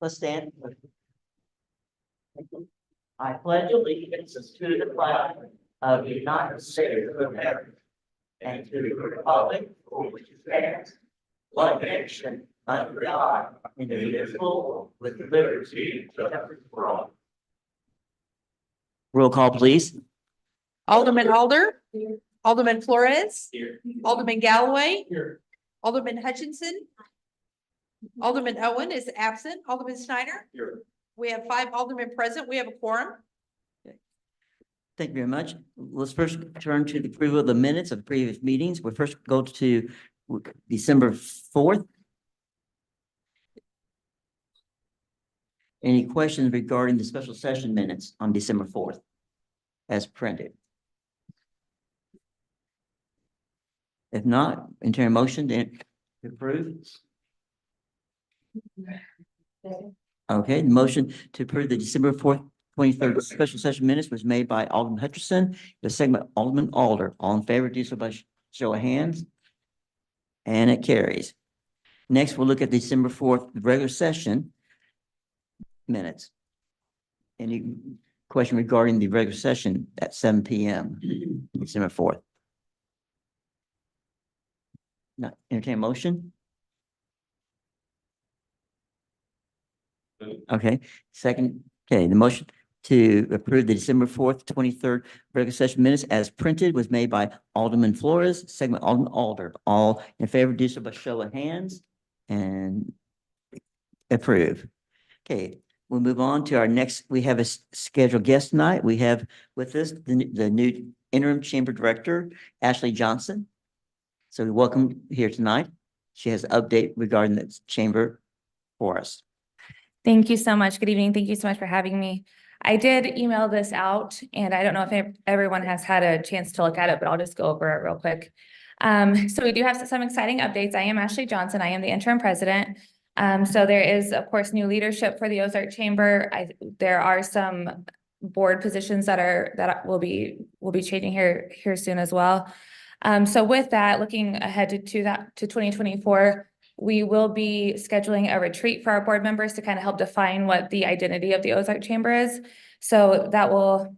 Let's stand. I pledge allegiance to the flag of the United States of America and to the republic for which it stands, one nation, under God, indivisible, with liberty and justice for all. Roll call, please. Alderman Alder. Alderman Flores. Here. Alderman Galloway. Here. Alderman Hutchinson. Alderman Owen is absent. Alderman Snyder. Here. We have 5 aldermen present. We have a quorum. Thank you very much. Let's first turn to the approval of the minutes of previous meetings. We'll first go to December 4th. Any questions regarding the special session minutes on December 4th as printed? If not, enter a motion to approve. Okay, the motion to approve the December 4th, 23rd special session minutes was made by Alderman Hutchinson, the second by Alderman Alder. All in favor, do so by show of hands. And it carries. Next, we'll look at December 4th, regular session minutes. Any question regarding the regular session at 7 p.m. December 4th? Not entertain a motion? Okay, second, okay, the motion to approve the December 4th, 23rd regular session minutes as printed was made by Alderman Flores, second by Alderman Alder. All in favor, do so by show of hands and approve. Okay, we'll move on to our next, we have a scheduled guest tonight. We have with us the new interim chamber director, Ashley Johnson. So we welcome here tonight. She has an update regarding the chamber for us. Thank you so much. Good evening. Thank you so much for having me. I did email this out and I don't know if everyone has had a chance to look at it, but I'll just go over it real quick. So we do have some exciting updates. I am Ashley Johnson. I am the interim president. So there is, of course, new leadership for the Ozark Chamber. There are some board positions that will be changing here soon as well. So with that, looking ahead to 2024, we will be scheduling a retreat for our board members to kind of help define what the identity of the Ozark Chamber is. So that will,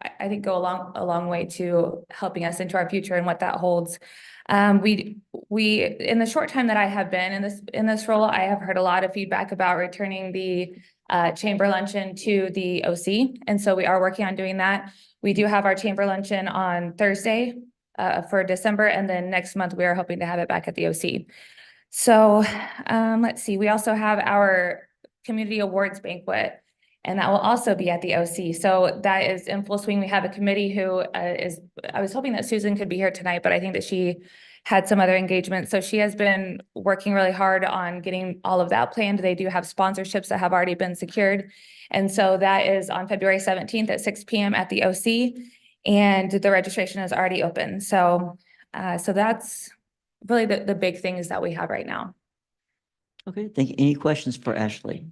I think, go a long way to helping us into our future and what that holds. We in the short time that I have been in this role, I have heard a lot of feedback about returning the chamber luncheon to the OC, and so we are working on doing that. We do have our chamber luncheon on Thursday for December, and then next month we are hoping to have it back at the OC. So let's see, we also have our community awards banquet, and that will also be at the OC. So that is in full swing. We have a committee who I was hoping that Susan could be here tonight, but I think that she had some other engagements. So she has been working really hard on getting all of that planned. They do have sponsorships that have already been secured. And so that is on February 17th at 6 p.m. at the OC, and the registration is already open. So that's really the big things that we have right now. Okay, thank you. Any questions for Ashley?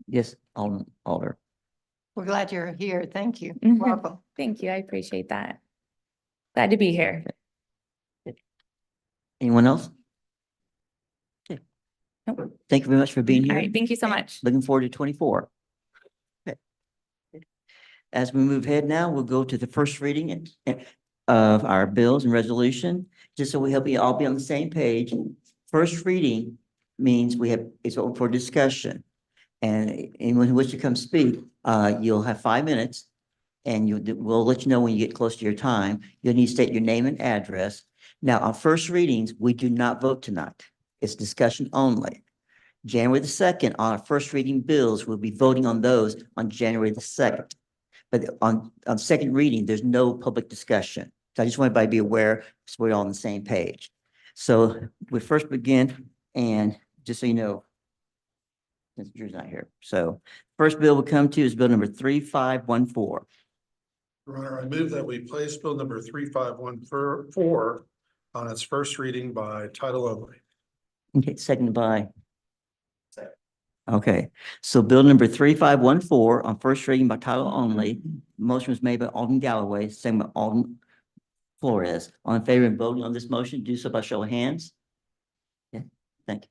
Yes, Alder. We're glad you're here. Thank you. Mhm. Welcome. Thank you. I appreciate that. Glad to be here. Anyone else? Okay. Nope. Thank you very much for being All here. right. Thank you so much. Looking forward to 24. Okay. As we move ahead now, we'll go to the first reading of our bills and resolution, just so we help you all be on the same page. First reading means it's open for discussion. And anyone who wishes to come speak, you'll have 5 minutes, and we'll let you know when you get close to your time. You'll need to state your name and address. Now, on first readings, we do not vote tonight. It's discussion only. January the 2nd, on our first reading bills, we'll be voting on those on January the 2nd. But on second reading, there's no public discussion. So I just want everybody to be aware so we're all on the same page. So we first begin, and just so you know, since Drew's not here. So first bill we'll come to is bill number 3514. Your Honor, I move that we place bill number 3514 on its first reading by title only. Okay, seconded by. Okay, so bill number 3514 on first reading by title only. Motion was made by Alderman Galloway, second by Alderman Flores. All in favor of voting on this motion, do so by show of hands. Okay, thank you.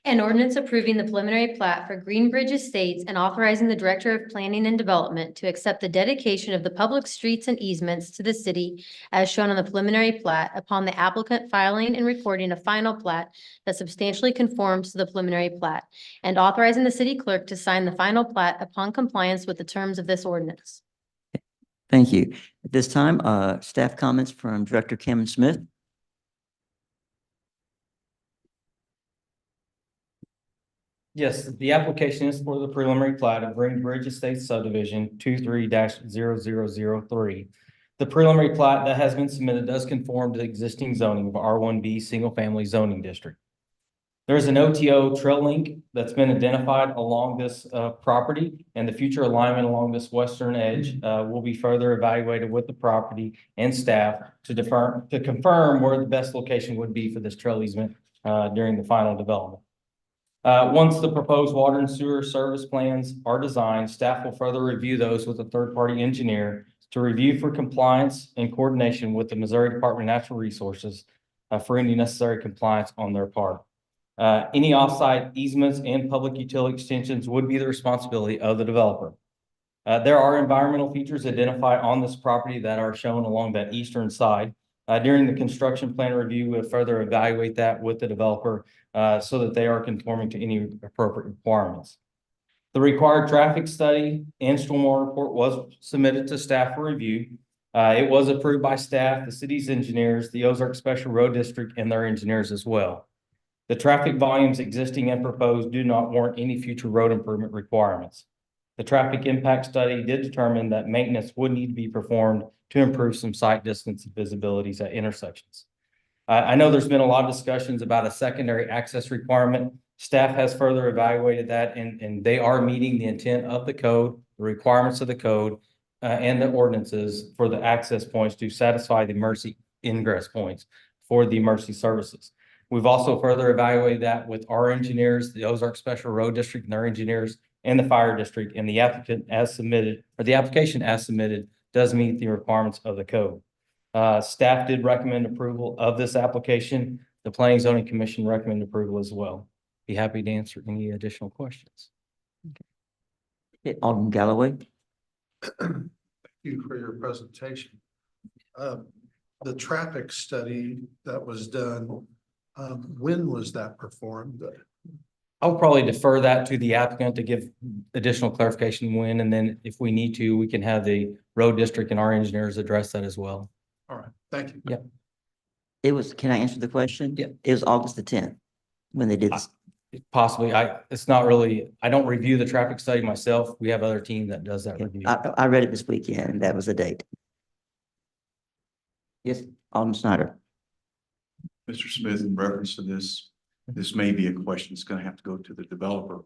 An ordinance approving the preliminary plat for Greenbridge Estates and authorizing the Director of Planning and Development to accept the dedication of the public streets and easements to the city as shown on the preliminary plat upon the applicant filing and recording a final plat that substantially conforms to the preliminary plat, and authorizing the city clerk to sign the final plat upon compliance with the terms of this ordinance. Thank you. At this time, staff comments from Director Cameron Smith. Yes, the application is for the preliminary plat of Greenbridge Estates subdivision 23-0003. The preliminary plat that has been submitted does conform to the existing zoning of R1B single family zoning district. There is an OTO trail link that's been identified along this property, and the future alignment along this western edge will be further evaluated with the property and staff to confirm where the best location would be for this trail easement during the final development. Once the proposed water and sewer service plans are designed, staff will further review those with a third-party engineer to review for compliance and coordination with the Missouri Department of Natural Resources for any necessary compliance on their part. Any offsite easements and public utility extensions would be the responsibility of the developer. There are environmental features identified on this property that are shown along that eastern side. During the construction plan review, we'll further evaluate that with the developer so that they are conforming to any appropriate requirements. The required traffic study and stormwater report was submitted to staff for review. It was approved by staff, the city's engineers, the Ozark Special Road District, and their engineers as well. The traffic volumes existing and proposed do not warrant any future road improvement requirements. The traffic impact study did determine that maintenance would need to be performed to improve some sight distance and visibilities at intersections. I know there's been a lot of discussions about a secondary access requirement. Staff has further evaluated that, and they are meeting the intent of the code, the requirements of the code, and the ordinances for the access points to satisfy the emergency ingress points for the emergency services. We've also further evaluated that with our engineers, the Ozark Special Road District and their engineers, and the fire district, and the applicant as submitted, or the application as submitted does meet the requirements of the code. Staff did recommend approval of this application. The Planning and Zoning Commission recommended approval as well. Be happy to answer any additional questions. Okay, Alderman Galloway. Thank you for your presentation. The traffic study that was done, when was that performed? I'll probably defer that to the applicant to give additional clarification when, and then if we need to, we can have the road district and our engineers address that as well. All right, thank you. Yeah. It was, can I answer the question? Yeah. It was August the 10th when they did this. Possibly, it's not really, I don't review the traffic study myself. We have other team that does that review. I read it this weekend, and that was the date. Yes, Alderman Snyder. Mr. Smith, in reference to this may be a question that's going to have to go to the developer.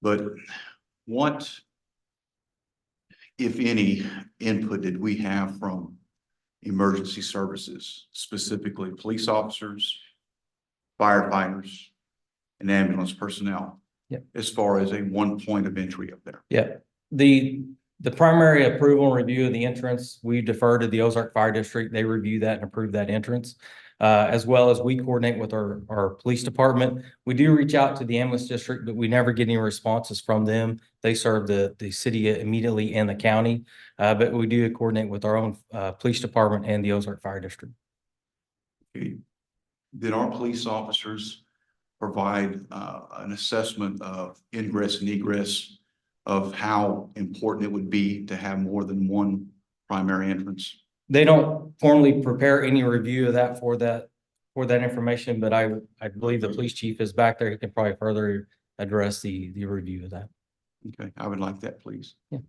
But what, if any, input did we have from emergency services, specifically police officers, firefighters, and ambulance personnel? Yep. As far as a one point of entry up there? Yeah, the primary approval and review of the entrance, we defer to the Ozark Fire District. They review that and approve that entrance. As well as we coordinate with our police department. We do reach out to the ambulance district, but we never get any responses from them. They serve the city immediately and the county, but we do coordinate with our own police department and the Ozark Fire District. Okay. Did our police officers provide an assessment of ingress and egress of how important it would be to have more than one primary entrance? They don't formally prepare any review of that for that information, but I believe the police chief is back there. He can probably further address the review of that. Okay, I would like that, please. Yeah.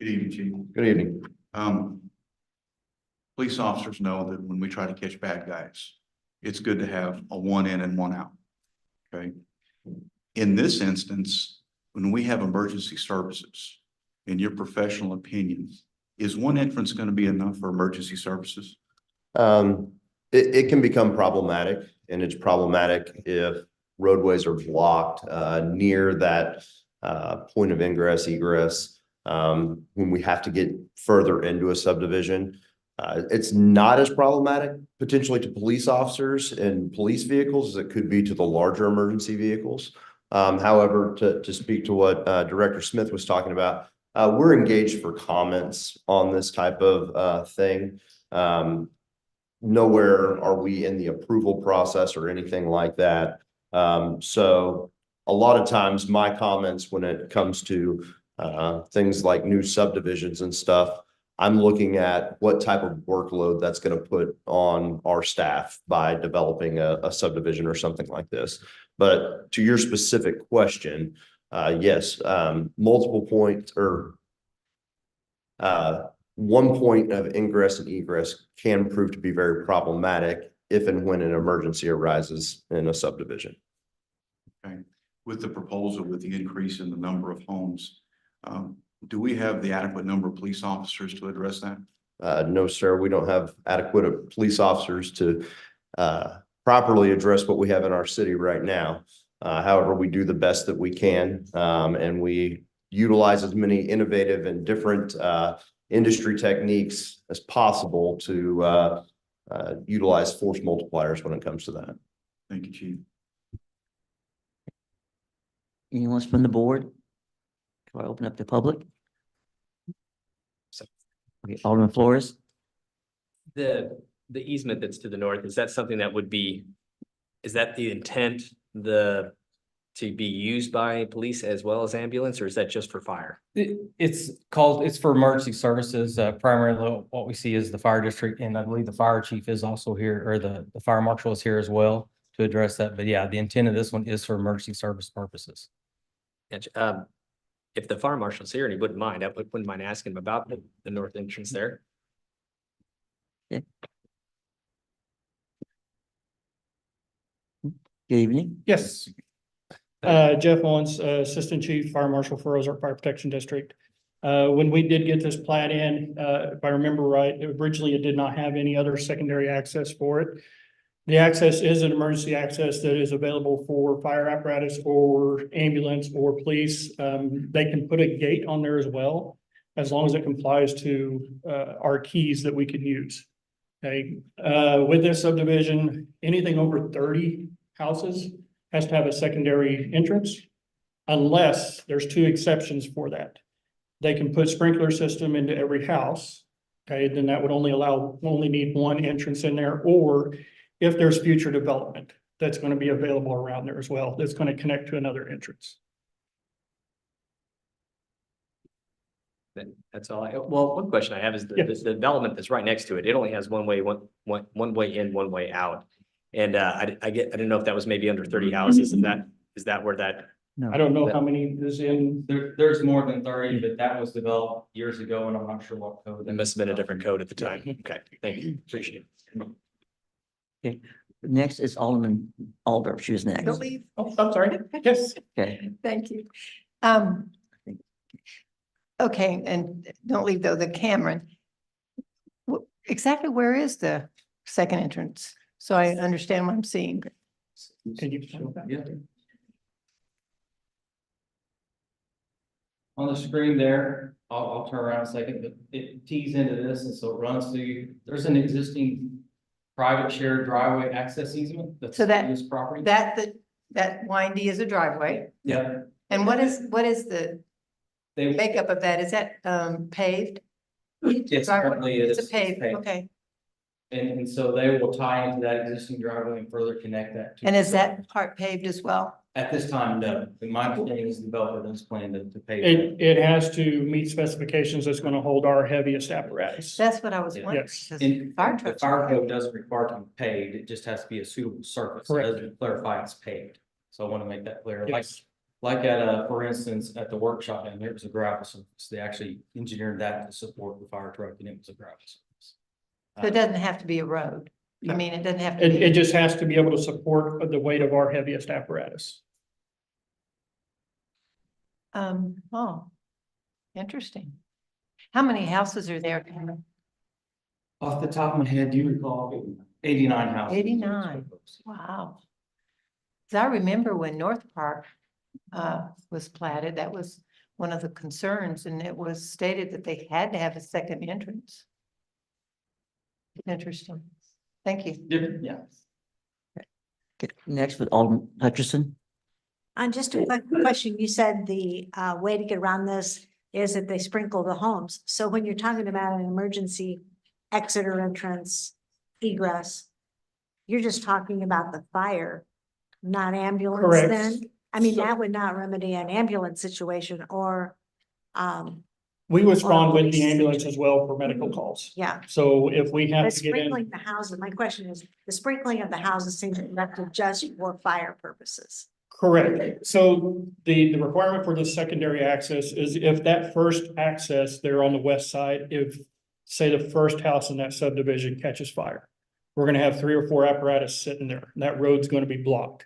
Good evening, Chief. Good evening. Police officers know that when we try to catch bad guys, it's good to have a one in and one out. Okay. In this instance, when we have emergency services, in your professional opinion, is one entrance going to be enough for emergency services? It can become problematic, and it's problematic if roadways are blocked near that point of ingress, egress. when we have to get further into a subdivision. It's not as problematic potentially to police officers and police vehicles as it could be to the larger emergency vehicles. However, to speak to what Director Smith was talking about, we're engaged for comments on this type of thing. Nowhere are we in the approval process or anything like that. So a lot of times my comments when it comes to things like new subdivisions and stuff, I'm looking at what type of workload that's going to put on our staff by developing a subdivision or something like this. But to your specific question, yes, multiple points or one point of ingress and egress can prove to be very problematic if and when an emergency arises in a subdivision. Okay, with the proposal, with the increase in the number of homes, do we have the adequate number of police officers to address that? No, sir, we don't have adequate police officers to properly address what we have in our city right now. However, we do the best that we can, and we utilize as many innovative and different industry techniques as possible to utilize force multipliers when it comes to that. Thank you, Chief. Anyone else from the board? Do I open up to public? Okay, Alderman Flores? The easement that's to the north, is that something that would be, is that the intent, to be used by police as well as ambulance, or is that just for fire? It's for emergency services. Primarily what we see is the fire district, and I believe the fire chief is also here, or the fire marshal is here as well to address that. But yeah, the intent of this one is for emergency service purposes. And, if the fire marshal's here and he wouldn't mind, I wouldn't mind asking him about the north entrance there. Good evening. Yes. Jeff Owens, Assistant Chief Fire Marshal for Ozark Fire Protection District. When we did get this plat in, if I remember right, originally it did not have any other secondary access for it. The access is an emergency access that is available for fire apparatus or ambulance or police. They can put a gate on there as well, as long as it complies to our keys that we can use. Okay, with this subdivision, anything over 30 houses has to have a secondary entrance, unless there's two exceptions for that. They can put sprinkler system into every house. Okay, then that would only need one entrance in there, or if there's future development that's going to be available around there as well, that's going to connect to another entrance. That's all one question I have is the development that's right next to it. It only has one way in, one way out. And I didn't know if that was maybe under 30 houses. Is that where that? No. I don't know how many is in. There's more than 30, but that was developed years ago, and I'm not sure what code. It must have been a different code at the time. Okay, thank you. Appreciate it. Okay, next is Alderman Alder. She was next. Don't leave. Oh, I'm sorry. Yes. Okay, Thank you. Okay, and don't leave though, the Cameron. Exactly where is the second entrance? So I understand what I'm seeing. Can you show that? Yeah. On the screen there, I'll turn around a second, but it tees into this, and so it runs through, there's an existing private shared driveway access easement that's So that- this property. That windy is a driveway. Yeah. And what is the They, makeup of that? Is that paved? Yes, Driveway? currently it It's is a paved, paved. okay. and so they will tie into that existing driveway and further connect that. to And the is that part paved as well? At this time, no. My understanding is the developer does plan to pay. It has to meet specifications that's going to hold our heaviest apparatus. That's what I was Yeah. wondering. Yes. 'Cause And fire the trucks. fire are- code doesn't require it to be paved, it just has to be a suitable surface. It Correct. doesn't clarify it's paved. So I want to make that clear. Yes. Like at, for instance, at the workshop, and there was a gravel surface. They actually engineered that to support the fire truck, and it was a gravel surface. So it doesn't have to be a road. I mean, it doesn't have to It be. just has to be able to support the weight of our heaviest apparatus. Oh, interesting. How many houses are there? Off the top of my head, do you recall 89 houses? 89. Wow. 'Cause I remember when North Park was platted, that was one of the concerns, and it was stated that they had to have a second entrance. Interesting. Thank you. Yeah. Okay, next with Alderman Hutchison. Just a quick question, you said the way to get around this is that they sprinkle the homes. So when you're talking about an emergency exit or entrance egress, you're just talking about the fire, not ambulance Correct. then? I mean, So- that would not remedy an ambulance situation or, We respond with the police ambulance situation. as well for medical calls. yeah. So if we have But to get in, sprinkling the houses, my question is, the sprinkling of the houses seems directed just for fire purposes. correct. So the requirement for the secondary access is if that first access there on the west side, if say the first house in that subdivision catches fire, we're gonna have 3 or 4 apparatus sitting there, and that road's gonna be blocked.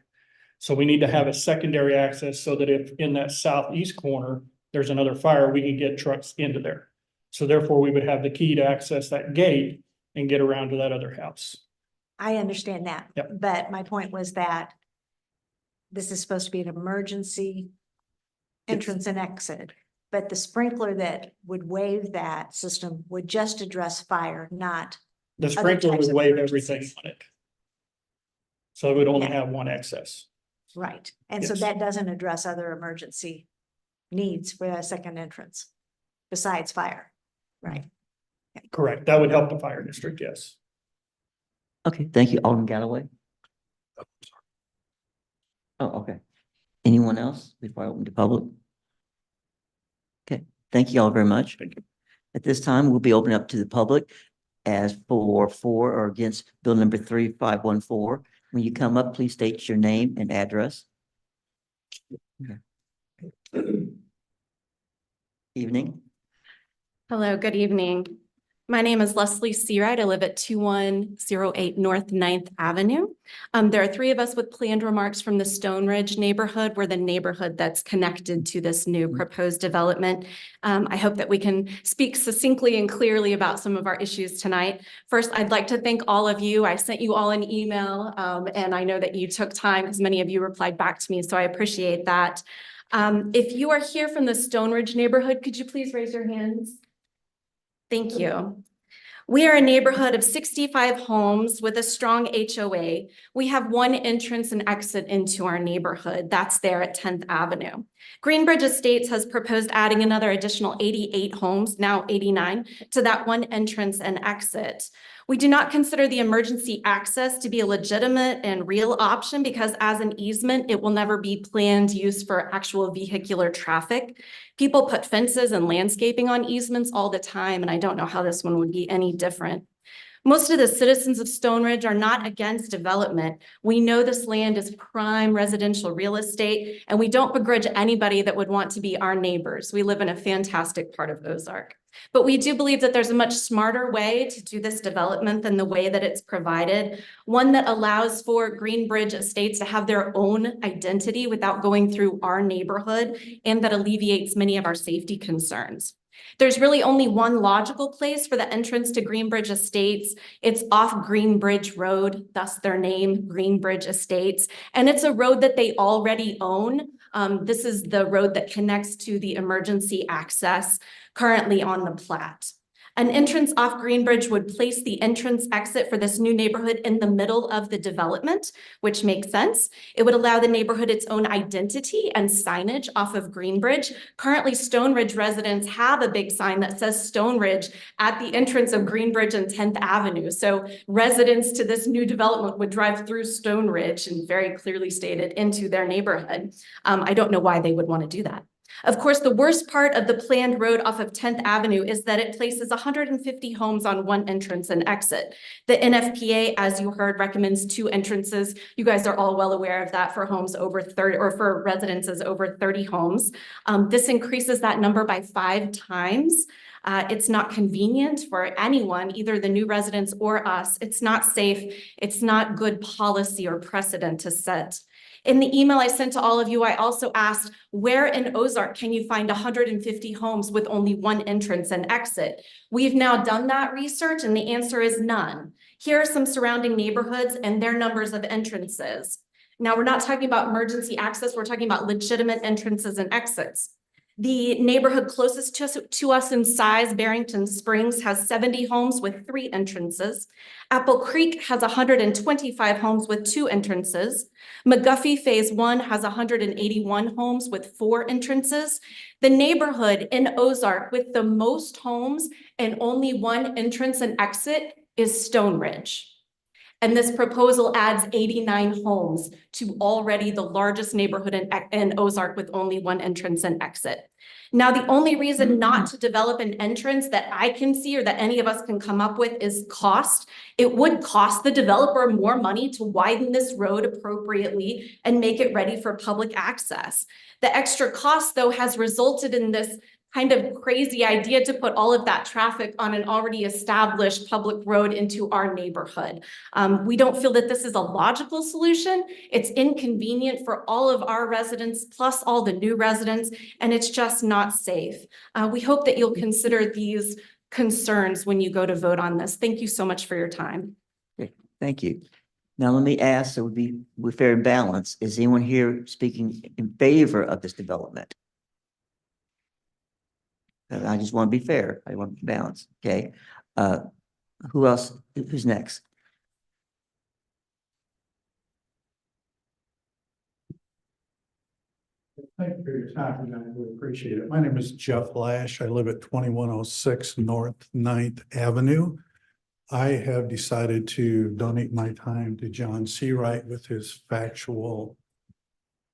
So we need to have a secondary access so that if in that southeast corner, there's another fire, we can get trucks into there. So therefore, we would have the key to access that gate and get around to that other house. I understand that. Yep. But my point was that this is supposed to be an emergency entrance and exit. But the sprinkler that would waive that system would just address fire, not, The Other sprinkler types would of waive everything emergencies. on it. So it would only Yeah. have one access. right. And so Yes. that doesn't address other emergency needs for a second entrance besides fire. Right. Correct. That would help the fire district, yes. Okay, thank you, Alderman Galloway. Oh, okay. Anyone else before I open to public? Okay, thank you all very much. Thank you. At this time, we'll be opening up to the public as for or against Bill number 3514. When you come up, please state your name and address. Okay. Evening. Hello, good evening. My name is Leslie Seawright. I live at 2108 North 9th Avenue. There are 3 of us with planned remarks from the Stone Ridge neighborhood. We're the neighborhood that's connected to this new proposed development. I hope that we can speak succinctly and clearly about some of our issues tonight. First, I'd like to thank all of you. I sent you all an email, and I know that you took time because many of you replied back to me, so I appreciate that. If you are here from the Stone Ridge neighborhood, could you please raise your hands? Thank you. We are a neighborhood of 65 homes with a strong HOA. We have one entrance and exit into our neighborhood. That's there at 10th Avenue. Greenbridge Estates has proposed adding another additional 88 homes, now 89, to that one entrance and exit. We do not consider the emergency access to be a legitimate and real option because as an easement, it will never be planned use for actual vehicular traffic. People put fences and landscaping on easements all the time, and I don't know how this one would be any different. Most of the citizens of Stone Ridge are not against development. We know this land is prime residential real estate, and we don't begrudge anybody that would want to be our neighbors. We live in a fantastic part of Ozark. But we do believe that there's a much smarter way to do this development than the way that it's provided, one that allows for Greenbridge Estates to have their own identity without going through our neighborhood, and that alleviates many of our safety concerns. There's really only one logical place for the entrance to Greenbridge Estates. It's off Greenbridge Road, thus their name, Greenbridge Estates. And it's a road that they already own. This is the road that connects to the emergency access currently on the plat. An entrance off Greenbridge would place the entrance exit for this new neighborhood in the middle of the development, which makes sense. It would allow the neighborhood its own identity and signage off of Greenbridge. Currently, Stone Ridge residents have a big sign that says Stone Ridge at the entrance of Greenbridge and 10th Avenue. So residents to this new development would drive through Stone Ridge and very clearly stated into their neighborhood. I don't know why they would want to do that. Of course, the worst part of the planned road off of 10th Avenue is that it places 150 homes on one entrance and exit. The NFPA, as you heard, recommends 2 entrances. You guys are all well aware of that for homes over 30 or for residences over 30 homes. This increases that number by 5 times. It's not convenient for anyone, either the new residents or us. It's not safe. It's not good policy or precedent to set. In the email I sent to all of you, I also asked, where in Ozark can you find 150 homes with only one entrance and exit? We've now done that research and the answer is none. Here are some surrounding neighborhoods and their numbers of entrances. Now, we're not talking about emergency access, we're talking about legitimate entrances and exits. The neighborhood closest to us in size, Barrington Springs, has 70 homes with 3 entrances. Apple Creek has 125 homes with 2 entrances. McGuffey Phase 1 has 181 homes with 4 entrances. The neighborhood in Ozark with the most homes and only 1 entrance and exit is Stone Ridge. And this proposal adds 89 homes to already the largest neighborhood in Ozark with only 1 entrance and exit. Now, the only reason not to develop an entrance that I can see or that any of us can come up with is cost. It would cost the developer more money to widen this road appropriately and make it ready for public access. The extra cost, though, has resulted in this kind of crazy idea to put all of that traffic on an already established public road into our neighborhood. We don't feel that this is a logical solution. It's inconvenient for all of our residents, plus all the new residents, and it's just not safe. We hope that you'll consider these concerns when you go to vote on this. Thank you so much for your time. Okay, thank you. Now, let me ask, so we're fair and balanced. Is anyone here speaking in favor of this development? I just want to be fair. I want to be balanced. Okay. Who else? Who's next? Thank you for your time tonight. We appreciate it. My name is Jeff Lash. I live at 2106 North 9th Avenue. I have decided to donate my time to John Seawright with his factual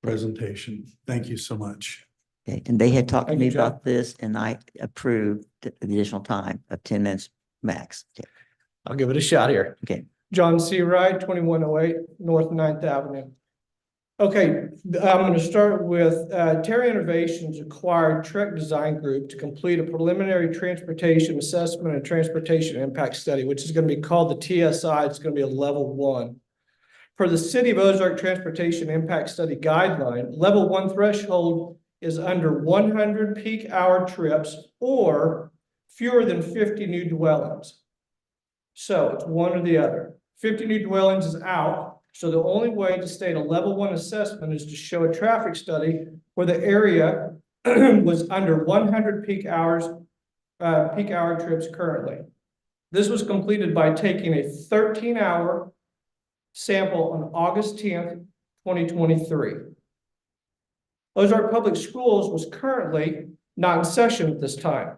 presentation. Thank you so much. Okay, and they had talked to Thank me you, John. about this and I approved the additional time of 10 minutes max. Okay. I'll give it a shot here. Okay. John Seawright, 2108 North 9th Avenue. Okay, I'm going to start with Terry Innovations acquired Trek Design Group to complete a preliminary transportation assessment and transportation impact study, which is going to be called the TSI. It's going to be a level 1. For the City of Ozark Transportation Impact Study guideline, level 1 threshold is under 100 peak hour trips or fewer than 50 new dwellings. So it's one or the other. 50 new dwellings is out. So the only way to state a level 1 assessment is to show a traffic study where the area was under 100 peak hour trips currently. This was completed by taking a 13-hour sample on August 10th, 2023. Ozark Public Schools was currently not in session at this time.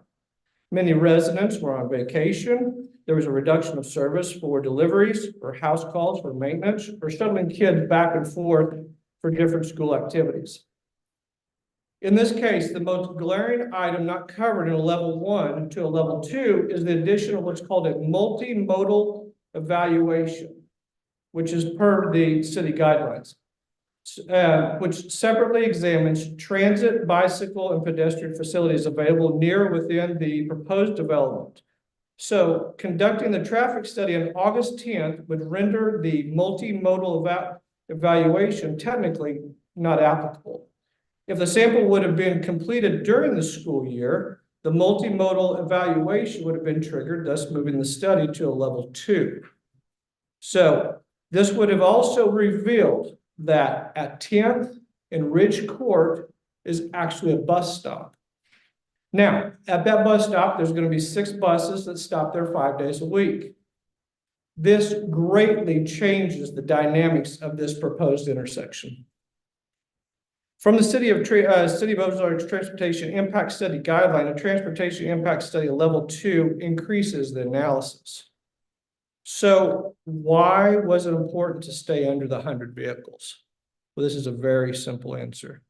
Many residents were on vacation. There was a reduction of service for deliveries, or house calls, for maintenance, or shuttling kids back and forth for different school activities. In this case, the most glaring item not covered in a level 1 to a level 2 is the addition of what's called a multimodal evaluation, which is per the city guidelines, which separately examines transit, bicycle, and pedestrian facilities available near or within the proposed development. So conducting the traffic study on August 10th would render the multimodal evaluation technically not applicable. If the sample would have been completed during the school year, the multimodal evaluation would have been triggered, thus moving the study to a level 2. So this would have also revealed that at 10th and Ridge Court is actually a bus stop. Now, at that bus stop, there's going to be 6 buses that stop there 5 days a week. This greatly changes the dynamics of this proposed intersection. From the City of Ozark's Transportation Impact Study Guideline, a Transportation Impact Study Level 2 increases the analysis. So why was it important to stay under the 100 vehicles? Well, this is a very simple answer.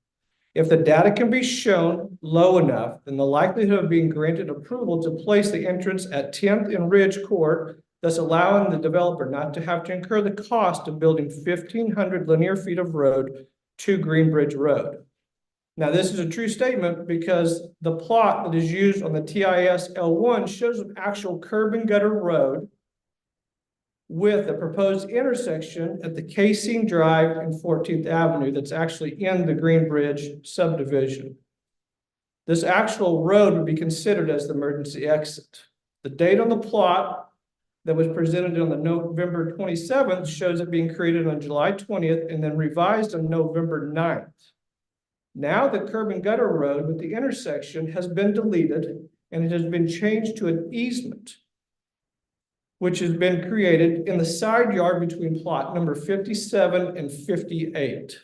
If the data can be shown low enough, then the likelihood of being granted approval to place the entrance at 10th and Ridge Court, thus allowing the developer not to have to incur the cost of building 1,500 linear feet of road to Greenbridge Road. Now, this is a true statement because the plot that is used on the TIS L1 shows an actual curb and gutter road with a proposed intersection at the Casing Drive and 14th Avenue that's actually in the Greenbridge subdivision. This actual road would be considered as the emergency exit. The date on the plot that was presented on the November 27th shows it being created on July 20th and then revised on November 9th. Now the curb and gutter road with the intersection has been deleted and it has been changed to an easement, which has been created in the side yard between plot number 57 and 58.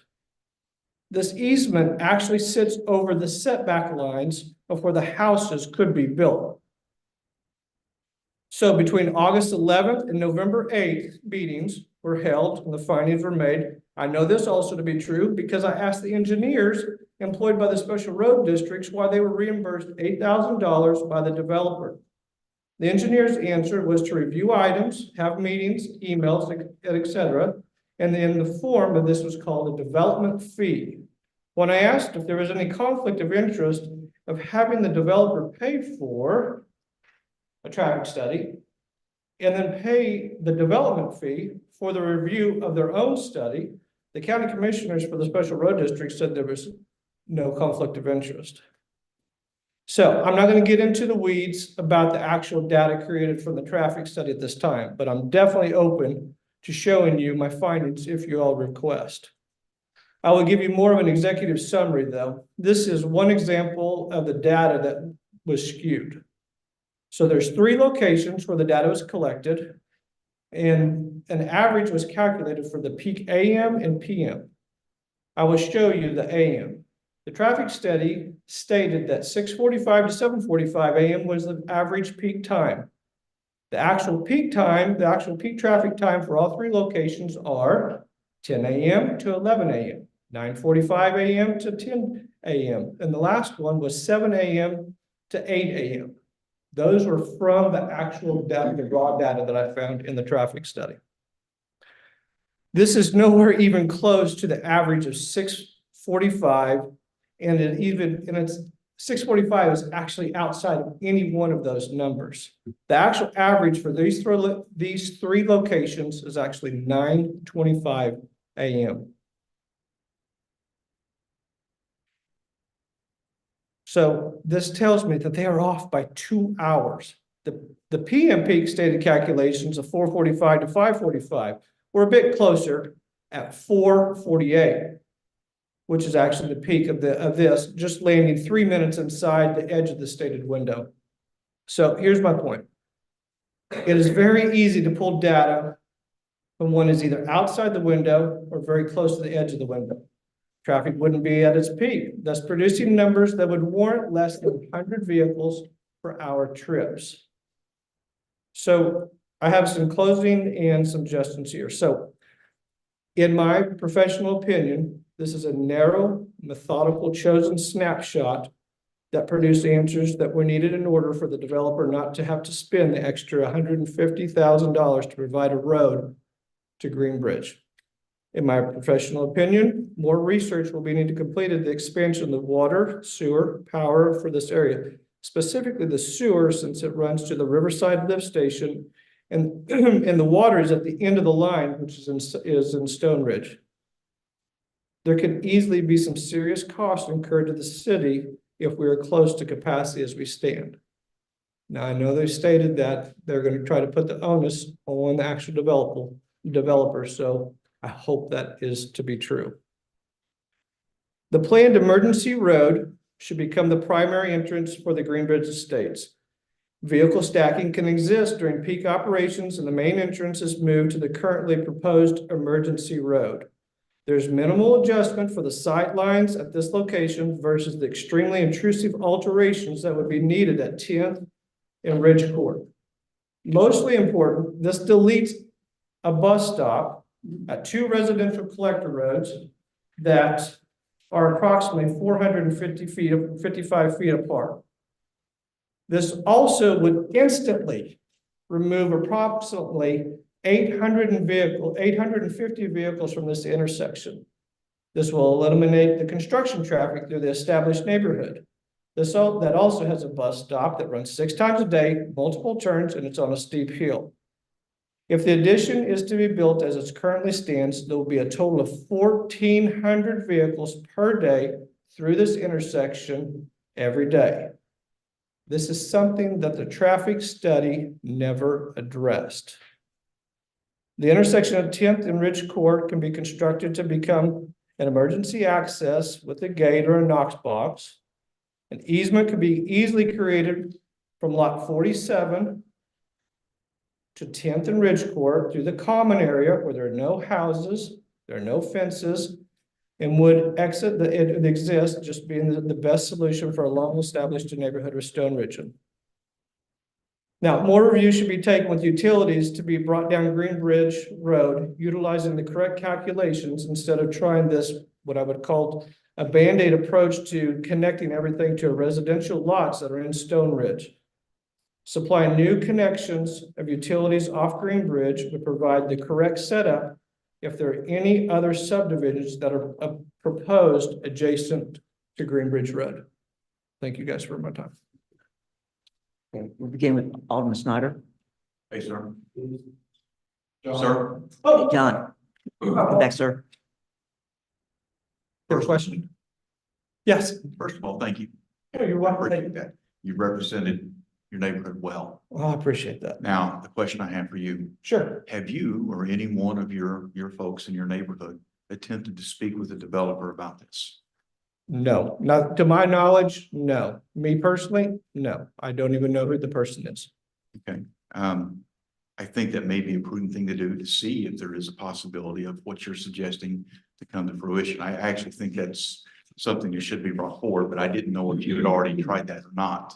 This easement actually sits over the setback lines of where the houses could be built. So between August 11th and November 8th, meetings were held and the findings were made. I know this also to be true because I asked the engineers employed by the special road districts why they were reimbursed $8,000 by the developer. The engineer's answer was to review items, have meetings, emails, etc. And in the form of this was called a development fee. When I asked if there was any conflict of interest of having the developer pay for a traffic study and then pay the development fee for the review of their own study, the county commissioners for the special road district said there was no conflict of interest. So I'm not going to get into the weeds about the actual data created from the traffic study at this time, but I'm definitely open to showing you my findings if you all request. I will give you more of an executive summary though. This is one example of the data that was skewed. So there's 3 locations where the data was collected and an average was calculated for the peak AM and PM. I will show you the AM. The traffic study stated that 6:45 to 7:45 AM was the average peak time. The actual peak time, the actual peak traffic time for all 3 locations are 10 AM to 11 AM, 9:45 AM to 10 AM, and the last one was 7 AM to 8 AM. Those were from the actual data, the raw data that I found in the traffic study. This is nowhere even close to the average of 6:45, and it's 6:45 is actually outside of any one of those numbers. The actual average for these 3 locations is actually 9:25 AM. So this tells me that they are off by 2 hours. The PM peak stated calculations of 4:45 to 5:45 were a bit closer at 4:48, which is actually the peak of this, just landing 3 minutes inside the edge of the stated window. So here's my point. It is very easy to pull data when one is either outside the window or very close to the edge of the window. Traffic wouldn't be at its peak, thus producing numbers that would warrant less than 100 vehicles per hour trips. So I have some closing and some suggestions here. So in my professional opinion, this is a narrow, methodical, chosen snapshot that produced answers that were needed in order for the developer not to have to spend the extra $150,000 to provide a road to Greenbridge. In my professional opinion, more research will be needed to complete the expansion of water, sewer, power for this area, specifically the sewer, since it runs to the Riverside lift station, and the water is at the end of the line, which is in Stone Ridge. There could easily be some serious costs incurred to the city if we are close to capacity as we stand. Now, I know they stated that they're going to try to put the onus on the actual developer, so I hope that is to be true. The planned emergency road should become the primary entrance for the Greenbridge Estates. Vehicle stacking can exist during peak operations and the main entrance is moved to the currently proposed emergency road. There's minimal adjustment for the sight lines at this location versus the extremely intrusive alterations that would be needed at 10th and Ridge Court. Mostly important, this deletes a bus stop at 2 residential collector roads that are approximately 55 feet apart. This also would instantly remove approximately 850 vehicles from this intersection. This will eliminate the construction traffic through the established neighborhood. That also has a bus stop that runs 6 times a day, multiple turns, and it's on a steep hill. If the addition is to be built as it currently stands, there will be a total of 1,400 vehicles per day through this intersection every day. This is something that the traffic study never addressed. The intersection of 10th and Ridge Court can be constructed to become an emergency access with a gate or a Knox box. An easement could be easily created from lot 47 to 10th and Ridge Court through the common area where there are no houses, there are no fences, and would exit it exists, just being the best solution for a long-established neighborhood of Stone Ridge. Now, more review should be taken with utilities to be brought down Green Bridge Road, utilizing the correct calculations instead of trying this, what I would call a Band-Aid approach to connecting everything to residential lots that are in Stone Ridge. Supplying new connections of utilities off Green Bridge would provide the correct setup if there are any other subdivisions that are proposed adjacent to Green Bridge Road. Thank you guys for my time. Okay, we'll begin with Alderman Snyder. Hey, sir. Sir, Hey, John, come back, sir. Your question? Yes. first of all, thank you. Oh, you're welcome. Appreciate that. You represented your neighborhood well. Well, I appreciate that. Now, the question I have for you, Sure. have you or any one of your folks in your neighborhood attempted to speak with the developer about this? No, not to my knowledge, no. Me personally, no. I don't even know who the person is. Okay, I think that may be a prudent thing to do to see if there is a possibility of what you're suggesting to come to fruition. I actually think that's something that should be brought forward, but I didn't know if you had already tried that or not.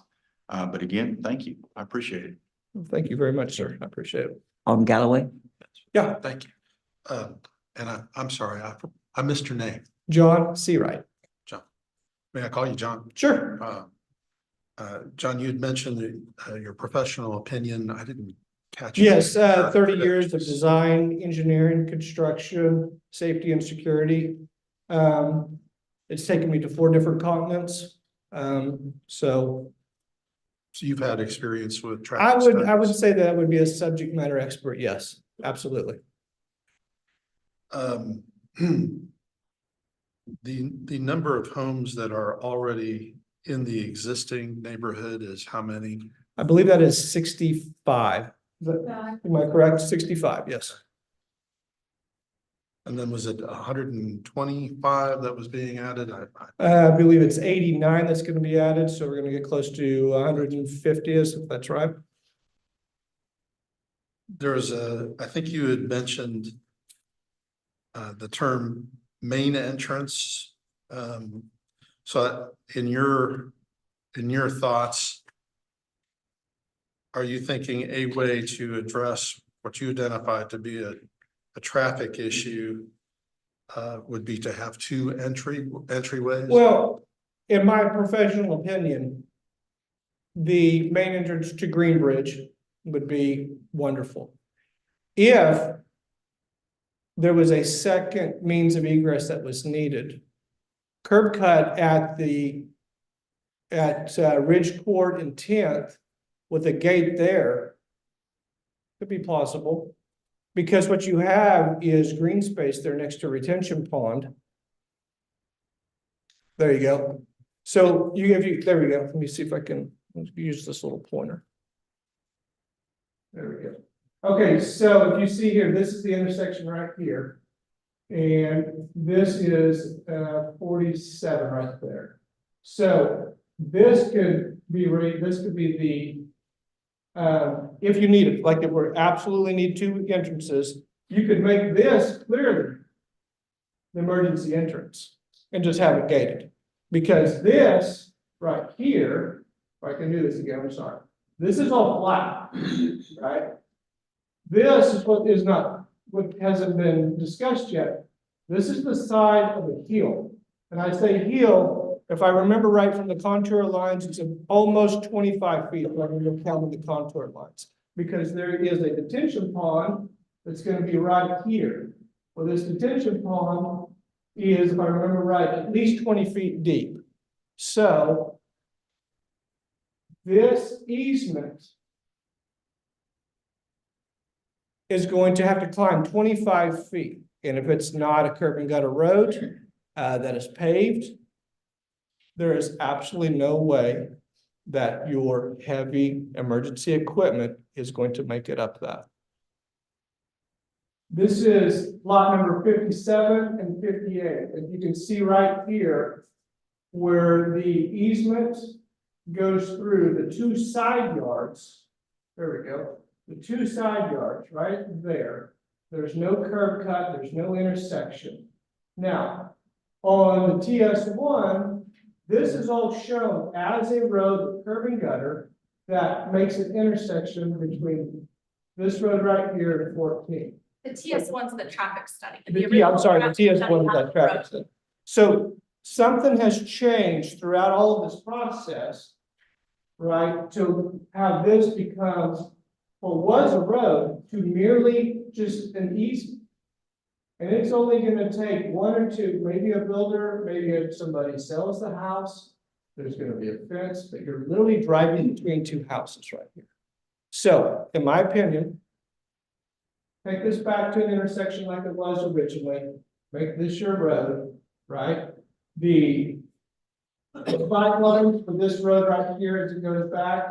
But again, thank you. I appreciate it. Thank you very much, sir. I appreciate it. Alderman Galloway. Yeah, Thank you. And I'm sorry, I missed your name. John Seawright. John. May I call you John? Sure. John, you had mentioned your professional opinion. I didn't catch it. Yes, 30 years of design, engineering, construction, safety and security. It's taken me to 4 different continents. So you've had experience with I traffic would studies. say that would be a subject matter expert. Yes, absolutely. The number of homes that are already in the existing neighborhood is how many? I believe that is 65. Am I correct? 65, yes. And then was it 125 that was being added? I believe it's 89 that's going to be added, so we're going to get close to 150, if that's right. There's I think you had mentioned the term main entrance. So in your thoughts, are you thinking a way to address what you identified to be a traffic issue would be to have 2 entryways? Well, in my professional opinion, the main entrance to Green Bridge would be wonderful. If there was a second means of egress that was needed, curb cut at Ridge Court and 10th with a gate there could be plausible. Because what you have is green space there next to retention pond. There you go. So there we go. Let me see if I can use this little pointer. There we go. Okay, so if you see here, this is the intersection right here. And this is 47 right there. So this could be the if you need it, like if we absolutely need 2 entrances, you could make this clearly the emergency entrance and just have it gated. Because this right here, if I can do this again, I'm sorry. This is all flat, right? This is what hasn't been discussed yet. This is the side of the hill. And I say hill, if I remember right from the contour lines, it's almost 25 feet when you're counting the contour lines. Because there is a detention pond that's going to be right here. Well, this detention pond is, if I remember right, at least 20 feet deep. So this easement is going to have to climb 25 feet. And if it's not a curb and gutter road that is paved, there is absolutely no way that your heavy emergency equipment is going to make it up that. This is lot number 57 and 58. And you can see right here where the easement goes through the two side yards. There we go. The two side yards right there. There's no curb cut, there's no intersection. Now, on the TS1, this is all shown as a road with curb and gutter that makes an intersection between this road right here and 14. The TS1's the traffic study. I'm sorry, the TS1 is that traffic study. So something has changed throughout all of this process, right? To have this becomes, or was a road, to merely just an easement. And it's only gonna take one or two, maybe a builder, maybe if somebody sells the house, there's gonna be a fence, but you're literally driving between two houses right here. So, in my opinion, take this back to an intersection like it was originally, make this your road, right? The bike lines for this road right here as it goes back,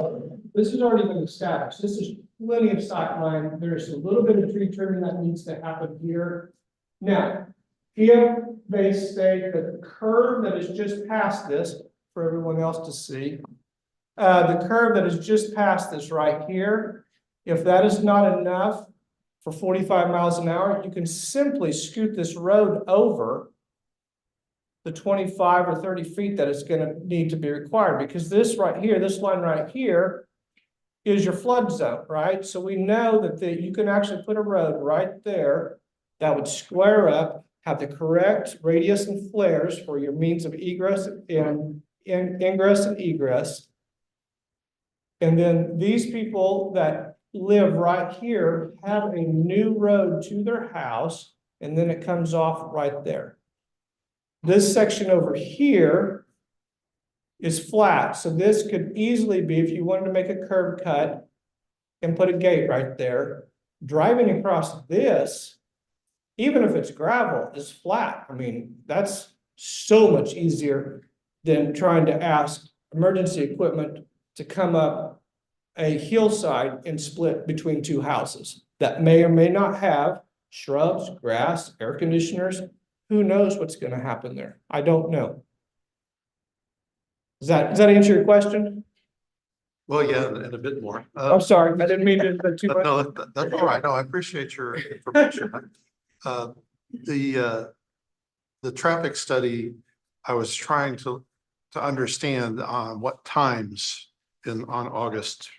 this has already been established. This is plenty of sight line. There's a little bit of tree trimming that needs to happen here. Now, if they state that the curve that is just past this, for everyone else to see, the curve that is just past this right here, if that is not enough for 45 miles an hour, you can simply scoot this road over the 25 or 30 feet that is going to need to be required, because this right here, this line right here is your flood zone, right? So we know that you can actually put a road right there that would square up, have the correct radius and flares for your means of egress and ingress and egress. And then these people that live right here have a new road to their house, and then it comes off right there. This section over here is flat, so this could easily be, if you wanted to make a curb cut and put a gate right there, driving across this, even if it's gravel, is flat. I mean, that's so much easier than trying to ask emergency equipment to come up a hillside and split between two houses that may or may not have shrubs, grass, air conditioners. Who knows what's going to happen there? I don't know. Does that answer your question? Well, yeah, and a bit more. I'm sorry, I didn't mean to put too much. No, that's all right. No, I appreciate your information. The traffic study, I was trying to understand on what times on August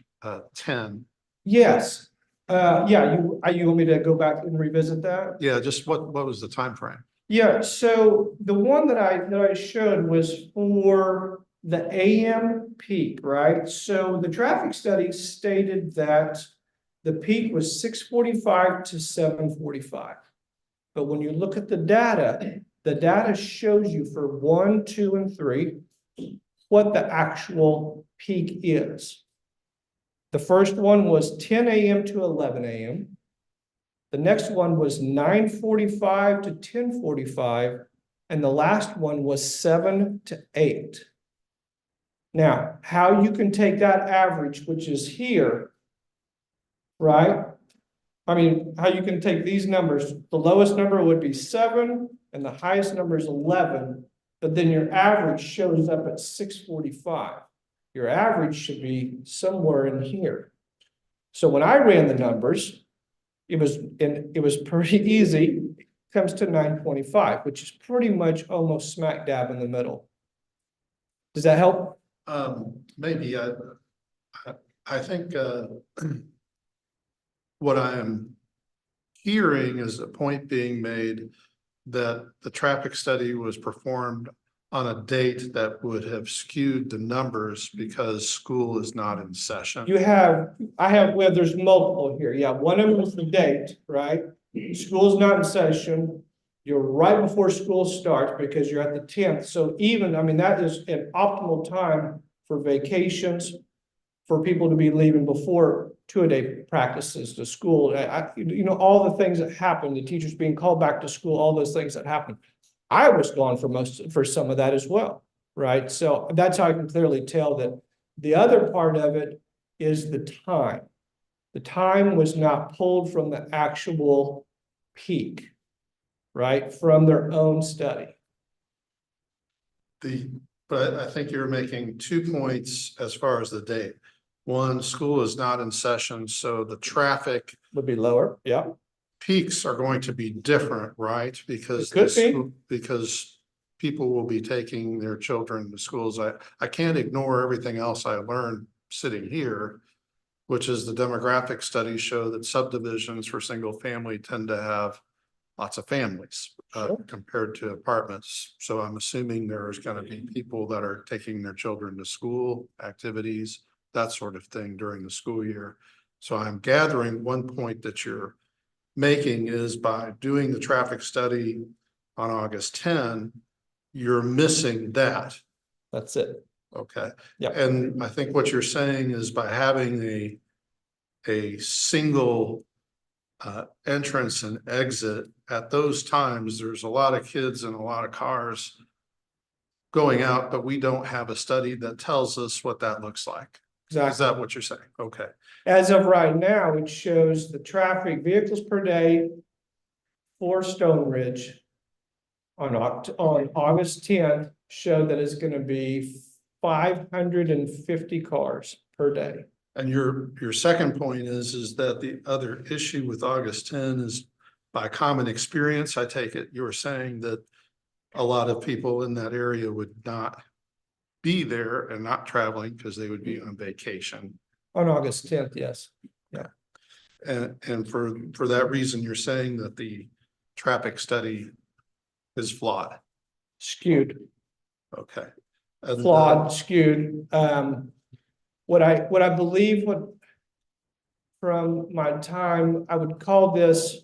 10. Yes. Yeah, you want me to go back and revisit that? Yeah, just what was the time frame? Yeah, so the one that I showed was for the AM peak, right? So the traffic study stated that the peak was 6:45 to 7:45. But when you look at the data shows you for 1, 2, and 3 what the actual peak is. The first one was 10 a.m. to 11 a.m. The next one was 9:45 to 10:45, and the last one was 7 to 8. Now, how you can take that average, which is here, right? I mean, how you can take these numbers, the lowest number would be 7, and the highest number is 11, but then your average shows up at 6:45. Your average should be somewhere in here. So when I ran the numbers, it was pretty easy. It comes to 9:25, which is pretty much almost smack dab in the middle. Does that help? Maybe I think what I am hearing is a point being made that the traffic study was performed on a date that would have skewed the numbers because school is not in session. Well, there's multiple here. Yeah, one of them is the date, right? School's not in session. You're right before school starts because you're at the 10th. So even, I mean, that is an optimal time for vacations, for people to be leaving before two-a-day practices to school. All the things that happen, the teachers being called back to school, all those things that happen. I was gone for some of that as well, right? So that's how I can clearly tell that the other part of it is the time. The time was not pulled from the actual peak, right, from their own study. But I think you're making 2 points as far as the date. One, school is not in session, so the traffic Would be lower, yeah. peaks are going to be different, right? Because It could be. because people will be taking their children to schools. I can't ignore everything else I learned sitting here, which is the demographic studies show that subdivisions for single family tend to have lots of families compared to apartments. So I'm assuming there's going to be people that are taking their children to school, activities, that sort of thing during the school year. So I'm gathering one point that you're making is by doing the traffic study on August 10, you're missing that. That's it. Okay. Yeah. And I think what you're saying is by having a single entrance and exit at those times, there's a lot of kids and a lot of cars going out, but we don't have a study that tells us what that looks like. Is Exactly. that what you're saying? Okay. As of right now, it shows the traffic vehicles per day for Stone Ridge on August 10th showed that it's going to be 550 cars per day. And your second point is that the other issue with August 10 is by common experience, I take it you were saying that a lot of people in that area would not be there and not traveling because they would be on vacation. On August 10th, yes. Yeah. And for that reason, you're saying that the traffic study is flawed. Skewed. Okay. And, Flawed, skewed. What I believe from my time, I would call this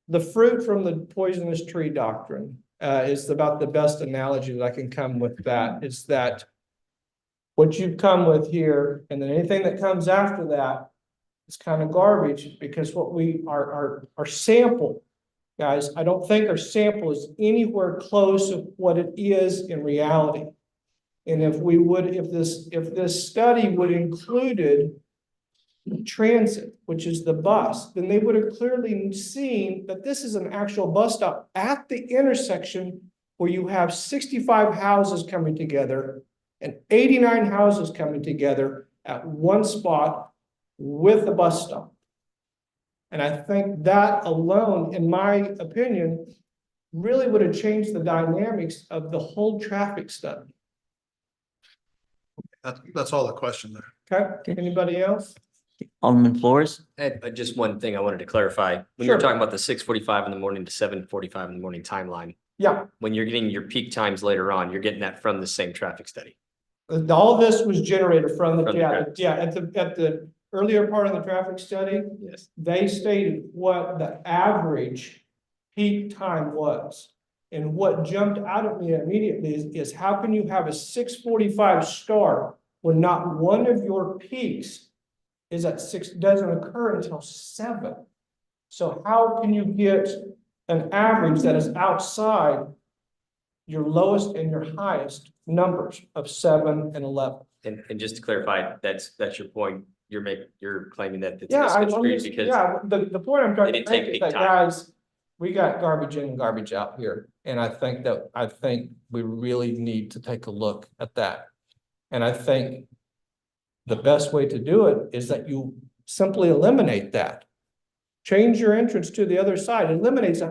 the fruit from the poisonous tree doctrine is about the best analogy that I can come with that. Is that what you've come with here, and then anything that comes after that is kind of garbage, because what our sample, guys, I don't think our sample is anywhere close to what it is in reality. And if this study would included transit, which is the bus, then they would have clearly seen that this is an actual bus stop at the intersection where you have 65 houses coming together and 89 houses coming together at one spot with a bus stop. And I think that alone, in my opinion, really would have changed the dynamics of the whole traffic study. that's all the question there. Okay, anybody else? Alderman Flores? Just one thing I wanted to clarify. When you're talking about the 6:45 in the morning to 7:45 in the morning timeline, Yeah, when you're getting your peak times later on, you're getting that from the same traffic study. all this was generated from the, From the traffic at the earlier part of the traffic study, Yes. they stated what the average peak time was. And what jumped out at me immediately is how can you have a 6:45 start when not one of your peaks is at 6, doesn't occur until 7? So how can you get an average that is outside your lowest and your highest numbers of 7 and 11? And just to clarify, that's your point. You're claiming that it's Yeah, misconstrued because the point I'm trying they to didn't take make is peak that, time. guys, we got garbage in and garbage out here. And I think we really need to take a look at that. And I think the best way to do it is that you simply eliminate that. Change your entrance to the other side. It eliminates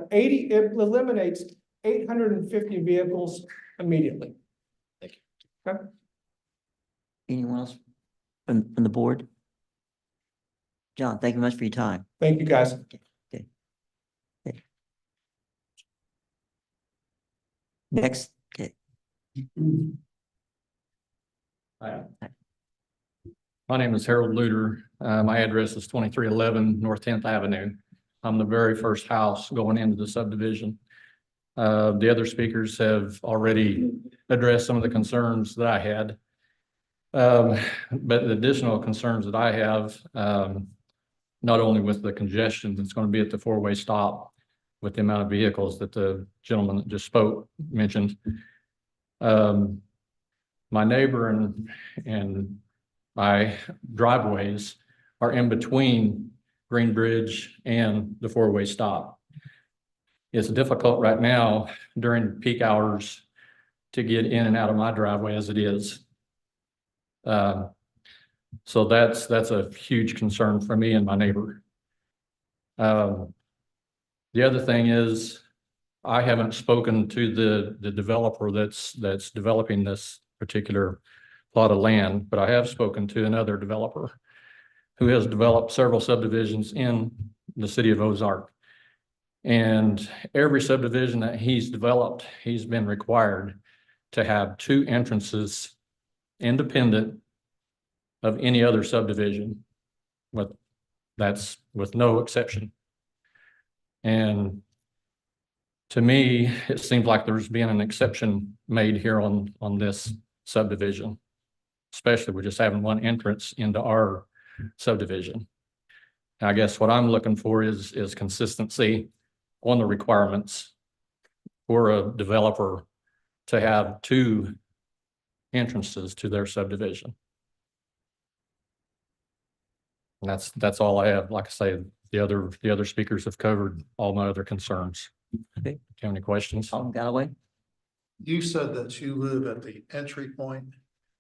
850 vehicles immediately. Thank you. Okay. Anyone else from the board? John, thank you much for your time. Thank you, guys. Okay. Next, okay. Hi. My name is Harold Luter. My address is 2311 North 10th Avenue. I'm the very first house going into the subdivision. The other speakers have already addressed some of the concerns that I had. But the additional concerns that I have, not only with the congestion that's going to be at the four-way stop with the amount of vehicles that the gentleman that just spoke mentioned. My neighbor and my driveways are in between Green Bridge, and the four-way stop. It's difficult right now during peak hours to get in and out of my driveway as it is. So that's a huge concern for me and my neighbor. The other thing is, I haven't spoken to the developer that's developing this particular plot of land, but I have spoken to another developer who has developed several subdivisions in the city of Ozark. And every subdivision that he's developed, he's been required to have two entrances independent of any other subdivision. That's with no exception. And to me, it seems like there's been an exception made here on this subdivision, especially with just having one entrance into our subdivision. I guess what I'm looking for is consistency on the requirements for a developer to have two entrances to their subdivision. And that's all I have. Like I say, the other speakers have covered all my other concerns. Okay. Do you have any questions? Alderman Galloway? You said that you live at the entry point,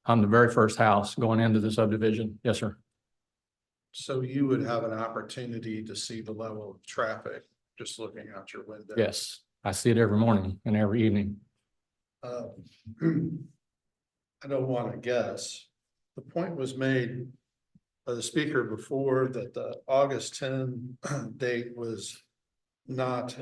I'm the very first house going into the subdivision. Yes, sir. so you would have an opportunity to see the level of traffic just looking out your window. Yes, I see it every morning and every evening. I don't want to guess. The point was made by the speaker before that the August 10 date was not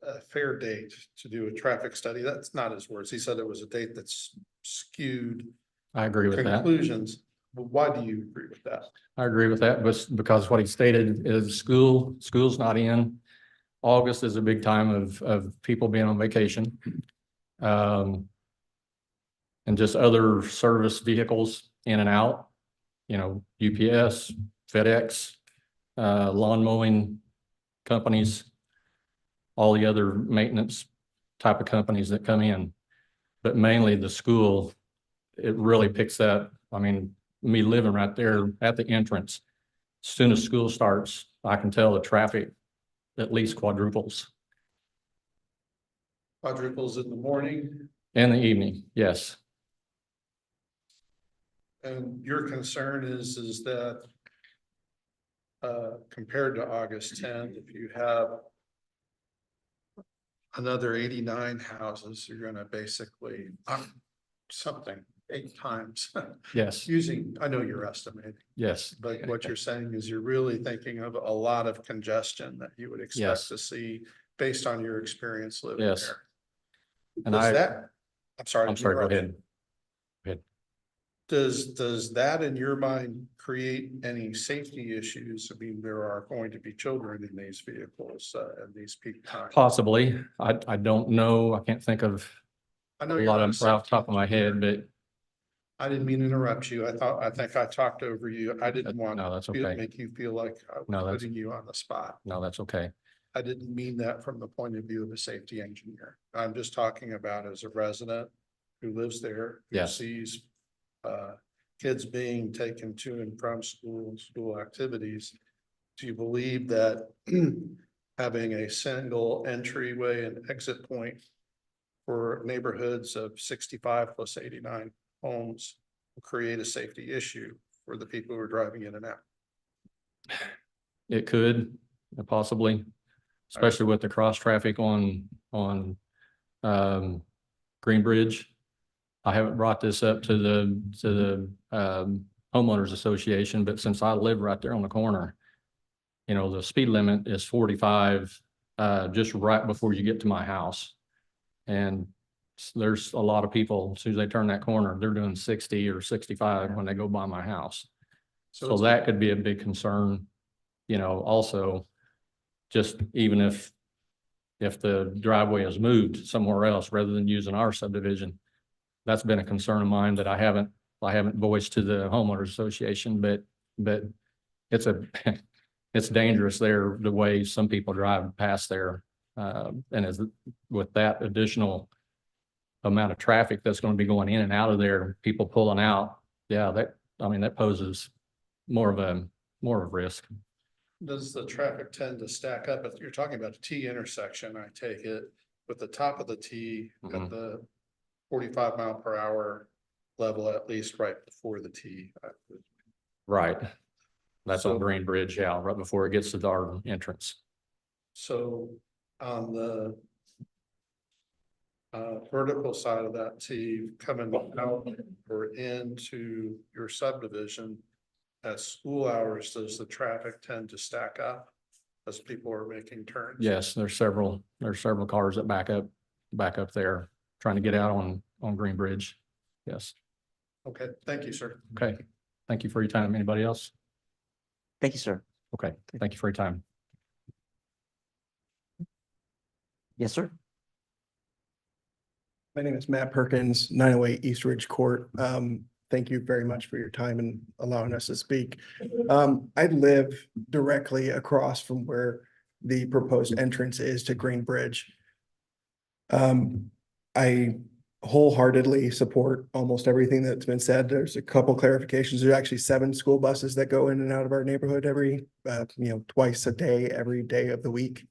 a fair date to do a traffic study. That's not his words. He said it was a date that's skewed I agree with that. conclusions. But why do you agree with that? I agree with that, but because what he stated is school's not in. August is a big time of people being on vacation. And just other service vehicles in and out, you know, UPS, FedEx, lawn mowing companies, all the other maintenance type of companies that come in. But mainly the school, it really picks up. I mean, me living right there at the entrance, as soon as school starts, I can tell the traffic at least quadruples. Quadruples in the morning, In the evening, yes. and your concern is that compared to August 10th, if you have another 89 houses, you're gonna basically something 8 times. Yes, Using, I know you're estimating, yes, but what you're saying is you're really thinking of a lot of congestion that you would expect Yes. to see based on your experience living Yes. there. and Does I, that, I'm sorry. I'm to sorry, go interrupt you. ahead. Does that in your mind create any safety issues? I mean, there are going to be children in these vehicles at these peak times. Possibly, I don't know, I can't think of I a know you're lot not a of right off the top of my safety head, engineer. but I didn't mean to interrupt you. I think I talked over you. I didn't want no, that's to okay. make you feel like I No, was that's- putting you on the spot. No, that's okay. I didn't mean that from the point of view of a safety engineer. I'm just talking about as a resident who lives there, who Yes. sees kids being taken to and from school activities. Do you believe that having a single entryway and exit point for neighborhoods of 65 plus 89 homes will create a safety issue for the people who are driving in and out? It could, possibly, especially with the cross traffic on Green Bridge. I haven't brought this up to the homeowners association, but since I live right there on the corner, you know, the speed limit is 45, just right before you get to my house. And there's a lot of people, as soon as they turn that corner, they're doing 60 or 65 when they go by my house. So it's- that could be a big concern, you know, also, just even if the driveway is moved somewhere else rather than using our subdivision. That's been a concern of mine that I haven't voiced to the homeowners association, but it's it's dangerous there, the way some people drive past there. And as with that additional amount of traffic that's going to be going in and out of there, people pulling out, yeah, that poses more of a risk. does the traffic tend to stack up? If you're talking about a T intersection, I take it with the top of the T at the 45 mph level, at least right before the T. Right. That's on So- Green Bridge, yeah, right before it gets to our entrance. So on the vertical side of that T coming out or into your subdivision, at school hours, does the traffic tend to stack up as people are making turns? Yes, there's several cars that back up there, trying to get out on Green Bridge. Yes. Okay, thank you, sir. Okay. Thank you for your time. Anybody else? Thank you, sir. Okay. Thank you for your time. Yes, sir. My name is Matt Perkins, 908 East Ridge Court. Thank you very much for your time and allowing us to speak. I live directly across from where the proposed entrance is to Green Bridge. I wholeheartedly support almost everything that's been said. There's a couple clarifications. There's actually 7 school buses that go in and out of our neighborhood every, twice a day, every day of the week.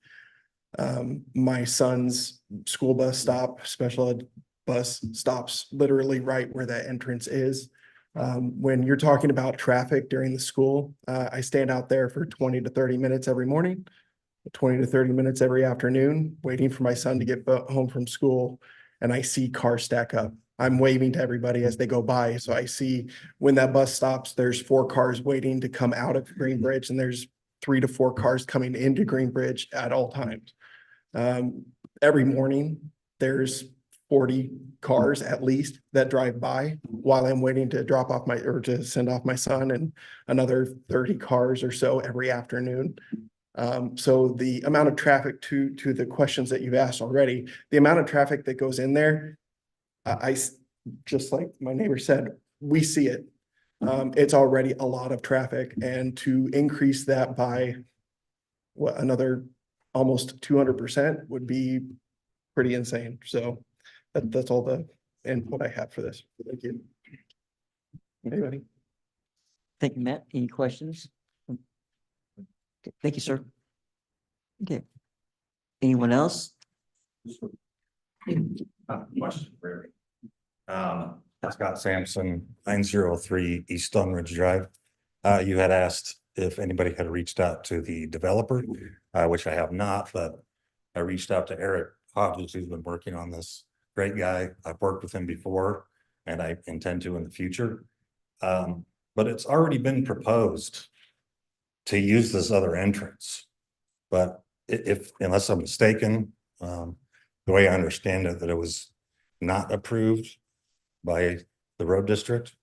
My son's school bus stop, special ed bus stops literally right where that entrance is. When you're talking about traffic during the school, I stand out there for 20 to 30 minutes every morning, 20 to 30 minutes every afternoon, waiting for my son to get home from school, and I see cars stack up. I'm waving to everybody as they go by. So I see when that bus stops, there's 4 cars waiting to come out of Green Bridge, and there's 3 to 4 cars coming into Green Bridge at all times. Every morning, there's 40 cars at least that drive by while I'm waiting to to send off my son, and another 30 cars or so every afternoon. So the amount of traffic to the questions that you've asked already, the amount of traffic that goes in there, I just like my neighbor said, we see it. It's already a lot of traffic, and to increase that by another almost 200% would be pretty insane. So that's all the input I have for this. Thank you. Anybody? Thank you, Matt. Any questions? Okay, thank you, sir. Okay. Anyone else? Question for Eric. Scott Sampson, 903 East Stone Ridge Drive. You had asked if anybody had reached out to the developer, which I have not, but I reached out to Eric Hodges, who's been working on this. Great guy. I've worked with him before, and I intend to in the future. But it's already been proposed to use this other entrance. But unless I'm mistaken, the way I understand it, that it was not approved by the road district.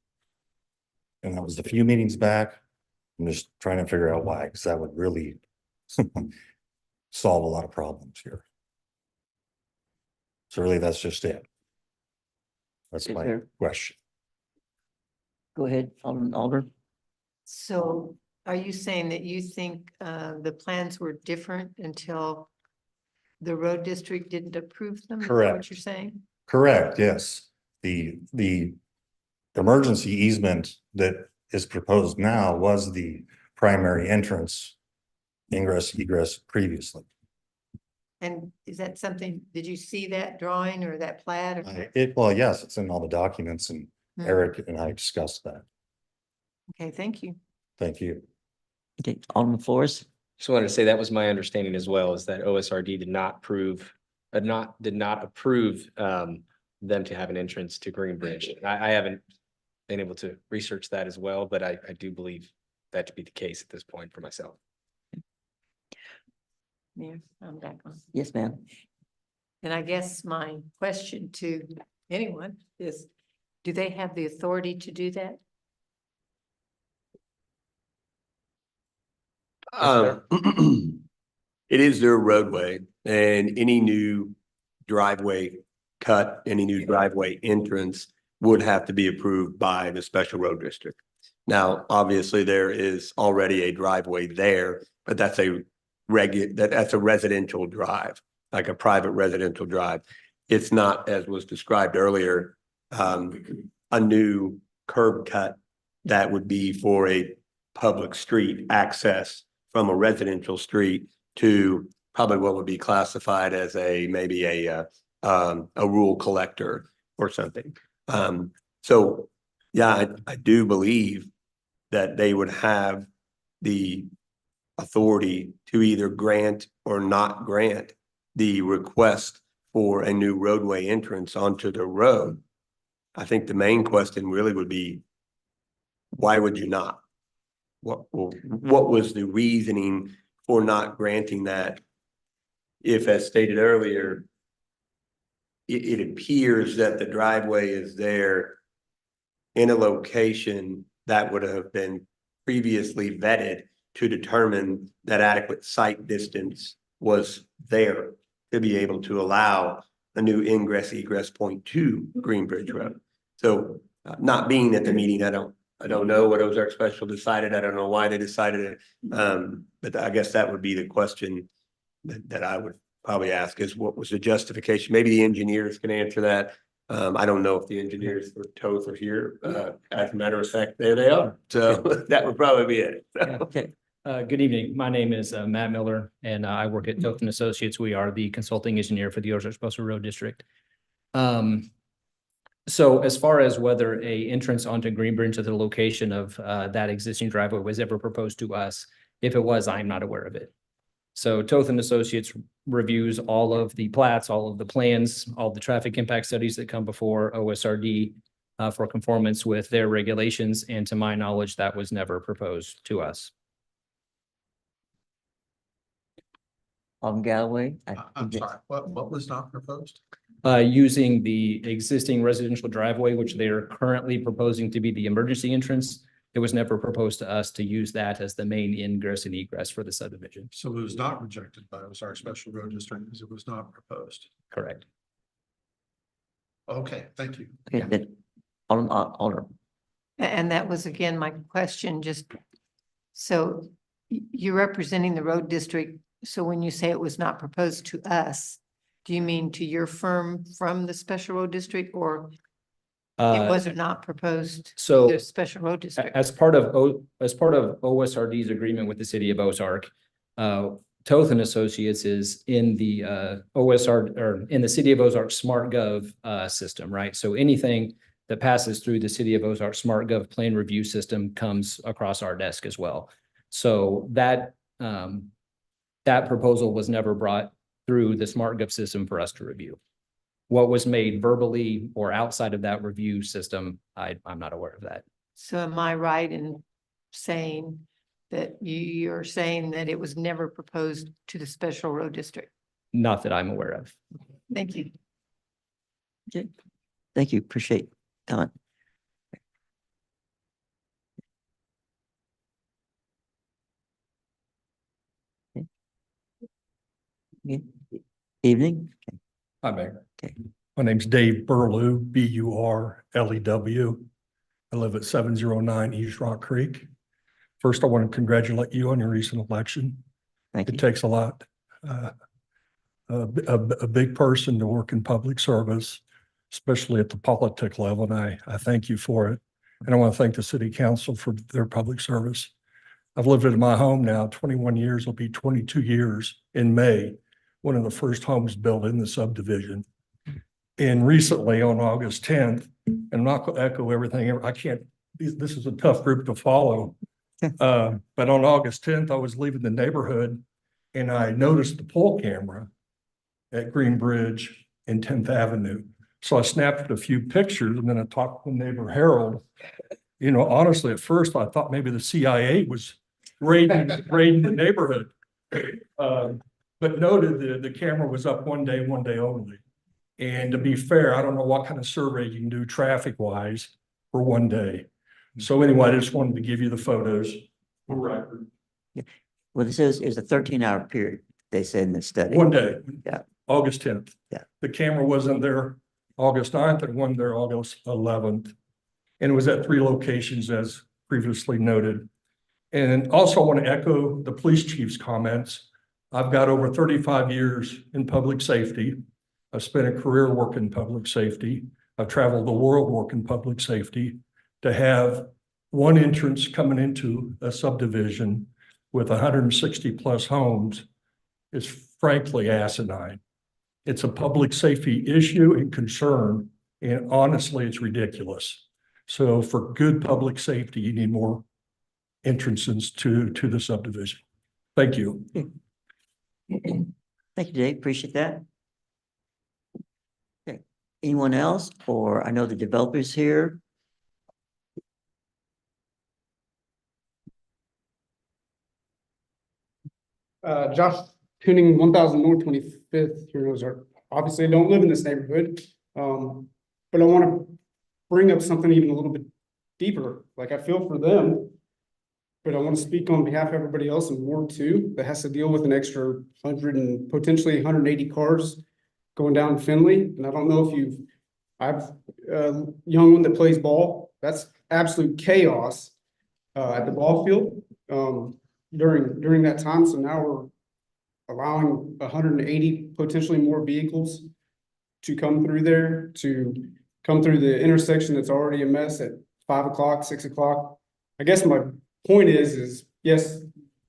And that was a few meetings back. I'm just trying to figure out why, because that would really solve a lot of problems here. So really, that's just it. That's Is my there- question. Go ahead, Alderman Alder. So are you saying that you think the plans were different until the road district didn't approve them? Is that Correct. what you're saying? Correct, yes. The emergency easement that is proposed now was the primary entrance ingress egress previously. And is that something, did you see that drawing or that plat? Or? Well, yes, it's in all the documents, and Eric and I discussed that. Okay, thank you. Thank you. Okay, Alderman Flores. Just wanted to say that was my understanding as well, is that OSRD did not approve them to have an entrance to Green Bridge. I haven't been able to research that as well, but I do believe that to be the case at this point for myself. Mayor, I'm back on. Yes, ma'am. And I guess my question to anyone is, do they have the authority to do that? It is their roadway, and any new driveway cut, any new driveway entrance would have to be approved by the special road district. Now, obviously, there is already a driveway there, but that's a residential drive, like a private residential drive. It's not, as was described earlier, a new curb cut that would be for a public street access from a residential street to probably what would be classified as maybe a rural collector or something. So, yeah, I do believe that they would have the authority to either grant or not grant the request for a new roadway entrance onto the road. I think the main question really would be, why would you not? What was the reasoning for not granting that? If, as stated earlier, it appears that the driveway is there in a location that would have been previously vetted to determine that adequate site distance was there to be able to allow a new ingress egress point to Greenbridge Road. So not being at the meeting, I don't know what Ozark Special decided. I don't know why they decided it. But I guess that would be the question that I would probably ask, is what was the justification? Maybe the engineers can answer that. I don't know if the engineers for Toth are here. As a matter of fact, there they are. So that would probably be it. Okay. Good evening. My name is Matt Miller, and I work at Toth and Associates. We are the consulting engineer for the Ozark Special Road District. So as far as whether a entrance onto Greenbridge to the location of that existing driveway was ever proposed to us, if it was, I'm not aware of it. So Toth and Associates reviews all of the plats, all of the plans, all the traffic impact studies that come before OSRD for conformance with their regulations. And to my knowledge, that was never proposed to us. Alderman Galloway. I'm sorry, what was not proposed? Using the existing residential driveway, which they are currently proposing to be the emergency entrance. It was never proposed to us to use that as the main ingress and egress for the subdivision. So it was not rejected by our Special Road District because it was not proposed. Correct. Okay, thank you. Okay, then, Alderman. And that was again my question, just so you're representing the road district. So when you say it was not proposed to us, do you mean to your firm from the Special Road District, or it was not proposed so to the Special Road District? As part of OSRD's agreement with the city of Ozark, Toth and Associates is in the OSR or in the city of Ozark Smart Gov system, right? So anything that passes through the city of Ozark Smart Gov plan review system comes across our desk as well. So that that proposal was never brought through the Smart Gov system for us to review. What was made verbally or outside of that review system, I'm not aware of that. So am I right in saying that you're saying that it was never proposed to the Special Road District? Not that I'm aware of. Thank you. Okay. Thank you. Appreciate comment. Okay. Evening. Okay. Hi, Mayor. Okay. My name's Dave Burlew, Burlew. I live at 709 East Rock Creek. First, I want to congratulate you on your recent election. Thank you. It takes a lot. A big person to work in public service, especially at the politic level, and I thank you for it. And I want to thank the city council for their public service. I've lived in my home now 21 years, will be 22 years in May, one of the first homes built in the subdivision. And recently on August 10th, and I'm not going to echo everything, I can't, this is a tough group to follow. But on August 10th, I was leaving the neighborhood and I noticed the pole camera at Greenbridge and 10th Avenue. So I snapped a few pictures and then I talked to neighbor Harold. You know, honestly, at first I thought maybe the CIA was raiding the neighborhood. But noted the camera was up one day only. And to be fair, I don't know what kind of survey you can do traffic wise for one day. So anyway, I just wanted to give you the photos for record. Yeah. Well, this is a 13-hour period, they said in the study. One day. Yeah. August 10th. Yeah. The camera wasn't there August 9th and one there August 11th. And it was at 3 locations as previously noted. And also I want to echo the police chief's comments. I've got over 35 years in public safety. I've spent a career working in public safety. I've traveled the world working public safety. To have one entrance coming into a subdivision with 160 plus homes is frankly asinine. It's a public safety issue and concern, and honestly, it's ridiculous. So for good public safety, you need more entrances to the subdivision. Thank you. Thank you, Dave. Appreciate that. Okay, anyone else? Or I know the developers here. Josh Tuning, 1000 North 25th here in Ozark. Obviously, I don't live in this neighborhood, but I want to bring up something even a little bit deeper. Like, I feel for them, but I want to speak on behalf of everybody else in Ward 2 that has to deal with an extra 100 and potentially 180 cars going down Finley. And I don't know if I've a young one that plays ball. That's absolute chaos at the ball field during that time. So now we're allowing 180 potentially more vehicles to come through there, to come through the intersection that's already a mess at 5 o'clock, 6 o'clock. I guess my point is yes,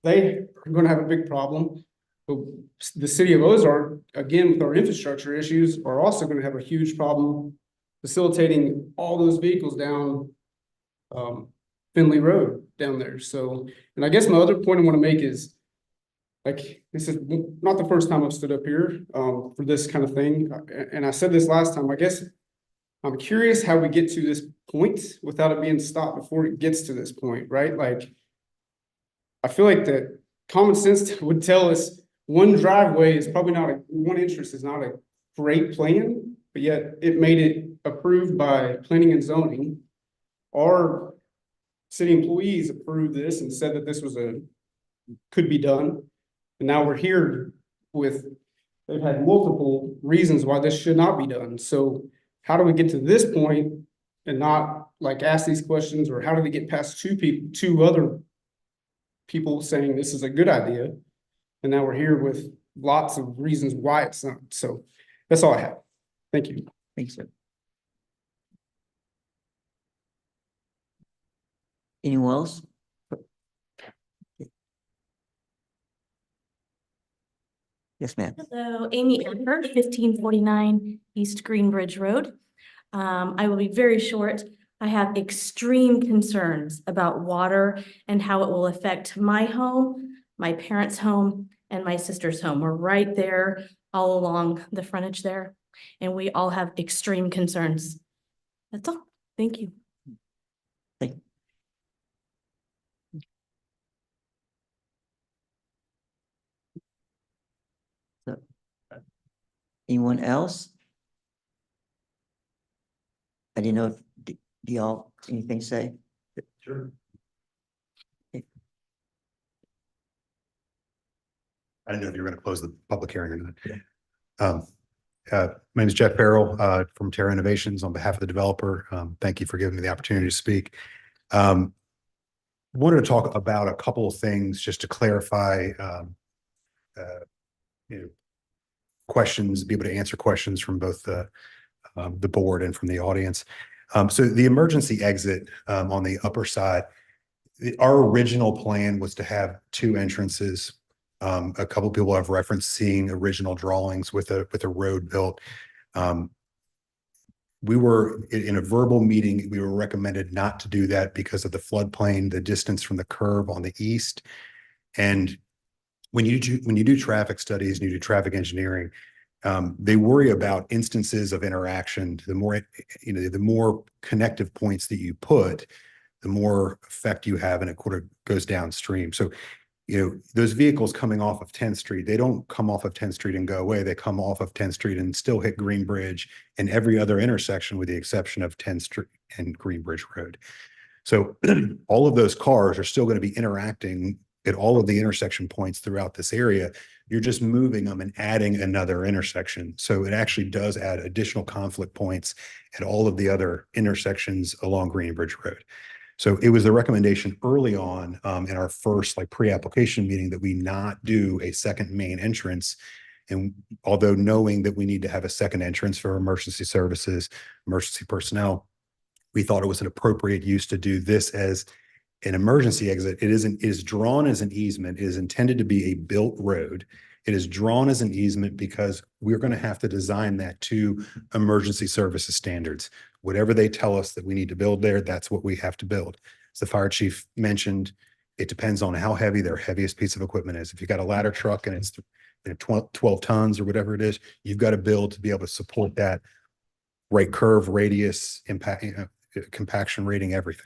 they are going to have a big problem, but the city of Ozark, again, with our infrastructure issues, are also going to have a huge problem facilitating all those vehicles down Finley Road down there. So, and I guess my other point I want to make is, like, this is not the first time I've stood up here for this kind of thing. And I said this last time, I guess I'm curious how we get to this point without it being stopped before it gets to this point, right? Like, I feel like that common sense would tell us one driveway is probably not one entrance is not a great plan, but yet it made it approved by planning and zoning. Our city employees approved this and said that this was could be done. And now we're here with, they've had multiple reasons why this should not be done. So how do we get to this point and not like ask these questions, or how do we get past two other people saying this is a good idea? And now we're here with lots of reasons why it's not. So that's all I have. Thank you. Thanks, sir. Anyone else? Yes, ma'am. Hello, Amy Edford, 1549 East Greenbridge Road. I will be very short. I have extreme concerns about water and how it will affect my home, my parents' home, and my sister's home. We're right there all along the frontage there, and we all have extreme concerns. That's all. Thank you. Thank you. So, anyone else? I didn't know if, do y'all, anything to say? Sure. Okay. I didn't know if you were going to close the public hearing or not. My name is Jeff Farrell from Terra Innovations on behalf of the developer. Thank you for giving me the opportunity to speak. Wanted to talk about a couple of things just to clarify, questions, be able to answer questions from both the board and from the audience. So the emergency exit on the upper side, our original plan was to have two entrances. A couple of people have referenced seeing original drawings with a road built. We were in a verbal meeting, we were recommended not to do that because of the floodplain, the distance from the curb on the east. And when you do traffic studies and you do traffic engineering, they worry about instances of interaction. The more connective points that you put, the more effect you have, and it kind of goes downstream. So, those vehicles coming off of 10th Street, they don't come off of 10th Street and go away. They come off of 10th Street and still hit Greenbridge and every other intersection with the exception of 10th Street and Greenbridge Road. So all of those cars are still going to be interacting at all of the intersection points throughout this area. You're just moving them and adding another intersection. So it actually does add additional conflict points at all of the other intersections along Greenbridge Road. So it was the recommendation early on in our first pre-application meeting that we not do a second main entrance. And although knowing that we need to have a second entrance for emergency services, emergency personnel, we thought it was an appropriate use to do this as An emergency exit, it is drawn as an easement, it is intended to be a built road. It is drawn as an easement because we're going to have to design that to emergency services standards. Whatever they tell us that we need to build there, that's what we have to build. As the fire chief mentioned, it depends on how heavy their heaviest piece of equipment is. If you've got a ladder truck and it's 12 tons or whatever it is, you've got to build to be able to support that right curve, radius, impact, compaction rating, everything.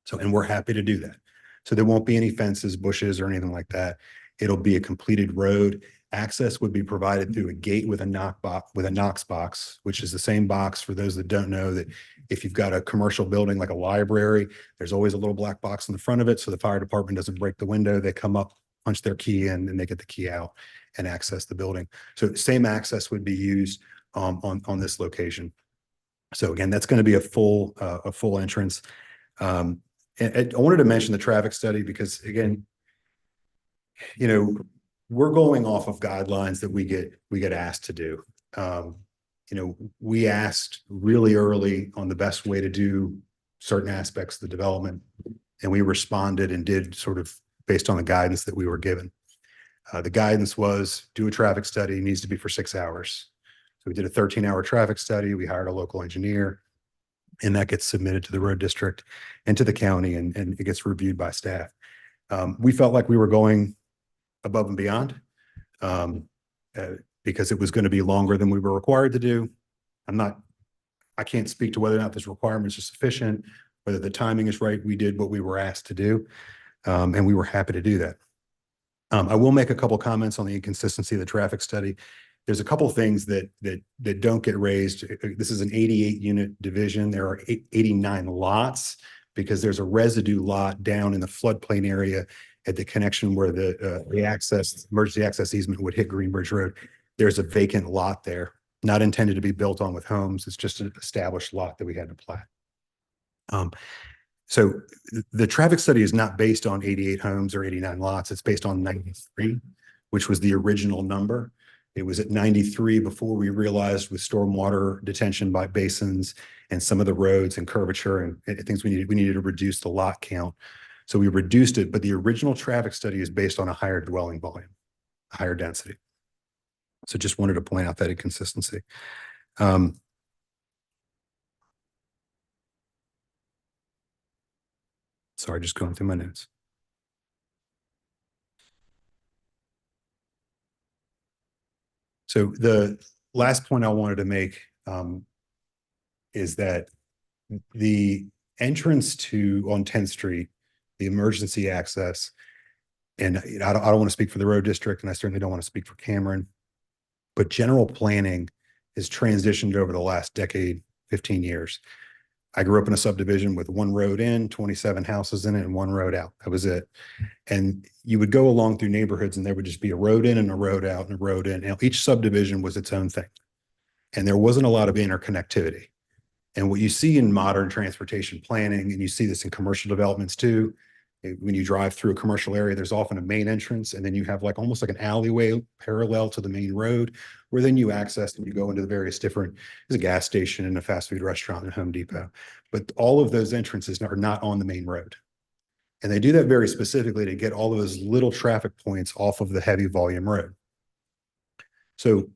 So, and we're happy to do that. So there won't be any fences, bushes, or anything like that. It'll be a completed road. Access would be provided through a gate with a Knox box, which is the same box for those that don't know that if you've got a commercial building like a library, there's always a little black box in the front of it. So the fire department doesn't break the window. They come up, punch their key in, and they get the key out and access the building. So same access would be used on this location. So again, that's going to be a full entrance. And I wanted to mention the traffic study because again, you know, we're going off of guidelines that we get asked to do. You know, we asked really early on the best way to do certain aspects of the development, and we responded and did sort of based on the guidance that we were given. The guidance was do a traffic study, needs to be for 6 hours. So we did a 13-hour traffic study. We hired a local engineer, and that gets submitted to the road district and to the county, and it gets reviewed by staff. We felt like we were going above and beyond because it was going to be longer than we were required to do. I can't speak to whether or not this requirements are sufficient, whether the timing is right. We did what we were asked to do, and we were happy to do that. I will make a couple comments on the inconsistency of the traffic study. There's a couple things that don't get raised. This is an 88 unit division. There are 89 lots because there's a residue lot down in the floodplain area at the connection where the emergency access easement would hit Greenbridge Road. There's a vacant lot there, not intended to be built on with homes. It's just an established lot that we had to plat. So the traffic study is not based on 88 homes or 89 lots. It's based on 93, which was the original number. It was at 93 before we realized with stormwater detention by basins and some of the roads and curvature and things we needed to reduce the lot count. So we reduced it, but the original traffic study is based on a higher dwelling volume, a higher density. So just wanted to point out that inconsistency. Sorry, just going through my notes. So the last point I wanted to make is that the entrance on 10th Street, the emergency access, and I don't want to speak for the road district, and I certainly don't want to speak for Cameron, but general planning has transitioned over the last decade, 15 years. I grew up in a subdivision with one road in, 27 houses in it, and one road out. That was it. And you would go along through neighborhoods and there would just be a road in and a road out and a road in. And each subdivision was its own thing. And there wasn't a lot of interconnectivity. And what you see in modern transportation planning, and you see this in commercial developments too, when you drive through a commercial area, there's often a main entrance, and then you have like almost like an alleyway parallel to the main road, where then you access and you go into the various different, there's a gas station and a fast food restaurant and Home Depot. But all of those entrances are not on the main road. And they do that very specifically to get all of those little traffic points off of the heavy volume road. So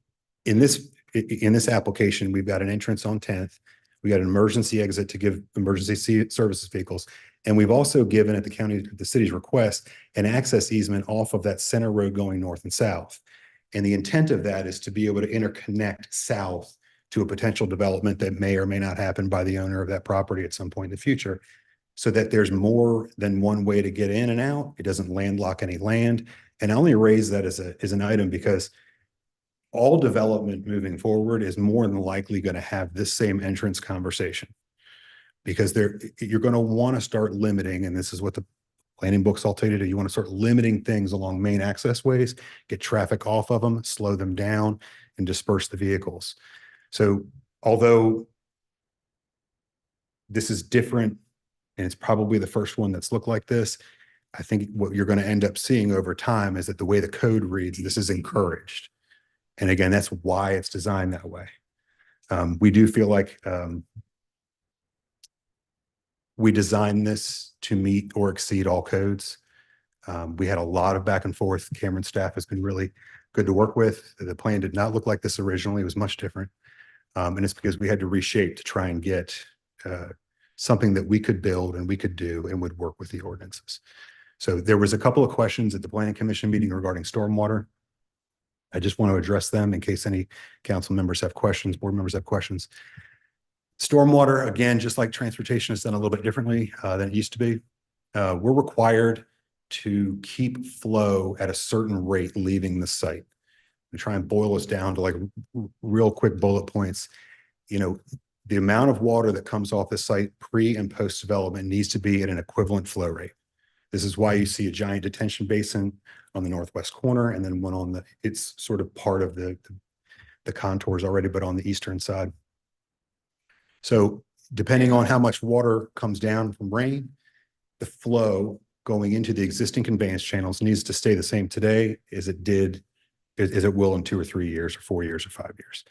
in this application, we've got an entrance on 10th. We got an emergency exit to give emergency services vehicles. And we've also given at the city's request, an access easement off of that center road going north and south. And the intent of that is to be able to interconnect south to a potential development that may or may not happen by the owner of that property at some point in the future, so that there's more than one way to get in and out. It doesn't landlock any land. And I only raise that as an item because all development moving forward is more than likely going to have this same entrance conversation, because you're going to want to start limiting, and this is what the planning books all tell you to do. You want to start limiting things along main access ways, get traffic off of them, slow them down, and disperse the vehicles. So although this is different, and it's probably the first one that's looked like this, I think what you're going to end up seeing over time is that the way the code reads, this is encouraged. And again, that's why it's designed that way. We do feel like We designed this to meet or exceed all codes. We had a lot of back and forth. Cameron staff has been really good to work with. The plan did not look like this originally. It was much different. And it's because we had to reshape to try and get something that we could build and we could do and would work with the ordinances. So there was a couple of questions at the planning commission meeting regarding stormwater. I just want to address them in case any council members have questions, board members have questions. Stormwater, again, just like transportation, is done a little bit differently than it used to be. We're required to keep flow at a certain rate leaving the site. We try and boil us down to like real quick bullet points. You know, the amount of water that comes off the site pre and post development needs to be at an equivalent flow rate. This is why you see a giant detention basin on the northwest corner and then one on the, it's sort of part of the contours already, but on the eastern side. So depending on how much water comes down from rain, the flow going into the existing conveyance channels needs to stay the same today as it did, as it will in 2 or 3 years or 4 years or 5 years.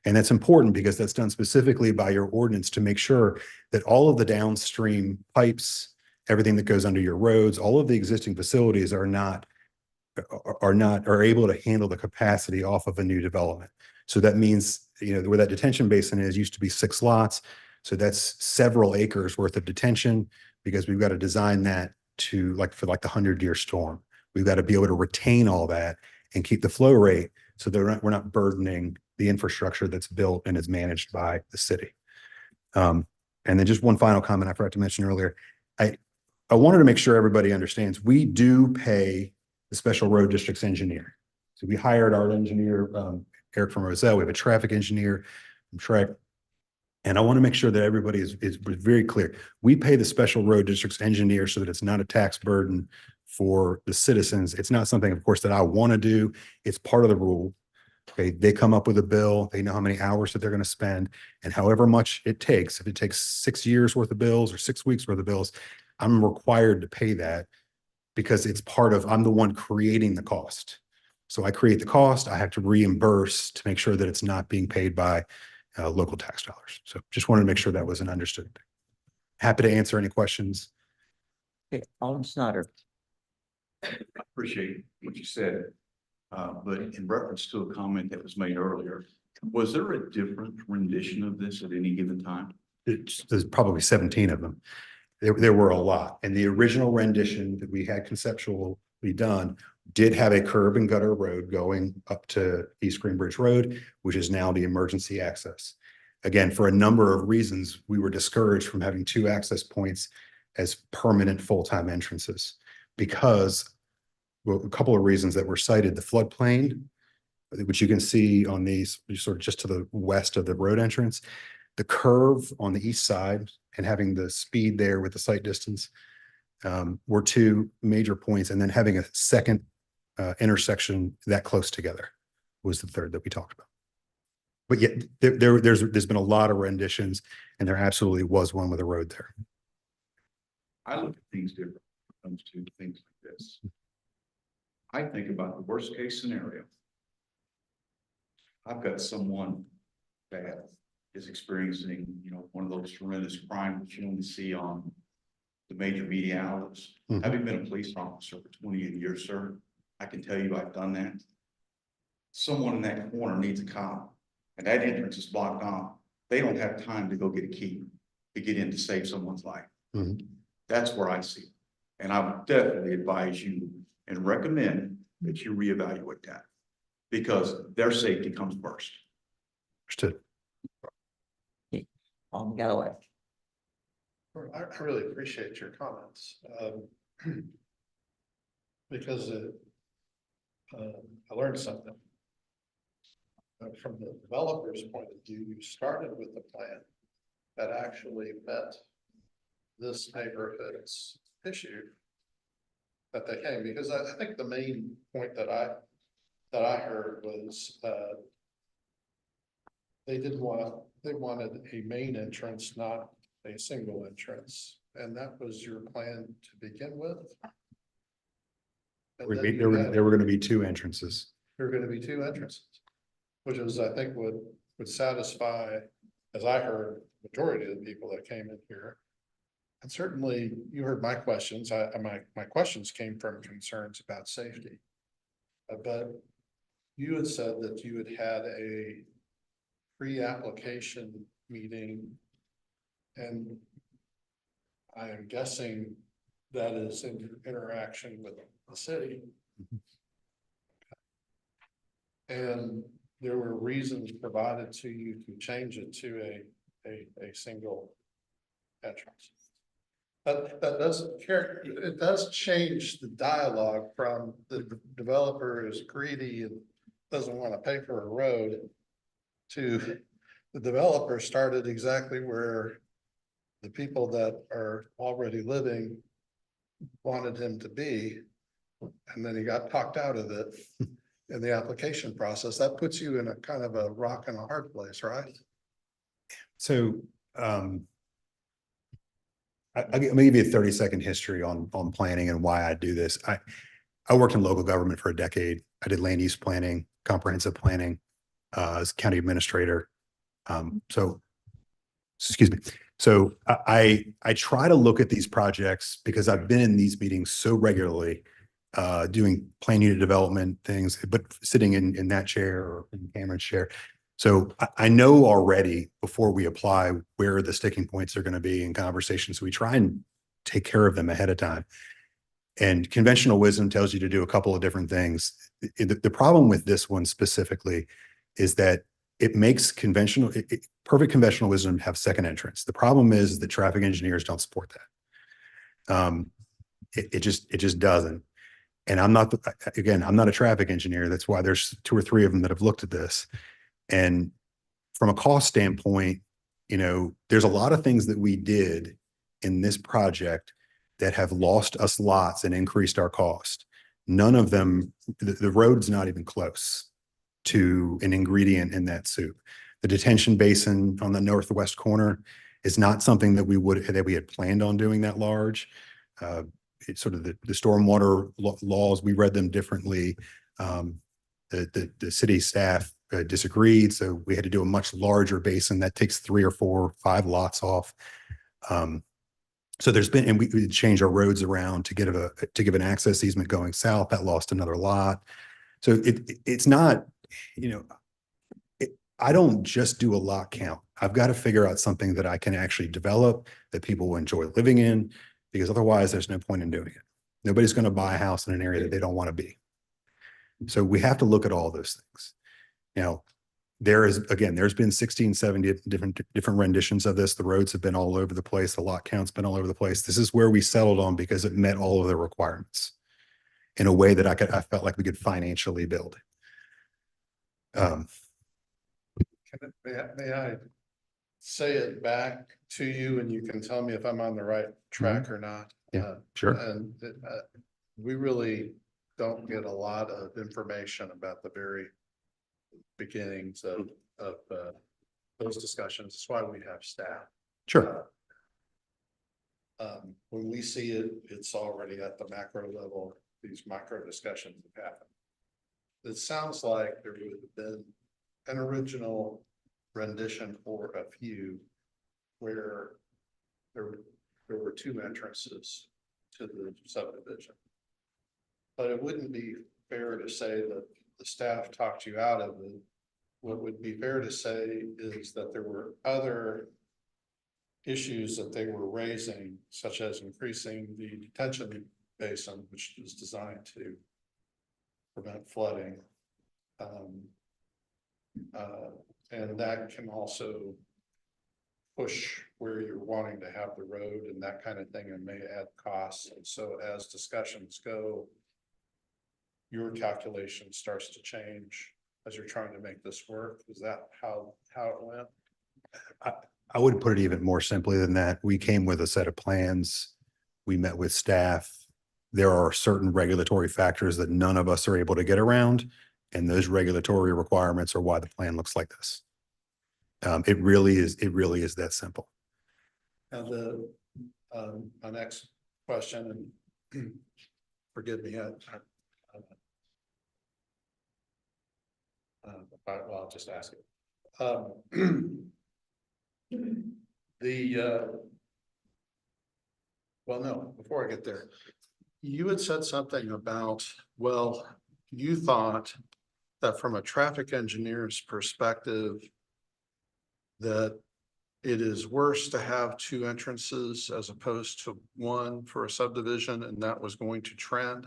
And that's important because that's done specifically by your ordinance to make sure that all of the downstream pipes, everything that goes under your roads, all of the existing facilities are able to handle the capacity off of a new development. So that means, you know, where that detention basin is used to be 6 lots. So that's several acres worth of detention because we've got to design that to like for like the 100-year storm. We've got to be able to retain all that and keep the flow rate so that we're not burdening the infrastructure that's built and is managed by the city. And then just one final comment I forgot to mention earlier. I wanted to make sure everybody understands we do pay the special road district's engineer. So we hired our engineer, Eric from Roselle. We have a traffic engineer from Trek. And I want to make sure that everybody is very clear. We pay the special road district's engineer so that it's not a tax burden for the citizens. It's not something, of course, that I want to do. It's part of the rule. Okay, they come up with a bill. They know how many hours that they're going to spend, and however much it takes. If it takes 6 years worth of bills or 6 weeks worth of bills, I'm required to pay that because it's part of, I'm the one creating the cost. So I create the cost. I have to reimburse to make sure that it's not being paid by local tax dollars. So just wanted to make sure that was an understood. Happy to answer any questions. Okay, Alderman Snyder. I appreciate what you said. But in reference to a comment that was made earlier, was there a different rendition of this at any given time? There's probably 17 of them. There were a lot. And the original rendition that we had conceptually done did have a curb and gutter road going up to East Greenbridge Road, which is now the emergency access. Again, for a number of reasons, we were discouraged from having 2 access points as permanent full-time entrances because, well, a couple of reasons that were cited, the floodplain, which you can see on these sort of just to the west of the road entrance, the curve on the east side and having the speed there with the sight distance were 2 major points. And then having a second intersection that close together was the third that we talked about. But yet there's been a lot of renditions and there absolutely was one with a road there. I look at things different when it comes to things like this. I think about the worst case scenario. I've got someone that is experiencing, you know, one of those horrendous crimes that you only see on the major media outlets. Having been a police officer for 28 years, sir, I can tell you I've done that. Someone in that corner needs a cop and that entrance is blocked off. They don't have time to go get a key to get in to save someone's life. That's where I see it. And I would definitely advise you and recommend that you reevaluate that because their safety comes first. Understood. Galloway. I really appreciate your comments. Because I learned something. From the developer's point of view, you started with a plan that actually met this neighborhood's issue that they came, because I think the main point that I heard was they wanted a main entrance, not a single entrance, and that was your plan to begin with. There were going to be 2 entrances. There were going to be 2 entrances, which is, I think, would satisfy, as I heard, majority of the people that came in here. And certainly you heard my questions. My questions came from concerns about safety. But you had said that you had a pre-application meeting. And I am guessing that is in interaction with the city. And there were reasons provided to you to change it to a single entrance. That doesn't care, it does change the dialogue from the developer is greedy and doesn't want to pay for a road to the developer started exactly where the people that are already living wanted him to be. And then he got talked out of it in the application process. That puts you in a kind of a rock and a hard place, right? So, I'll give you a 30-second history on planning and why I do this. I worked in local government for a decade. I did land use planning, comprehensive planning, as county administrator. Excuse me. So I try to look at these projects because I've been in these meetings so regularly, doing plan unit development things, but sitting in that chair or in Cameron's chair. So I know already before we apply where the sticking points are going to be in conversations. So we try and take care of them ahead of time. And conventional wisdom tells you to do a couple of different things. The problem with this one specifically is that it makes perfect conventional wisdom have second entrance. The problem is that traffic engineers don't support that. It just doesn't. And I'm not a traffic engineer. That's why there's 2 or 3 of them that have looked at this. And from a cost standpoint, there's a lot of things that we did in this project that have lost us lots and increased our cost. None of them, the road's not even close to an ingredient in that soup. The detention basin on the northwest corner is not something that we had planned on doing that large. It's sort of the stormwater laws, we read them differently. The city staff disagreed, so we had to do a much larger basin that takes 3 or 4 or 5 lots off. So and we changed our roads around to give an access easement going south. That lost another lot. So it's not, I don't just do a lot count. I've got to figure out something that I can actually develop that people will enjoy living in, because otherwise there's no point in doing it. Nobody's going to buy a house in an area that they don't want to be. So we have to look at all those things. There's been 16, 70 different renditions of this. The roads have been all over the place. The lot count's been all over the place. This is where we settled on because it met all of the requirements in a way that I felt like we could financially build. May I say it back to you and you can tell me if I'm on the right track or not? Yeah, sure. And we really don't get a lot of information about the very beginnings of those discussions. That's why we have staff. Sure. When we see it, it's already at the macro level. These micro discussions have happened. It sounds like there would have been an original rendition or a few where there were 2 entrances to the subdivision. But it wouldn't be fair to say that the staff talked you out of it. What would be fair to say is that there were other issues that they were raising, such as increasing the detention basin, which is designed to prevent flooding. And that can also push where you're wanting to have the road and that kind of thing, and may add costs. And so as discussions go, your calculation starts to change as you're trying to make this work. Is that how it went? I would put it even more simply than that. We came with a set of plans. We met with staff. There are certain regulatory factors that none of us are able to get around. And those regulatory requirements are why the plan looks like this. It really is that simple. Now my next question, and forgive me, well, I'll just ask it. Well, no, before I get there, you had said something about, well, you thought that from a traffic engineer's perspective, that it is worse to have two entrances as opposed to one for a subdivision, and that was going to trend.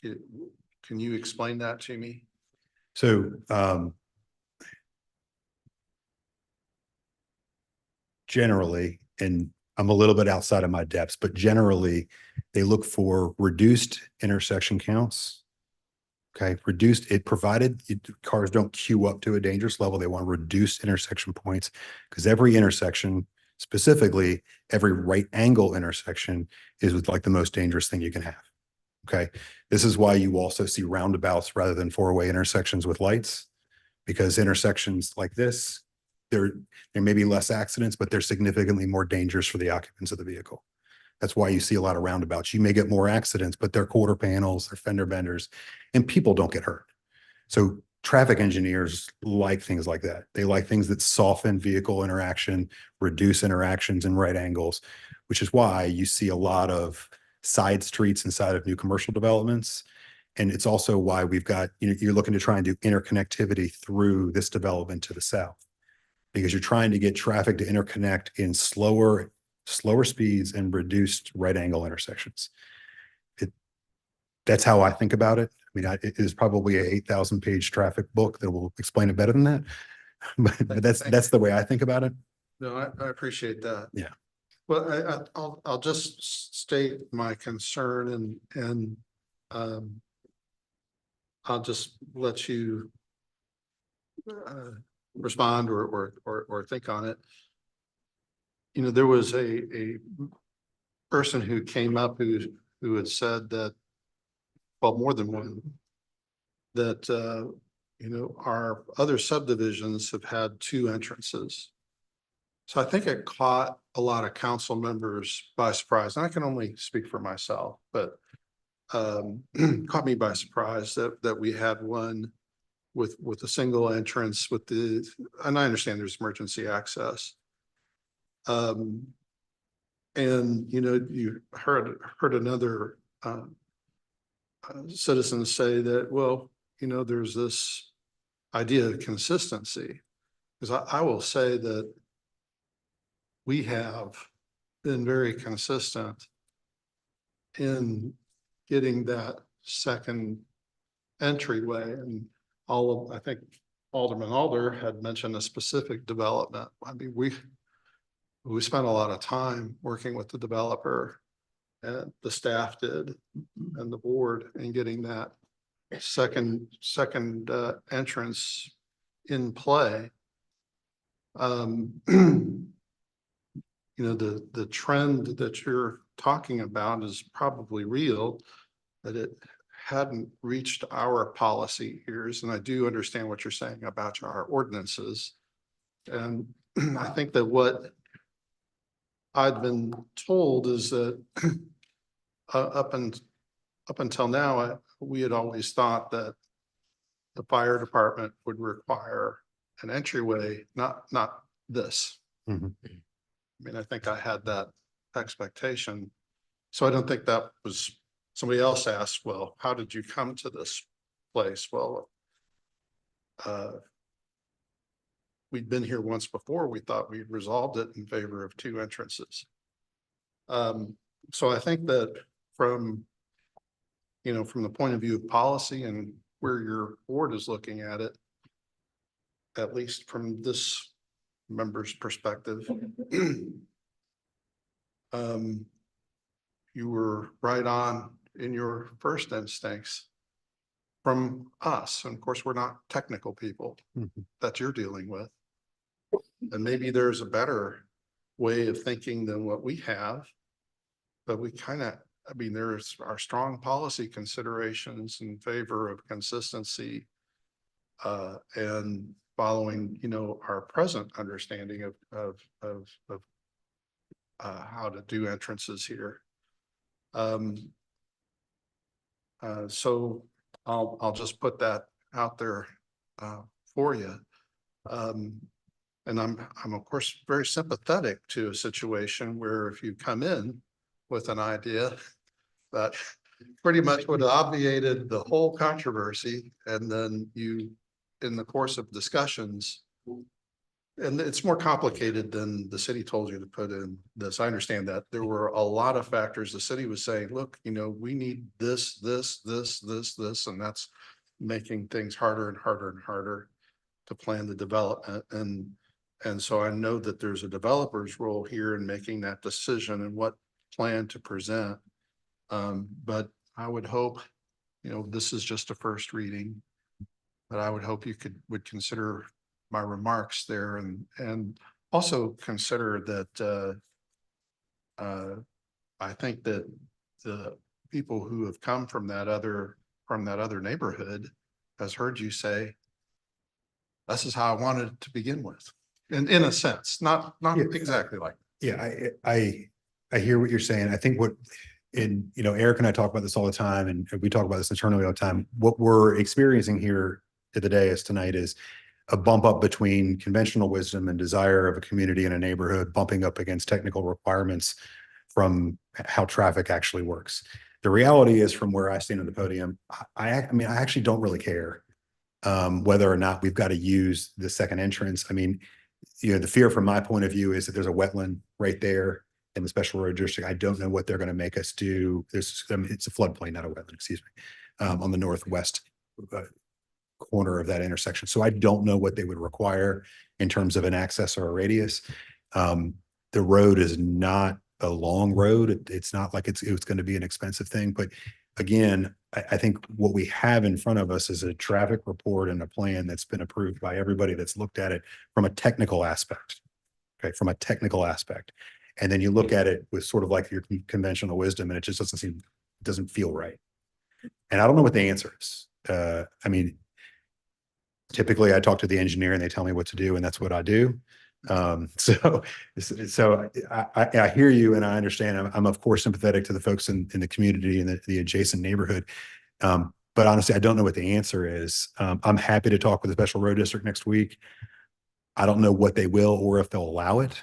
Can you explain that to me? So, generally, and I'm a little bit outside of my depths, but generally, they look for reduced intersection counts. Okay, reduced, cars don't queue up to a dangerous level. They want reduced intersection points because every intersection, specifically every right angle intersection, is with like the most dangerous thing you can have. Okay, this is why you also see roundabouts rather than four-way intersections with lights, because intersections like this, there may be less accidents, but they're significantly more dangerous for the occupants of the vehicle. That's why you see a lot of roundabouts. You may get more accidents, but they're quarter panels, they're fender benders, and people don't get hurt. So traffic engineers like things like that. They like things that soften vehicle interaction, reduce interactions and right angles, which is why you see a lot of side streets inside of new commercial developments. And it's also why we've got, you're looking to try and do interconnectivity through this development to the south, because you're trying to get traffic to interconnect in slower speeds and reduced right angle intersections. That's how I think about it. I mean, it is probably a 8,000-page traffic book that will explain it better than that. But that's the way I think about it. No, I appreciate that. Yeah. Well, I'll just state my concern and I'll just let you respond or think on it. There was a person who came up who had said that, well, more than one, that our other subdivisions have had two entrances. So I think it caught a lot of council members by surprise. And I can only speak for myself, but caught me by surprise that we had one with a single entrance and I understand there's emergency access. And you heard another citizen say that, well, there's this idea of consistency. Because I will say that we have been very consistent in getting that second entryway, and I think Alderman Alder had mentioned a specific development. I mean, we spent a lot of time working with the developer, and the staff did, and the board, in getting that second entrance in play. The trend that you're talking about is probably real, that it hadn't reached our policy ears. And I do understand what you're saying about our ordinances. And I think that what I'd been told is that up until now, we had always thought that the fire department would require an entryway, not this. Mhm. I mean, I think I had that expectation. So I don't think that was, somebody else asked, well, how did you come to this place? Well, we'd been here once before. We thought we'd resolved it in favor of two entrances. So I think that from the point of view of policy and where your board is looking at it, at least from this member's perspective, you were right on in your first instincts from us. And of course, we're not technical people that you're dealing with. And maybe there's a better way of thinking than what we have, but there's our strong policy considerations in favor of consistency and following, our present understanding of how to do entrances here. So I'll just put that out there for you. And I'm of course very sympathetic to a situation where if you come in with an idea that pretty much would have obviated the whole controversy. And then you, in the course of discussions, and it's more complicated than the city told you to put in this. I understand that there were a lot of factors. The city was saying, look, we need this, and that's making things harder and harder and harder to plan the development. And so I know that there's a developer's role here in making that decision and what plan to present. But I would hope, this is just a first reading, but I would hope you would consider my remarks there and also consider that I think that the people who have come from that other neighborhood has heard you say, this is how I wanted it to begin with. And in a sense, not exactly like. Yeah, I hear what you're saying. I think Eric and I talk about this all the time, and we talk about this internally all the time. What we're experiencing here tonight is a bump up between conventional wisdom and desire of a community and a neighborhood bumping up against technical requirements from how traffic actually works. The reality is, from where I stand on the podium, I actually don't really care whether or not we've got to use the second entrance. I mean, the fear from my point of view is that there's a wetland right there in the special road district. I don't know what they're going to make us do. It's a floodplain, not a wetland, excuse me, on the northwest corner of that intersection. So I don't know what they would require in terms of an access or a radius. The road is not a long road. It's not like it's going to be an expensive thing. But again, I think what we have in front of us is a traffic report and a plan that's been approved by everybody that's looked at it from a technical aspect. Okay, from a technical aspect. And then you look at it with sort of like your conventional wisdom, and it just doesn't feel right. And I don't know what the answer is. Typically I talk to the engineer and they tell me what to do, and that's what I do. So I hear you and I understand. I'm of course sympathetic to the folks in the community and the adjacent neighborhood. But honestly, I don't know what the answer is. I'm happy to talk with the special road district next week. I don't know what they will or if they'll allow it.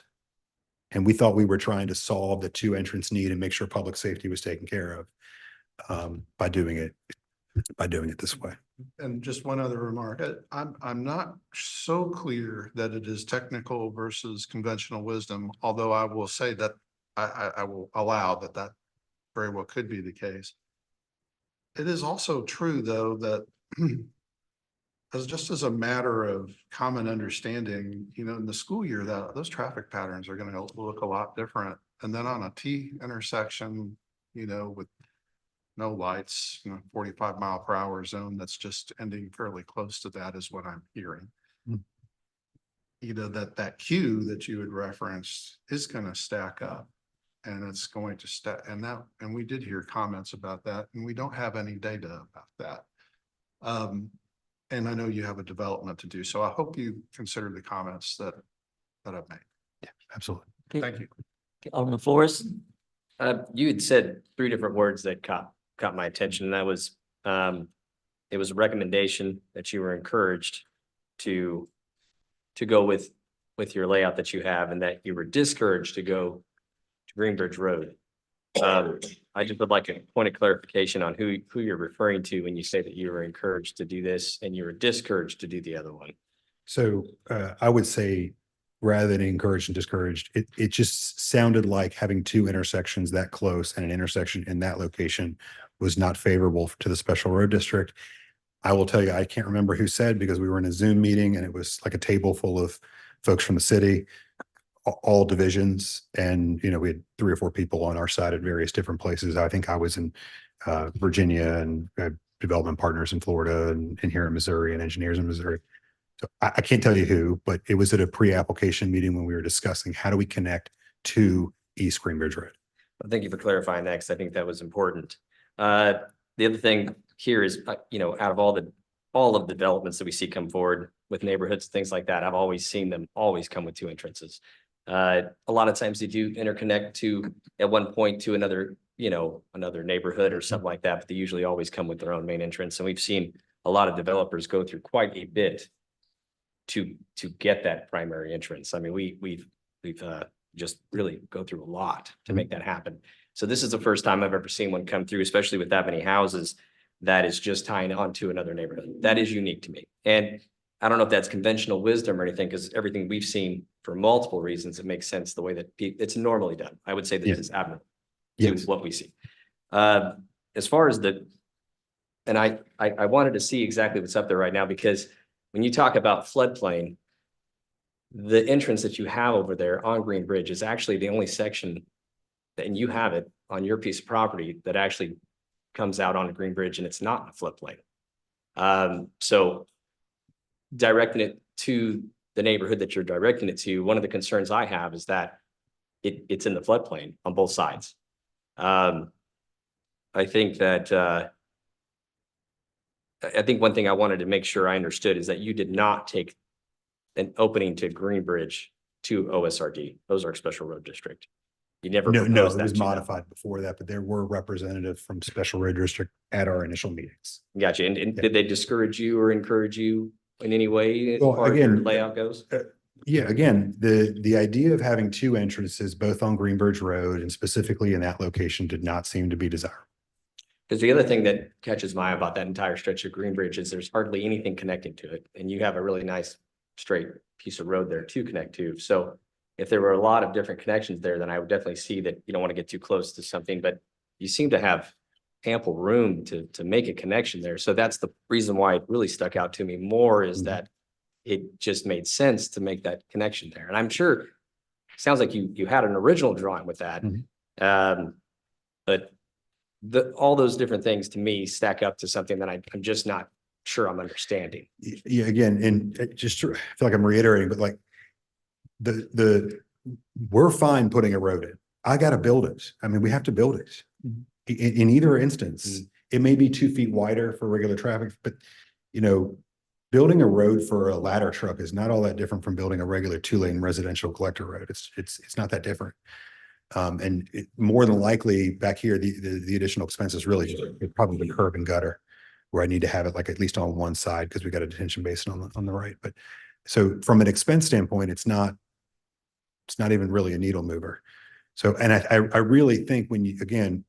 And we thought we were trying to solve the 2 entrance need and make sure public safety was taken care of by doing it this way. And just one other remark, I'm not so clear that it is technical versus conventional wisdom, although I will say that I will allow that very well could be the case. It is also true, though, that just as a matter of common understanding, in the school year, those traffic patterns are going to look a lot different. And then on a T intersection, with no lights, 45-mile-per-hour zone that's just ending fairly close to that is what I'm hearing. That queue that you had referenced is going to stack up, and it's going to stack, and we did hear comments about that, and we don't have any data about that. And I know you have a development to do, so I hope you consider the comments that I've made. Yeah, absolutely. Okay. Thank you. Alderman Flores. You had said 3 different words that caught my attention, and that was, it was a recommendation that you were encouraged to go with your layout that you have, and that you were discouraged to go to Greenbridge Road. I just would like a point of clarification on who you're referring to when you say that you were encouraged to do this and you were discouraged to do the other one. So I would say, rather than encouraged and discouraged, it just sounded like having 2 intersections that close and an intersection in that location was not favorable to the special road district. I will tell you, I can't remember who said, because we were in a Zoom meeting and it was like a table full of folks from the city, all divisions. And, we had 3 or 4 people on our side at various different places. I think I was in Virginia, and development partners in Florida, and here in Missouri, and engineers in Missouri. So I can't tell you who, but it was at a pre-application meeting when we were discussing how do we connect to East Greenbridge Road. Thank you for clarifying that, because I think that was important. The other thing here is, out of all of the developments that we see come forward with neighborhoods, things like that, I've always seen them always come with 2 entrances. A lot of times they do interconnect at one point to another neighborhood or something like that, but they usually always come with their own main entrance. And we've seen a lot of developers go through quite a bit to get that primary entrance. I mean, we've just really go through a lot to make that happen. So this is the first time I've ever seen one come through, especially with that many houses, that is just tying onto another neighborhood. That is unique to me. And I don't know if that's conventional wisdom or anything, because everything we've seen for multiple reasons, it makes sense the way that it's normally done. I would say this is abnormal to what we see. As far as and I wanted to see exactly what's up there right now, because when you talk about floodplain, the entrance that you have over there on Green Bridge is actually the only section and you have it on your piece of property that actually comes out onto Green Bridge, and it's not in a floodplain. So directing it to the neighborhood that you're directing it to, one of the concerns I have is that it's in the floodplain on both sides. I think that I think one thing I wanted to make sure I understood is that you did not take an opening to Green Bridge to OSRD, Ozark Special Road District. You never No, proposed it that was to them. modified before that, but there were representatives from Special Road District at our initial meetings. Gotcha. And did they discourage you or encourage you in any way as Well, far as your again, layout goes? Yeah, again, the idea of having two entrances, both on Greenbridge Road and specifically in that location, did not seem to be desirable. Because the other thing that catches my eye about that entire stretch of Green Bridge is there's hardly anything connecting to it. And you have a really nice straight piece of road there to connect to. So if there were a lot of different connections there, then I would definitely see that you don't want to get too close to something, but you seem to have ample room to make a connection there. So that's the reason why it really stuck out to me more, is that it just made sense to make that connection there. And I'm sure, sounds like you had an original drawing with that. But all those different things to me stack up to something that I'm just not sure I'm understanding. Yeah, again, and just I feel like I'm reiterating, but like we're fine putting a road in. I got to build it. I mean, we have to build it. In either instance, it may be 2 feet wider for regular traffic, but you know, building a road for a ladder truck is not all that different from building a regular 2-lane residential collector road. It's not that different. And more than likely back here, the additional expense is really probably the curb and gutter, where I need to have it like at least on one side because we got a detention basin on the right. But so from an expense standpoint, it's not even really a needle mover. So, and I really think when you, again,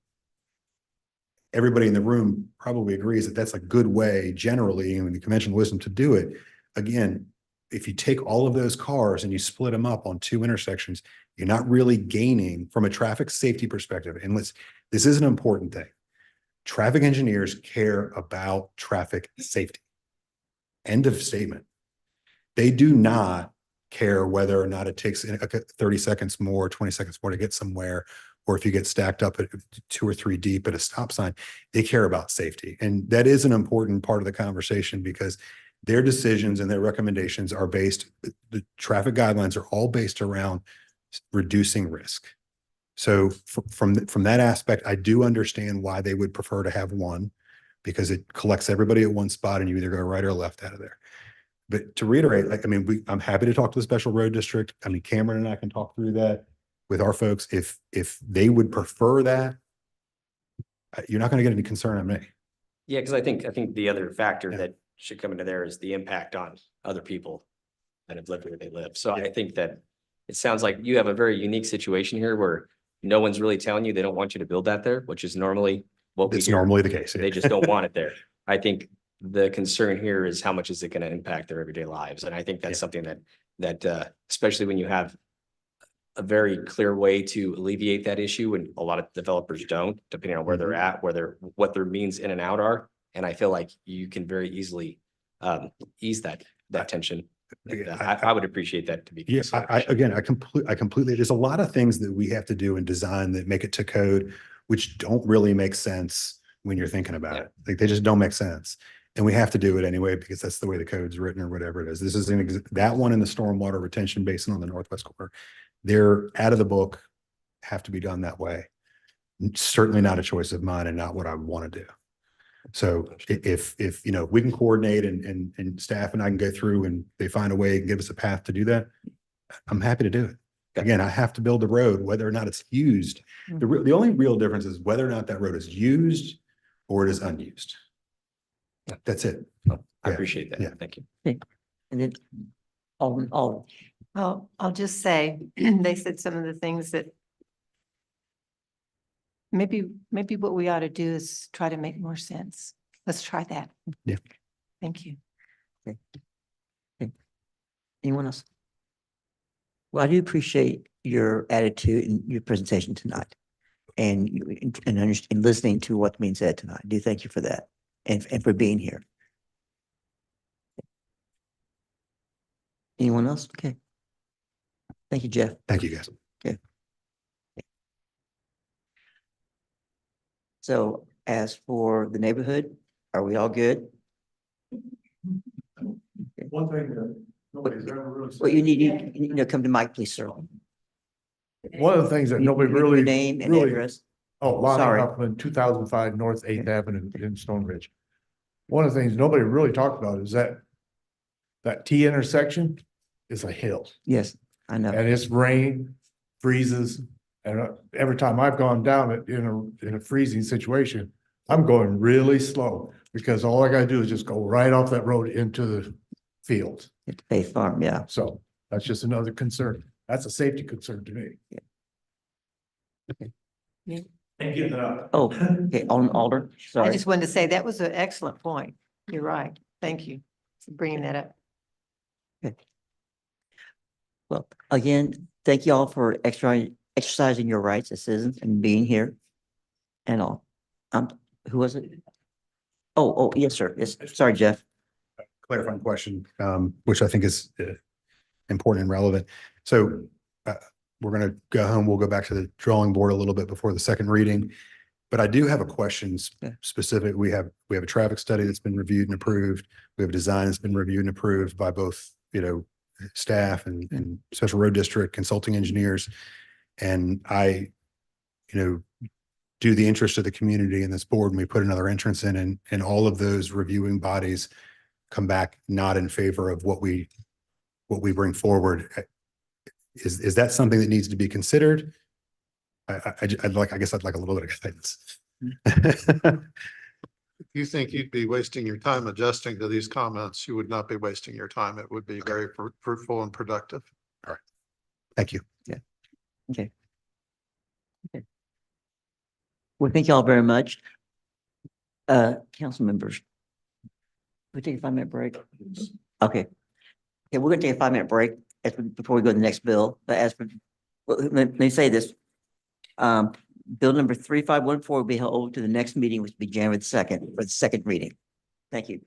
everybody in the room probably agrees that that's a good way generally in the conventional wisdom to do it. Again, if you take all of those cars and you split them up on 2 intersections, you're not really gaining from a traffic safety perspective. And this is an important thing. Traffic engineers care about traffic safety. End of statement. They do not care whether or not it takes 30 seconds more, 20 seconds more to get somewhere, or if you get stacked up at 2 or 3 deep at a stop sign. They care about safety. And that is an important part of the conversation, because their decisions and their recommendations are based, the traffic guidelines are all based around reducing risk. So from that aspect, I do understand why they would prefer to have one, because it collects everybody at one spot and you either go right or left out of there. But to reiterate, like, I mean, I'm happy to talk to the special road district. I mean, Cameron and I can talk through that with our folks. If they would prefer that, you're not going to get any concern on me. Yeah, because I think the other factor that should come into there is the impact on other people that have lived where they live. So I think that it sounds like you have a very unique situation here where no one's really telling you they don't want you to build that there, which is normally what we hear. It's normally the case. They just don't want it there. I think the concern here is how much is it going to impact their everyday lives? And I think that's something that especially when you have a very clear way to alleviate that issue, and a lot of developers don't, depending on where they're at, what their means in and out are. And I feel like you can very easily ease that tension. I would appreciate that to be. Yes, I completely, there's a lot of things that we have to do in design that make it to code, which don't really make sense when you're thinking about it. Like, they just don't make sense. And we have to do it anyway, because that's the way the code's written or whatever it is. This is that one in the stormwater retention basin on the northwest corner. They're out of the book, have to be done that way. Certainly not a choice of mine and not what I want to do. So if you know, we can coordinate and staff and I can go through and they find a way and give us a path to do that, I'm happy to do it. Again, I have to build the road, whether or not it's used. The only real difference is whether or not that road is used or it is unused. That's it. I appreciate that. Yeah. Thank you. And then all Well, I'll just say, they said some of the things that maybe what we ought to do is try to make more sense. Let's try that. Yeah. Thank you. Anyone else? Well, I do appreciate your attitude and your presentation tonight and and listening to what's being said tonight. I do thank you for that and for being here. Anyone else? Okay. Thank you, Jeff. Thank you, guys. Okay. So as for the neighborhood, are we all good? One thing that nobody's ever really said. Well, you need to come to Mike, please, sir. One of the things that nobody Your really, name and really, address. oh, Lonnie Sorry. Huffman, 2005 North 8th Avenue in Stone Ridge. One of the things nobody really talked about is that T intersection is a hill. Yes, I know. And it's rain, freezes, and every time I've gone down it in a freezing situation, I'm going really slow because all I gotta do is just go right off that road into the field. At Bay Farm, yeah. So that's just another concern. That's a safety concern to me. And getting it up. Oh, okay, Alder, I sorry. just wanted to say that was an excellent point. You're right. Thank you for bringing that up. Well, again, thank you all for exercising your rights as citizens and being here and all. Who was it? Oh, yes, sir. Yes, sorry, Jeff. Clarifying question, which I think is important and relevant. So we're going to go home. We'll go back to the drawing board a little bit before the second reading. But I do have a question specific. We have a traffic study that's been reviewed and approved. We have a design that's been reviewed and approved by both, staff and special road district consulting engineers. And I, do the interest of the community in this board, and we put another entrance in, and all of those reviewing bodies come back not in favor of what we bring forward. Is that something that needs to be considered? I guess I'd like a little bit of guidance. If you think you'd be wasting your time adjusting to these comments, you would not be wasting your time. It would be very fruitful and productive. All right. Thank you. Yeah. Okay. Well, thank you all very much. Council members. We take a 5-minute break. Okay. Okay, we're gonna take a 5-minute break before we go to the next bill. But let me say this. Bill number 3514 will be held over to the next meeting, which will be January 2nd for the second reading. Thank you.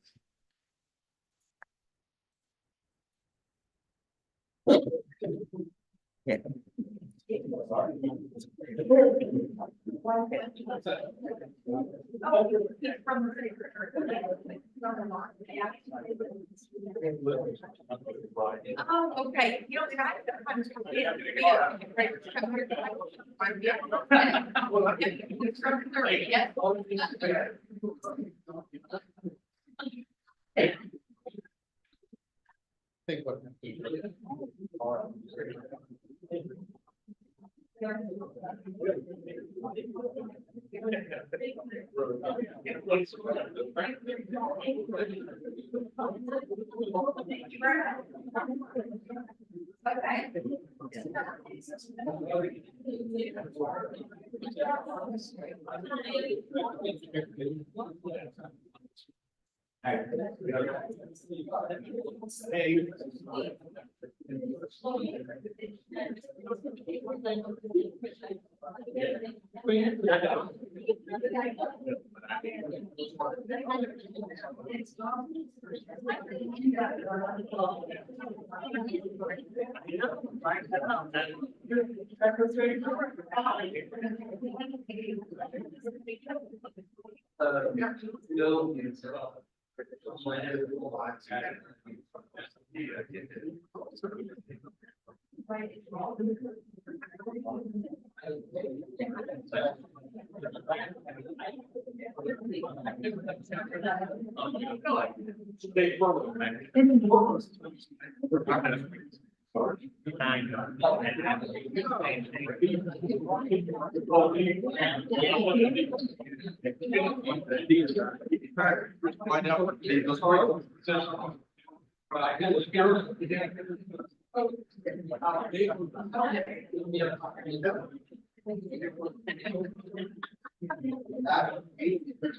Yeah. Oh, okay. You don't have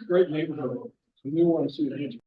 Great neighborhood. We want to see it.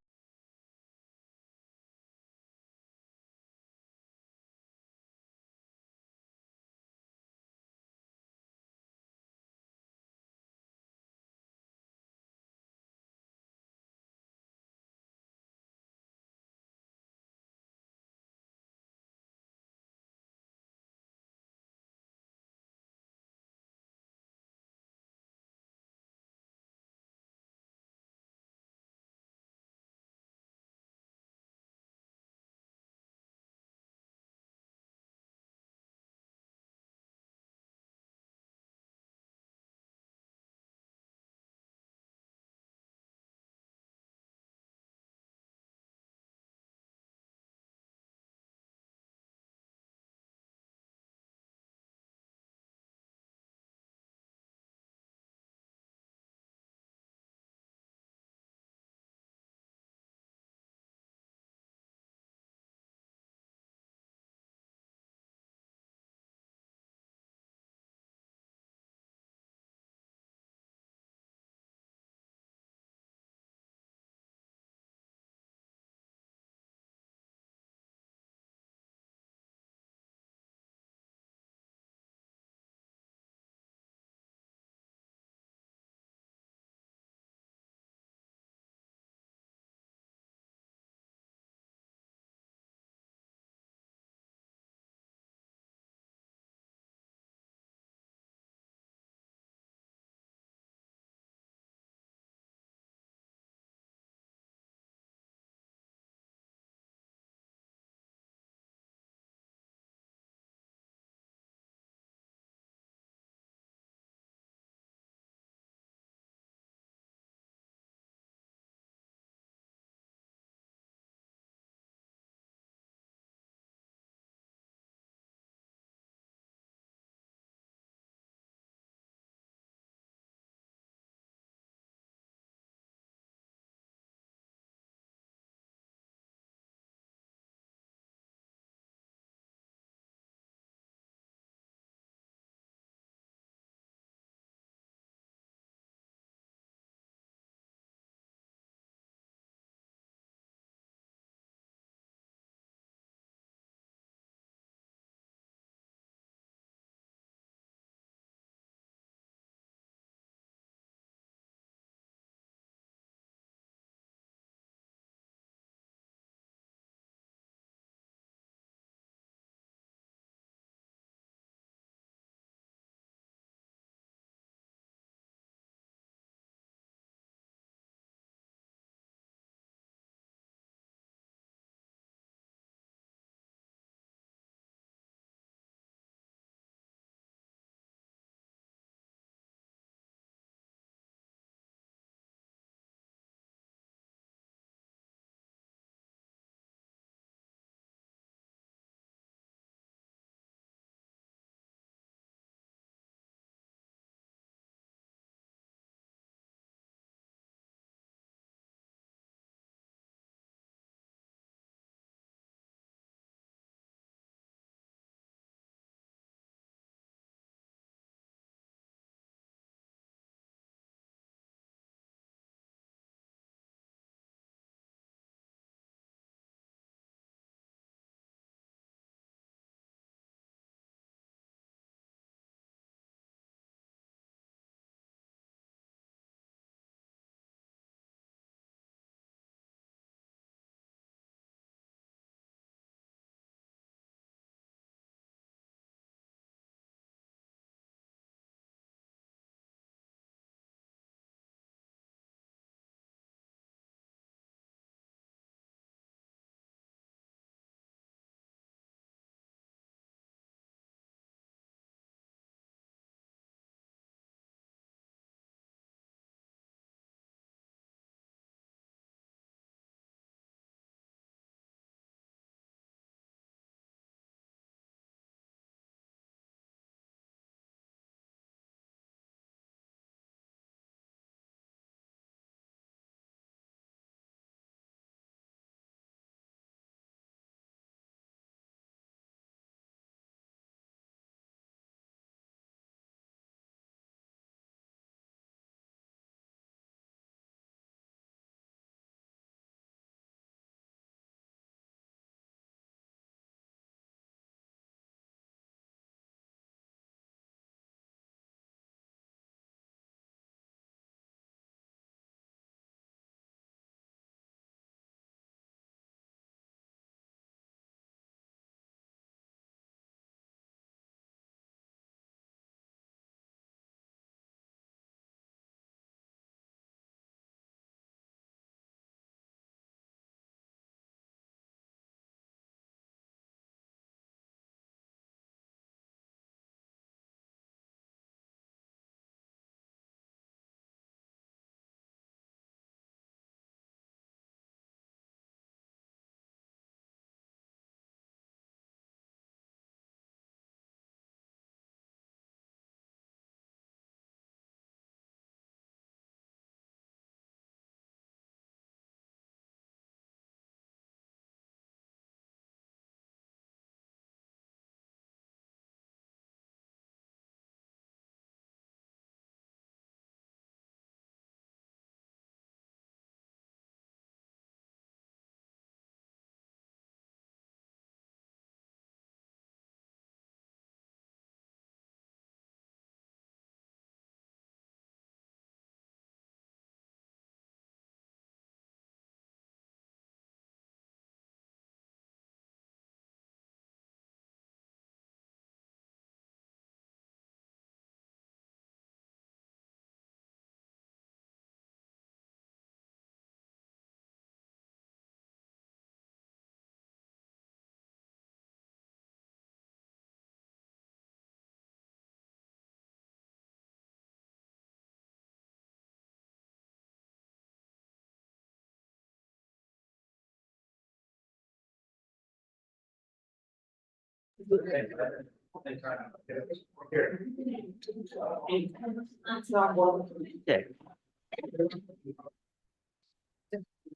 Okay.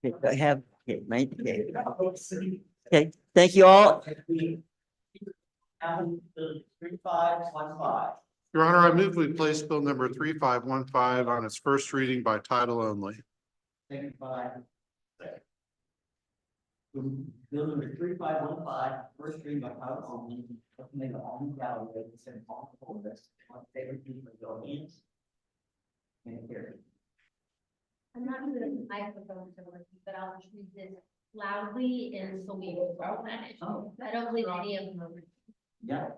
Okay, I have, okay, okay, thank you all. 3515. Your Honor, I move we place bill number 3515 on its first reading by title only. Second by. Bill number 3515, first reading by title only, recommended all new value, send all for this, on favor, please raise your hands. And carry. I'm not good at the microphone, but I'll just read this loudly and so we will manage. Oh. I don't believe any of them are. Yeah.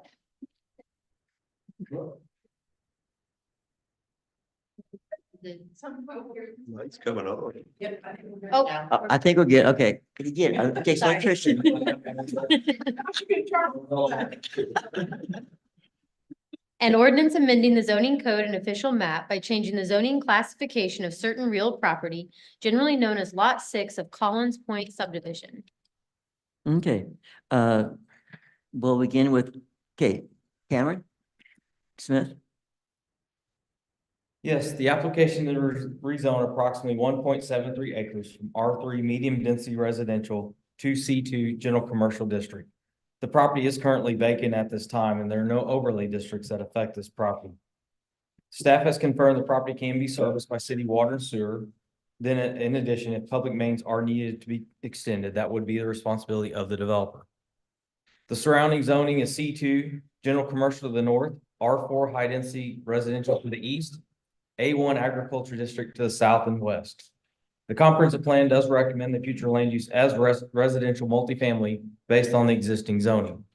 It's coming on. Oh. I think we're good, okay, again, okay, so Sorry. Christian. An ordinance amending the zoning code and official map by changing the zoning classification of certain real property, generally known as Lot 6 of Collins Point subdivision. Okay, we'll begin with, okay, Cameron Smith. Yes, the application to rezone approximately 1.73 acres from R3 medium density residential to C2 general commercial district. The property is currently vacant at this time, and there are no overlay districts that affect this property. Staff has confirmed the property can be serviced by city water and sewer. Then in addition, if public mains are needed to be extended, that would be the responsibility of the developer. The surrounding zoning is C2 general commercial to the north, R4 high density residential to the east, A1 agriculture district to the south and west. The comprehensive plan does recommend the future land use as residential multifamily based on the existing zoning.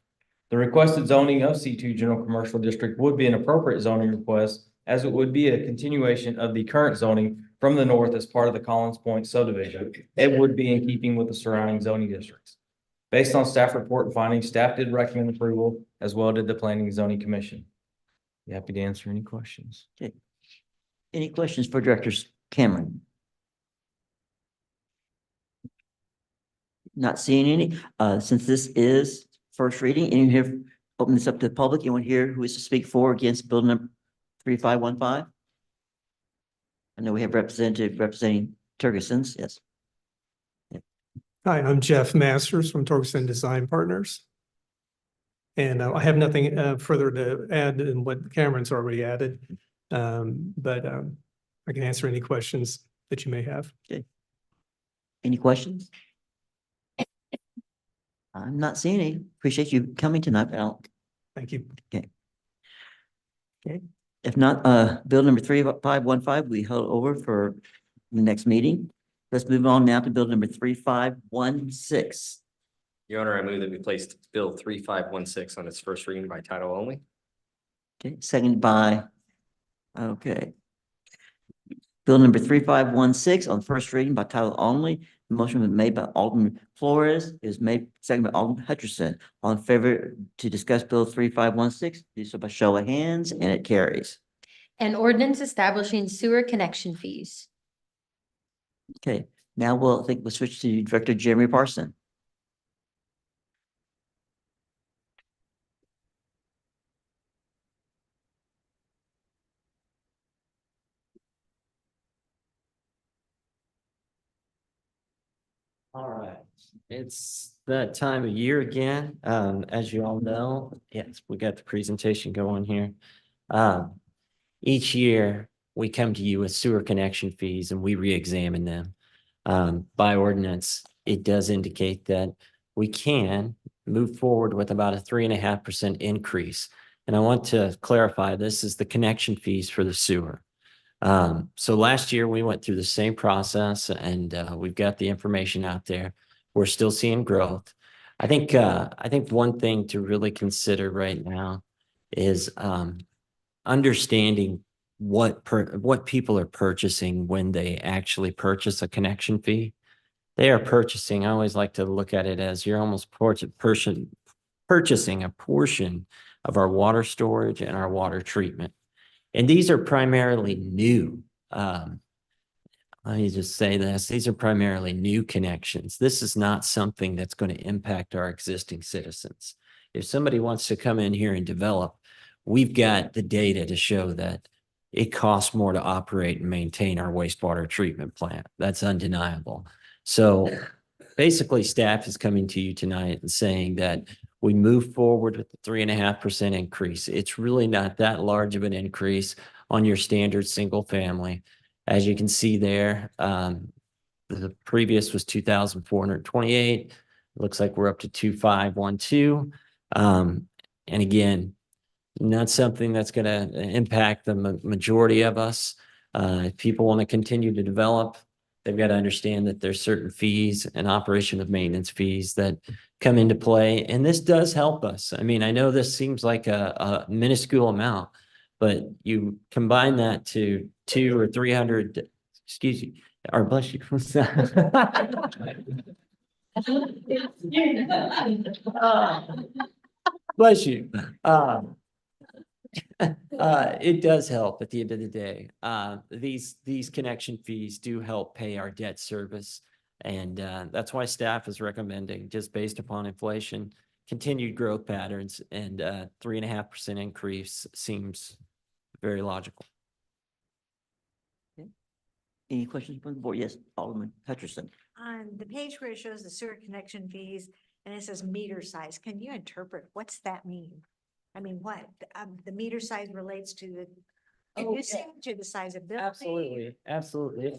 The requested zoning of C2 general commercial district would be an appropriate zoning request, as it would be a continuation of the current zoning from the north as part of the Collins Point subdivision. It would be in keeping with the surrounding zoning districts. Based on staff report and findings, staff did recommend approval, as well did the Planning and Zoning Commission. Be happy to answer any questions. Okay. Any questions for Directors Cameron? Not seeing any, since this is first reading, and you here, open this up to the public, anyone here who is to speak for or against bill number 3515? I know we have representative representing Turgeson's, yes. Hi, I'm Jeff Masters from Torgerson Design Partners. And I have nothing further to add than what Cameron's already added. But I can answer any questions that you may have. Okay. Any questions? I'm not seeing any. Appreciate you coming tonight, Al. Thank you. Okay. Okay. If not, bill number 3515, we held over for the next meeting. Let's move on now to bill number 3516. Your Honor, I move that we placed bill 3516 on its first reading by title only. Okay, seconded by, okay. Bill number 3516 on first reading by title only. The motion was made by Alderman Flores, is made second by Alderman Hutcherson. All in favor to discuss bill 3516, do so by show of hands, and it carries. An ordinance establishing sewer connection fees. Okay, now we'll switch to Director Jeremy Parson. All right, it's that time of year again. As you all know, yes, we got the presentation going here. Each year we come to you with sewer connection fees and we re-examine them. By ordinance, it does indicate that we can move forward with about a 3.5% increase. And I want to clarify, this is the connection fees for the sewer. So last year we went through the same process and we've got the information out there. We're still seeing growth. I think one thing to really consider right now is understanding what people are purchasing when they actually purchase a connection fee. They are purchasing, I always like to look at it as you're almost purchasing a portion of our water storage and our water treatment. And these are primarily new. Let me just say this. These are primarily new connections. This is not something that's going to impact our existing citizens. if somebody wants to come in here and develop, we've got the data to show that it costs more to operate and maintain our wastewater treatment plant. That's undeniable. So basically, staff is coming to you tonight and saying that we move forward with the 3.5% increase. It's really not that large of an increase on your standard single family. As you can see there, the previous was 2,428. Looks like we're up to 2,512. And again, not something that's going to impact the majority of us. If people want to continue to develop, they've got to understand that there's certain fees and operation of maintenance fees that come into play. And this does help us. I mean, I know this seems like a minuscule amount, but you combine that to 200 or 300, excuse me, or bless you. Bless you. It does help at the end of the day. These connection fees do help pay our debt service. And that's why staff is recommending, just based upon inflation, continued growth patterns, and 3.5% increase seems very logical. Any questions from the board? Yes, Alderman Hutcherson. On the page where it shows the sewer connection fees and it says meter size, can you interpret what's that mean? I mean, what, the meter size relates to the, Oh, you said to the size of building? Absolutely, absolutely.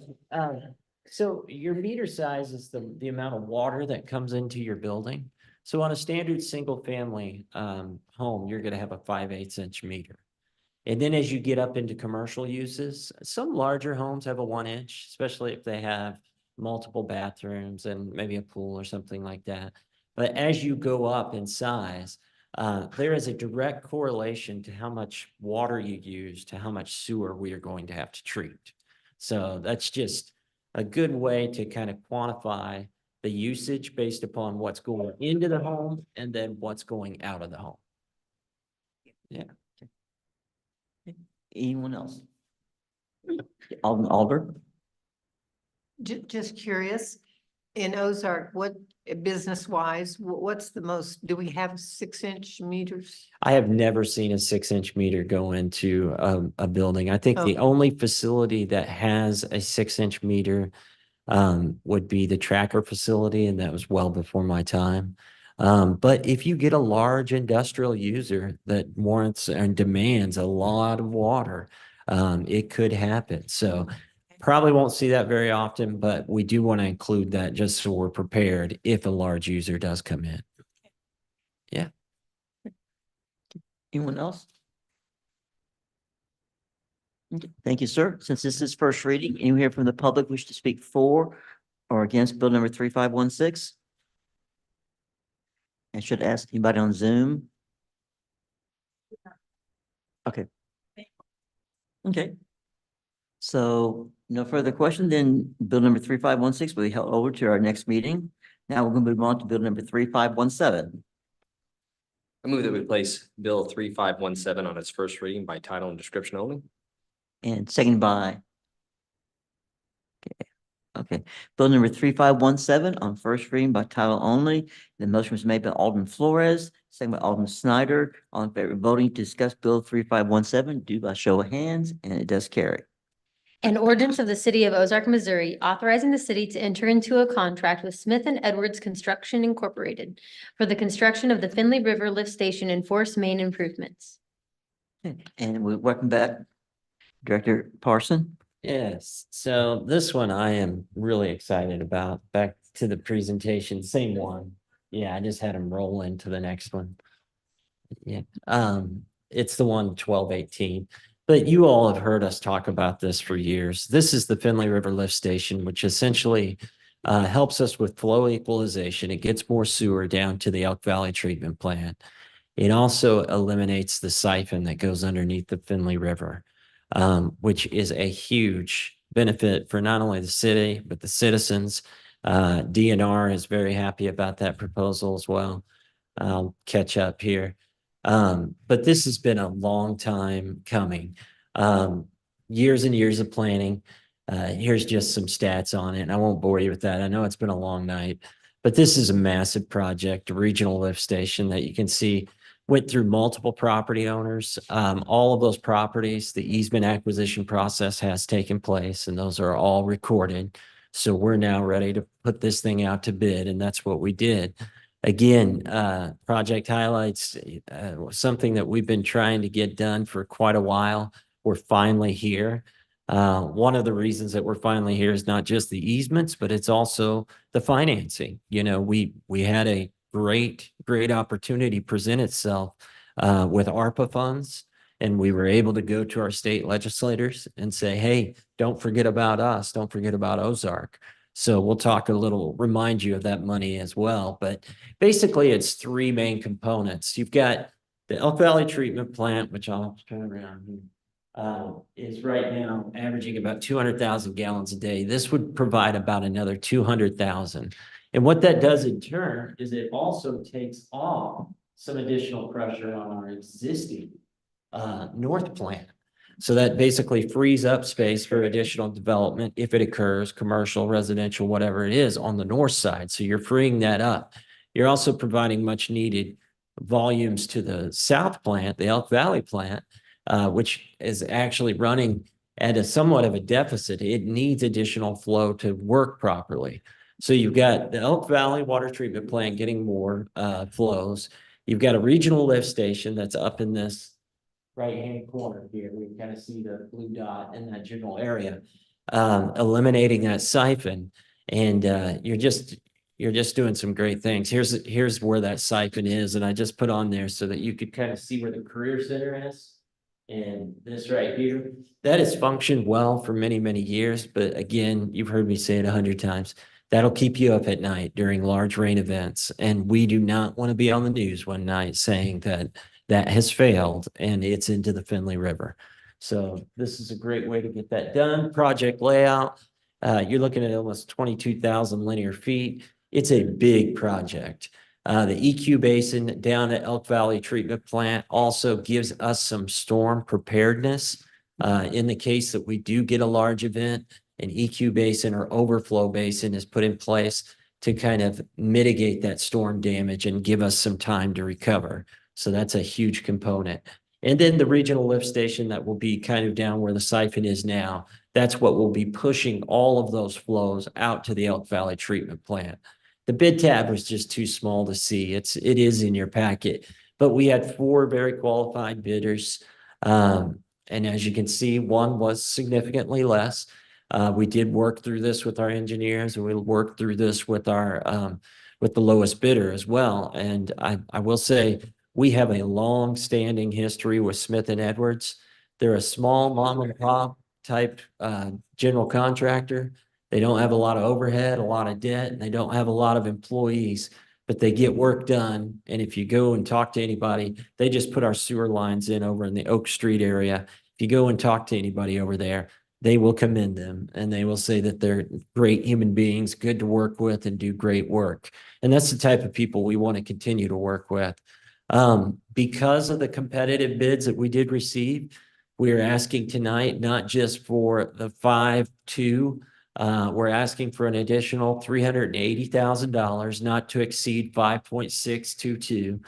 So your meter size is the amount of water that comes into your building. So on a standard single family home, you're gonna have a 5/8 inch meter. And then as you get up into commercial uses, some larger homes have a 1 inch, especially if they have multiple bathrooms and maybe a pool or something like that. But as you go up in size, there is a direct correlation to how much water you use to how much sewer we are going to have to treat. So that's just a good way to kind of quantify the usage based upon what's going into the home and then what's going out of the home. Yeah. Anyone else? Alderman Alder? Just curious, in Ozark, what, business wise, what's the most, do we have 6-inch meters? I have never seen a 6-inch meter go into a building. I think the Okay. only facility that has a 6-inch meter would be the tracker facility, and that was well before my time. But if you get a large industrial user that warrants and demands a lot of water, it could happen. So probably won't see that very often, but we do want to include that just so we're prepared if a large user does come in. Yeah. Anyone else? Okay, thank you, sir. Since this is first reading, anyone here from the public wish to speak for or against bill number 3516? And should ask anybody on Zoom. Okay. Okay. So no further question, then bill number 3516 will be held over to our next meeting. Now we're going to move on to bill number 3517. I move that we place Bill 3517 on its first reading by title and description only. And second by. Okay, bill number 3517 on first reading by title only. The motion was made by Alderman Flores, second by Alderman Snyder. All in favor of voting to discuss bill 3517, do by show of hands, and it does carry. An ordinance of the city of Ozark, Missouri, authorizing the city to enter into a contract with Smith and Edwards Construction Incorporated for the construction of the Finley River Lift Station and Force Main improvements. And we welcome back Director Parson. Yes, so this one I am really excited about. Back to the presentation, same one. Yeah, I just had them roll into the next one. Yeah, it's the one 1218. But you all have heard us talk about this for years. This is the Finley River Lift Station, which essentially helps us with flow equalization. It gets more sewer down to the Elk Valley treatment plant. It also eliminates the siphon that goes underneath the Finley River, which is a huge benefit for not only the city, but the citizens. DNR is very happy about that proposal as well. I'll catch up here. But this has been a long time coming. Years and years of planning. Here's just some stats on it. And I won't bore you with that. I know it's been a long night. But this is a massive project, a regional lift station that you can see went through multiple property owners. All of those properties, the easement acquisition process has taken place, and those are all recorded. So we're now ready to put this thing out to bid, and that's what we did. Again, project highlights, something that we've been trying to get done for quite a while. We're finally here. One of the reasons that we're finally here is not just the easements, but it's also the financing. You know, we had a great opportunity present itself with ARPA funds. And we were able to go to our state legislators and say, hey, don't forget about us. Don't forget about Ozark. So we'll talk a little, remind you of that money as well. But basically, it's three main components. You've got the Elk Valley Treatment Plant, which I'll turn around here, is right now averaging about 200,000 gallons a day. This would provide about another 200,000. And what that does in turn is it also takes off some additional pressure on our existing north plant. So that basically frees up space for additional development if it occurs, commercial, residential, whatever it is on the north side. So you're freeing that up. You're also providing much needed volumes to the south plant, the Elk Valley plant, which is actually running at a somewhat of a deficit. It needs additional flow to work properly. So you've got the Elk Valley Water Treatment Plant getting more flows. You've got a regional lift station that's up in this right-hand corner here. We kind of see the blue dot in that general area, eliminating that siphon. And you're just doing some great things. Here's where that siphon is. And I just put on there so that you could kind of see where the career center is. And this right here, that has functioned well for many, many years. But again, you've heard me say it 100 times. That'll keep you up at night during large rain events. And we do not want to be on the news one night saying that that has failed and it's into the Finley River. So this is a great way to get that done. Project layout, you're looking at almost 22,000 linear feet. It's a big project. The EQ basin down at Elk Valley Treatment Plant also gives us some storm preparedness. In the case that we do get a large event, an EQ basin or overflow basin is put in place to kind of mitigate that storm damage and give us some time to recover. So that's a huge component. And then the regional lift station that will be kind of down where the siphon is now, that's what will be pushing all of those flows out to the Elk Valley Treatment Plant. The bid tab was just too small to see. It is in your packet, but we had 4 very qualified bidders. And as you can see, one was significantly less. We did work through this with our engineers, and we'll work through this with our with the lowest bidder as well. And I will say we have a long-standing history with Smith and Edwards. They're a small mom and pop type general contractor. They don't have a lot of overhead, a lot of debt, and they don't have a lot of employees, but they get work done. And if you go and talk to anybody, they just put our sewer lines in over in the Oak Street area. If you go and talk to anybody over there, they will commend them and they will say that they're great human beings, good to work with and do great work. And that's the type of people we want to continue to work with. Because of the competitive bids that we did receive, we're asking tonight, not just for the 5.2, we're asking for an additional $380,000, not to exceed 5.622.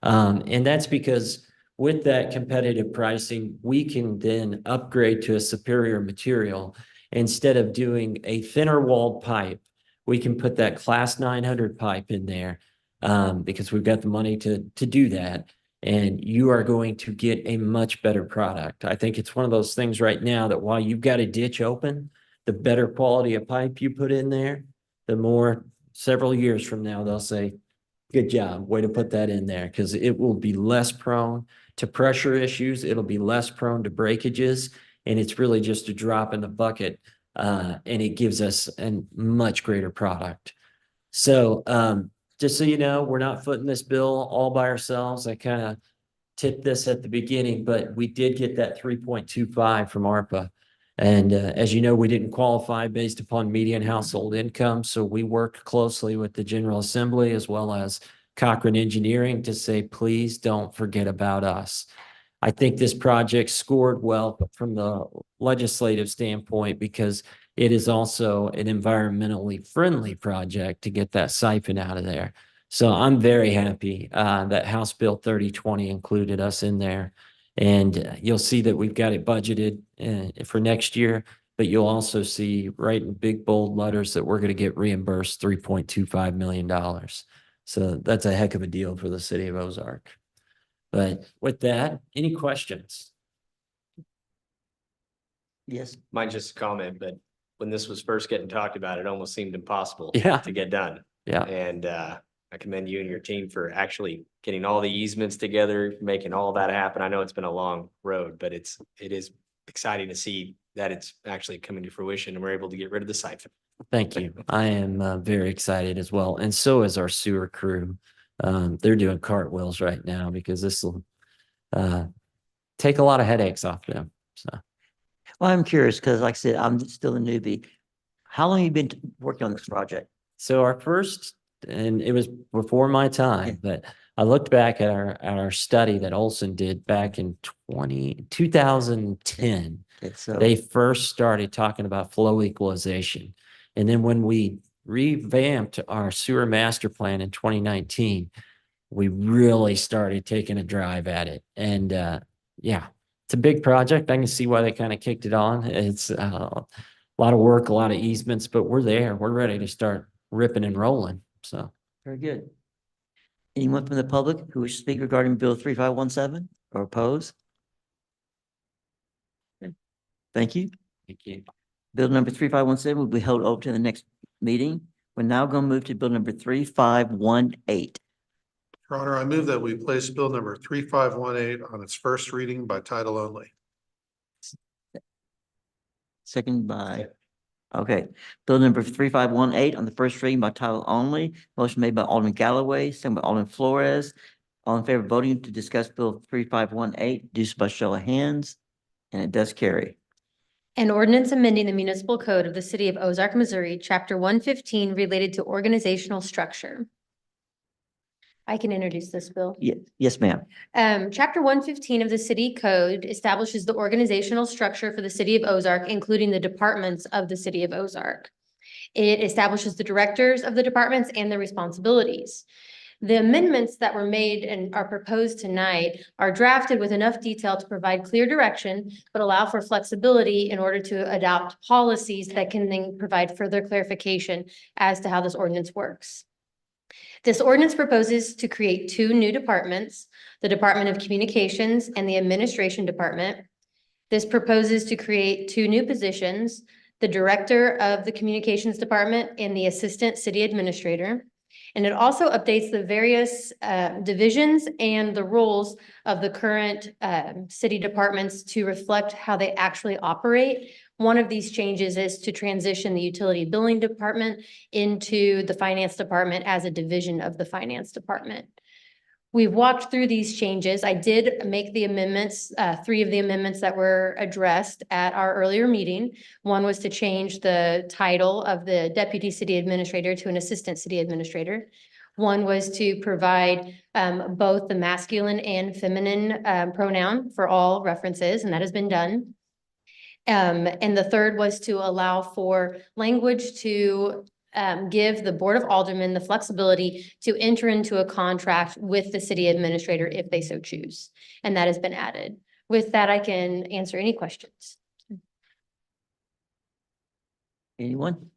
And that's because with that competitive pricing, we can then upgrade to a superior material. Instead of doing a thinner walled pipe, we can put that class 900 pipe in there because we've got the money to do that. And you are going to get a much better product. I think it's one of those things right now that while you've got a ditch open, the better quality of pipe you put in there, the more several years from now, they'll say, good job, way to put that in there, because it will be less prone to pressure issues. It'll be less prone to breakages, and it's really just a drop in the bucket, and it gives us a much greater product. So just so you know, we're not footing this bill all by ourselves. I kind of tipped this at the beginning, but we did get that 3.25 from ARPA. And as you know, we didn't qualify based upon median household income. So we worked closely with the General Assembly as well as Cochran Engineering to say, please don't forget about us. I think this project scored well from the legislative standpoint because it is also an environmentally friendly project to get that siphon out of there. So I'm very happy that House Bill 3020 included us in there. And you'll see that we've got it budgeted for next year, but you'll also see right in big bold letters that we're going to get reimbursed $3.25 million. So that's a heck of a deal for the city of Ozark. But with that, any questions? Yes. Might just comment, but when this was first getting talked about, it almost seemed impossible Yeah. to get done. Yeah. And I commend you and your team for actually getting all the easements together, making all that happen. I know it's been a long road, but it is exciting to see that it's actually coming to fruition and we're able to get rid of the siphon. Thank you. I am very excited as well. And so is our sewer crew. They're doing cartwheels right now because this will take a lot of headaches off them. So, Well, I'm curious because like I said, I'm still a newbie. How long have you been working on this project? so our first, and it was before my time, but I looked back at our study that Olson did back in 2010. Okay, so They first started talking about flow equalization. And then when we revamped our sewer master plan in 2019, we really started taking a drive at it. And yeah, it's a big project. I can see why they kind of kicked it on. It's a lot of work, a lot of easements, but we're there. We're ready to start ripping and rolling. So very good. Anyone from the public who wishes to speak regarding Bill 3517 or oppose? Okay. Thank you. thank you. Bill number 3517 will be held over to the next meeting. We're now going to move to bill number 3518. Your Honor, I move that we place bill number 3518 on its first reading by title only. Second by, okay. Bill number 3518 on the first reading by title only. Motion made by Alderman Galloway, second by Alderman Flores. All in favor of voting to discuss bill 3518, do so by show of hands, and it does carry. An ordinance amending the municipal code of the city of Ozark, Missouri, chapter 115 related to organizational structure. I can introduce this bill. Yes, ma'am. Chapter 115 of the city code establishes the organizational structure for the city of Ozark, including the departments of the city of Ozark. It establishes the directors of the departments and their responsibilities. The amendments that were made and are proposed tonight are drafted with enough detail to provide clear direction, but allow for flexibility in order to adopt policies that can then provide further clarification as to how this ordinance works. This ordinance proposes to create two new departments, the Department of Communications and the Administration Department. This proposes to create two new positions, the Director of the Communications Department and the Assistant City Administrator. And it also updates the various divisions and the roles of the current city departments to reflect how they actually operate. One of these changes is to transition the utility billing department into the finance department as a division of the finance department. We've walked through these changes. I did make the amendments, three of the amendments that were addressed at our earlier meeting. One was to change the title of the deputy city administrator to an assistant city administrator. One was to provide both the masculine and feminine pronoun for all references, and that has been done. And the third was to allow for language to give the Board of Aldermen the flexibility to enter into a contract with the city administrator if they so choose. And that has been added. With that, I can answer any questions. Anyone?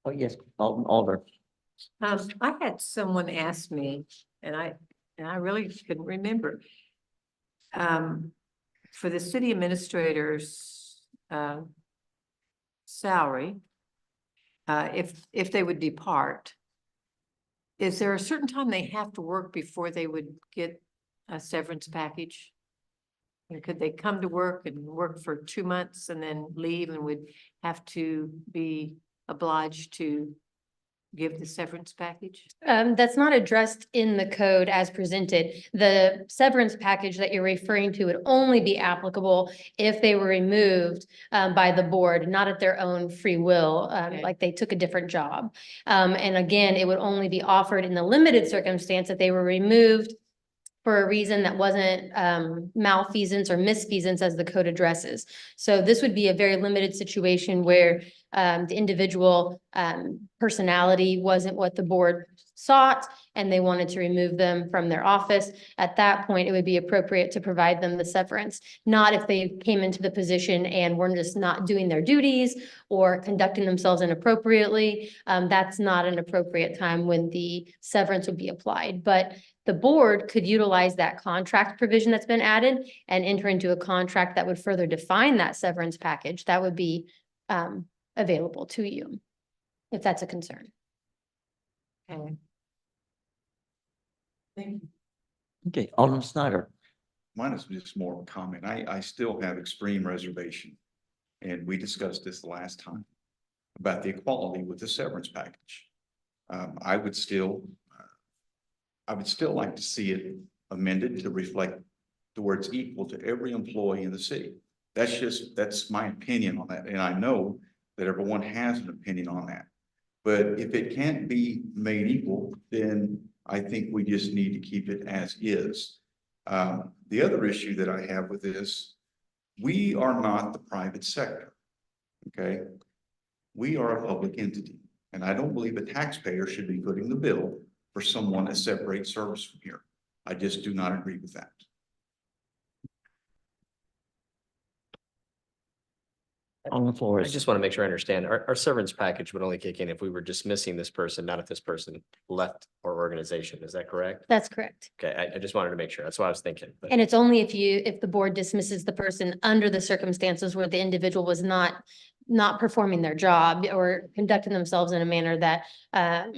Oh, yes, Alder. I had someone ask me, and I really couldn't remember. For the city administrator's salary, if they would depart, is there a certain time they have to work before they would get a severance package? And could they come to work and work for 2 months and then leave and would have to be obliged to give the severance package? That's not addressed in the code as presented. The severance package that you're referring to would only be applicable if they were removed by the board, not at their own free will, like they took a different job. And again, it would only be offered in the limited circumstance that they were removed for a reason that wasn't malfeasance or misfeasance as the code addresses. So this would be a very limited situation where the individual personality wasn't what the board sought and they wanted to remove them from their office. At that point, it would be appropriate to provide them the severance, not if they came into the position and were just not doing their duties or conducting themselves inappropriately. That's not an appropriate time when the severance would be applied. But the board could utilize that contract provision that's been added and enter into a contract that would further define that severance package. That would be available to you, if that's a concern. Okay. Okay, Alderman Snyder. Mine is just more of a comment. I still have extreme reservation. And we discussed this the last time about the equality with the severance package. I would still like to see it amended to reflect the words equal to every employee in the city. That's my opinion on that. And I know that everyone has an opinion on that. But if it can't be made equal, then I think we just need to keep it as is. The other issue that I have with this, we are not the private sector, okay? We are a public entity, and I don't believe a taxpayer should be footing the bill for someone that separates service from here. I just do not agree with that. On the floor I is, just want to make sure I understand. Our severance package would only kick in if we were dismissing this person, not if this person left our organization. Is that correct? That's correct. Okay, I just wanted to make sure. That's what I was thinking. But And it's only if the board dismisses the person under the circumstances where the individual was not performing their job or conducting themselves in a manner that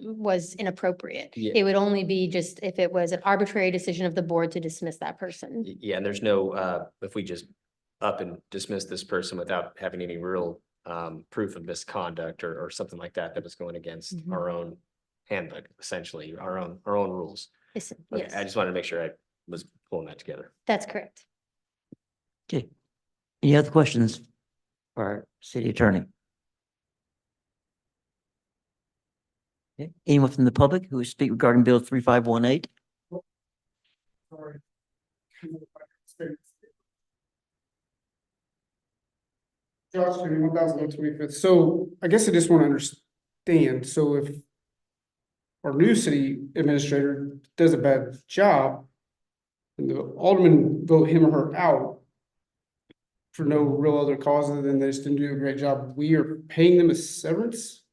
was inappropriate. Yeah. It would only be just if it was an arbitrary decision of the board to dismiss that person. yeah, and there's no, if we just up and dismiss this person without having any real proof of misconduct or something like that, that was going against Mhm. our own handbook, essentially, our own rules. Yes, Okay, I just wanted to make sure I was pulling that together. that's correct. okay. Any other questions for our city attorney? Okay. Anyone from the public who would speak regarding Bill 3518? Sorry. Josh, 1,025th. So I guess I just want to understand. So if our new city administrator does a bad job and the aldermen vote him or her out for no real other cause other than they just didn't do a great job, we are paying them a severance?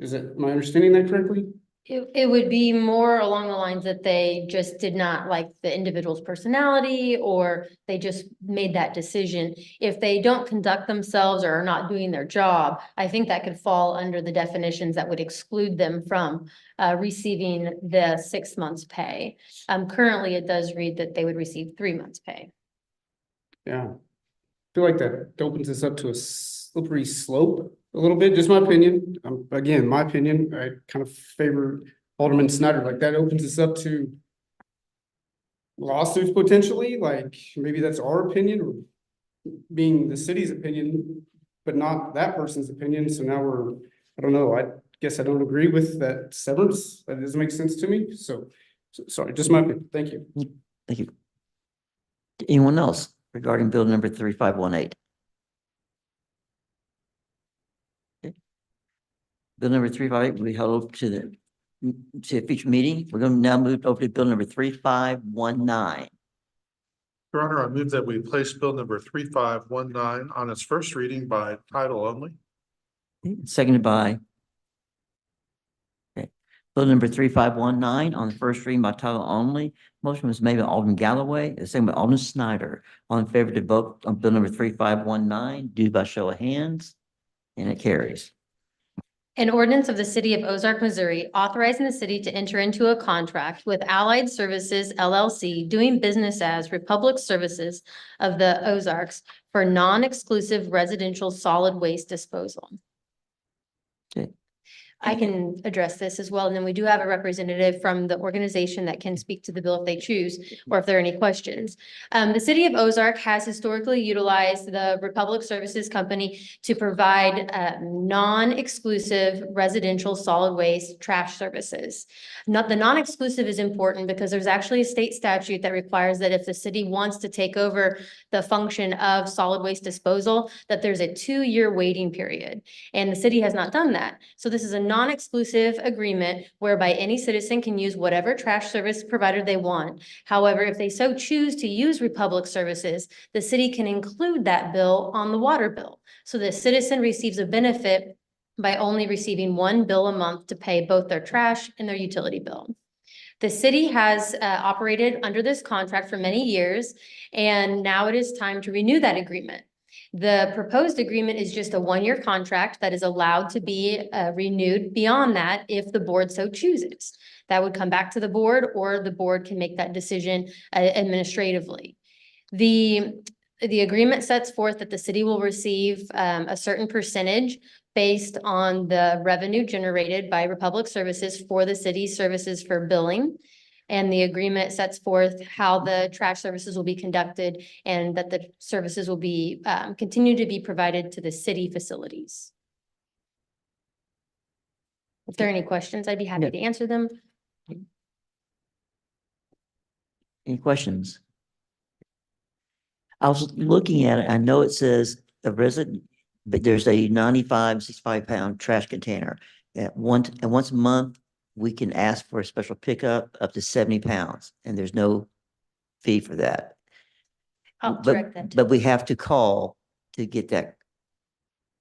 Am I understanding that correctly? It would be more along the lines that they just did not like the individual's personality or they just made that decision. If they don't conduct themselves or are not doing their job, I think that could fall under the definitions that would exclude them from receiving the 6 months pay. Currently, it does read that they would receive 3 months pay. Yeah. I feel like that opens us up to a slippery slope a little bit, just my opinion. Again, my opinion, I kind of favor Alderman Snyder, like that opens us up to lawsuits potentially, like maybe that's our opinion or being the city's opinion, but not that person's opinion. So now I don't know, I guess I don't agree with that severance. That doesn't make sense to me. So sorry, just my opinion. Thank you. Thank you. Anyone else regarding Bill number 3518? Okay. Bill number 358 will be held over to a future meeting. We're going to now move over to Bill number 3519. Your Honor, I move that we place bill number 3519 on its first reading by title only. Seconded by. Okay. Bill number 3519 on the first reading by title only. Motion was made by Alderman Galloway, the second by Alderman Snyder. All in favor to vote on Bill number 3519, do by show of hands, and it carries. An ordinance of the city of Ozark, Missouri, authorizing the city to enter into a contract with Allied Services LLC, doing business as Republic Services of the Ozarks for non-exclusive residential solid waste disposal. Okay. I can address this as well. And then we do have a representative from the organization that can speak to the bill if they choose, or if there are any questions. The city of Ozark has historically utilized the Republic Services Company to provide non-exclusive residential solid waste trash services. The non-exclusive is important because there's actually a state statute that requires that if the city wants to take over the function of solid waste disposal, that there's a 2-year waiting period. And the city has not done that. So this is a non-exclusive agreement whereby any citizen can use whatever trash service provider they want. However, if they so choose to use Republic Services, the city can include that bill on the water bill. So the citizen receives a benefit by only receiving one bill a month to pay both their trash and their utility bill. The city has operated under this contract for many years, and now it is time to renew that agreement. The proposed agreement is just a 1-year contract that is allowed to be renewed beyond that if the board so chooses. That would come back to the board, or the board can make that decision administratively. The agreement sets forth that the city will receive a certain percentage based on the revenue generated by Republic Services for the city's services for billing. And the agreement sets forth how the trash services will be conducted and that the services will be continue to be provided to the city facilities. If there are any questions, I'd be happy to answer them. Any questions? I was looking at it. I know it says a resident, but there's a 65 pound trash container. Once a month, we can ask for a special pickup up to 70 pounds, and there's no fee for that. I'll direct that. But we have to call to get that.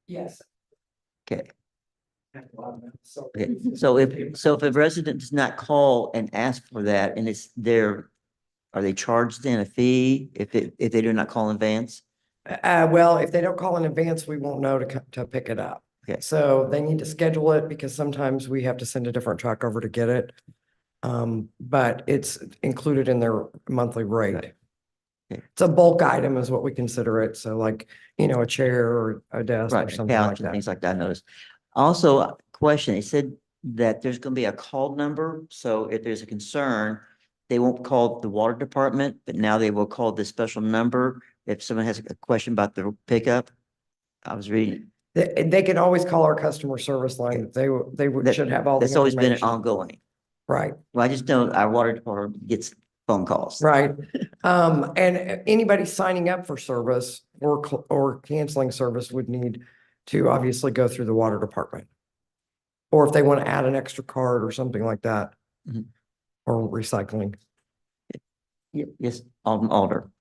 Yes. Okay. Okay. So if a resident does not call and ask for that, and it's there, are they charged then a fee if they do not call in advance? Well, if they don't call in advance, we won't know to pick it up. Okay. So they need to schedule it because sometimes we have to send a different truck over to get it. But it's included in their monthly rate. Okay. It's a bulk item is what we consider it. So like, a chair or a desk or Right, something like couch and that. things like that, I noticed. Also, question, it said that there's gonna be a call number, so if there's a concern, they won't call the water department, but now they will call this special number if someone has a question about the pickup. I was reading. They can always call our customer service line. They should have all the That's always been information. ongoing. Right. Well, I just know our water department gets phone calls. Right. And anybody signing up for service or canceling service would need to obviously go through the water department. Or if they want to add an extra card or something like that. Mhm. Or recycling. Yes, Alder.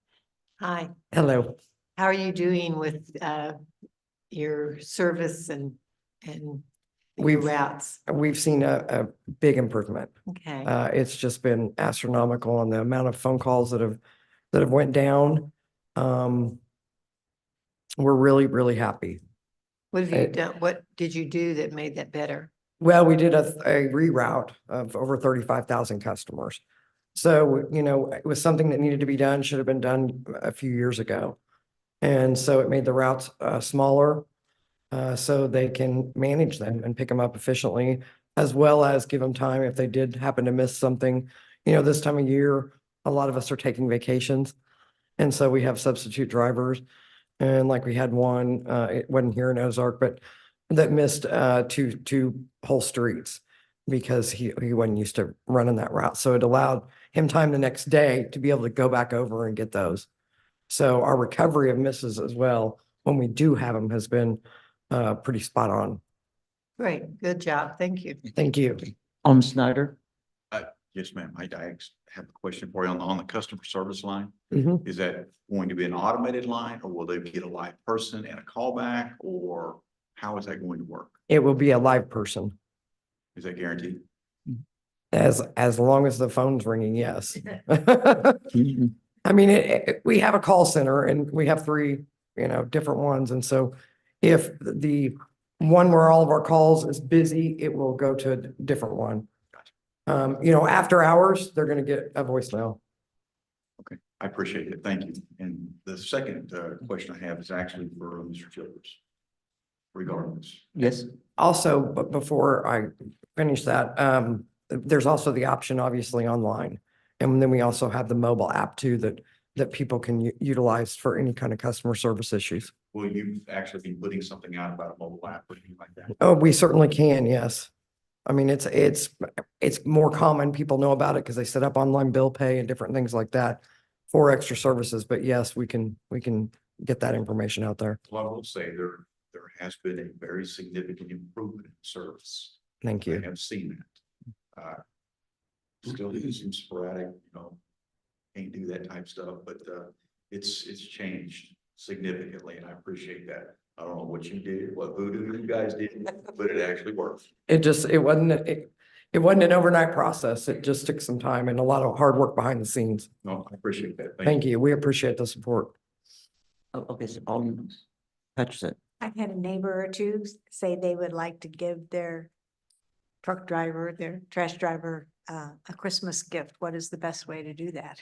Hi, Hello. how are you doing with your service and your routes? We've seen a big improvement. Okay. It's just been astronomical on the amount of phone calls that have went down. We're really, really happy. What have you done? What did you do that made that better? Well, we did a reroute of over 35,000 customers. So, it was something that needed to be done, should have been done a few years ago. And so it made the routes smaller so they can manage them and pick them up efficiently, as well as give them time if they did happen to miss something. This time of year, a lot of us are taking vacations. And so we have substitute drivers. And like we had one, it wasn't here in Ozark, but that missed two whole streets because he wasn't used to running that route. So it allowed him time the next day to be able to go back over and get those. So our recovery of misses as well, when we do have them, has been pretty spot on. Great, good job. Thank you. Thank you. Snyder. Yes, ma'am. I have a question for you on the customer service line. Mhm. Is that going to be an automated line, or will they get a live person and a callback, or how is that going to work? It will be a live person. Is that guaranteed? As long as the phone's ringing, yes. Mhm. I mean, we have a call center and we have 3, different ones. And so if the one where all of our calls is busy, it will go to a different one. After hours, they're going to get a voicemail. Okay, I appreciate it. Thank you. And the second question I have is actually for Mr. Childers regarding this. Yes. Also, but before I finish that, there's also the option, obviously, online. And then we also have the mobile app too, that people can utilize for any kind of customer service issues. Will you actually be putting something out about a mobile app or anything like that? Oh, we certainly can, yes. I mean, it's more common. People know about it because they set up online bill pay and different things like that for extra services. But yes, we can get that information out there. Well, I will say there has been a very significant improvement in service. Thank you. I have seen that. Still using sporadic, can't do that type stuff, but it's changed significantly, and I appreciate that. I don't know what you did, what voodoo you guys did, but it actually worked. It wasn't an overnight process. It just took some time and a lot of hard work behind the scenes. No, I appreciate that. Thank you. We appreciate the support. Oh, okay, so Alderman Hutchinson. I've had a neighbor or two say they would like to give their truck driver, their trash driver, a Christmas gift. What is the best way to do that?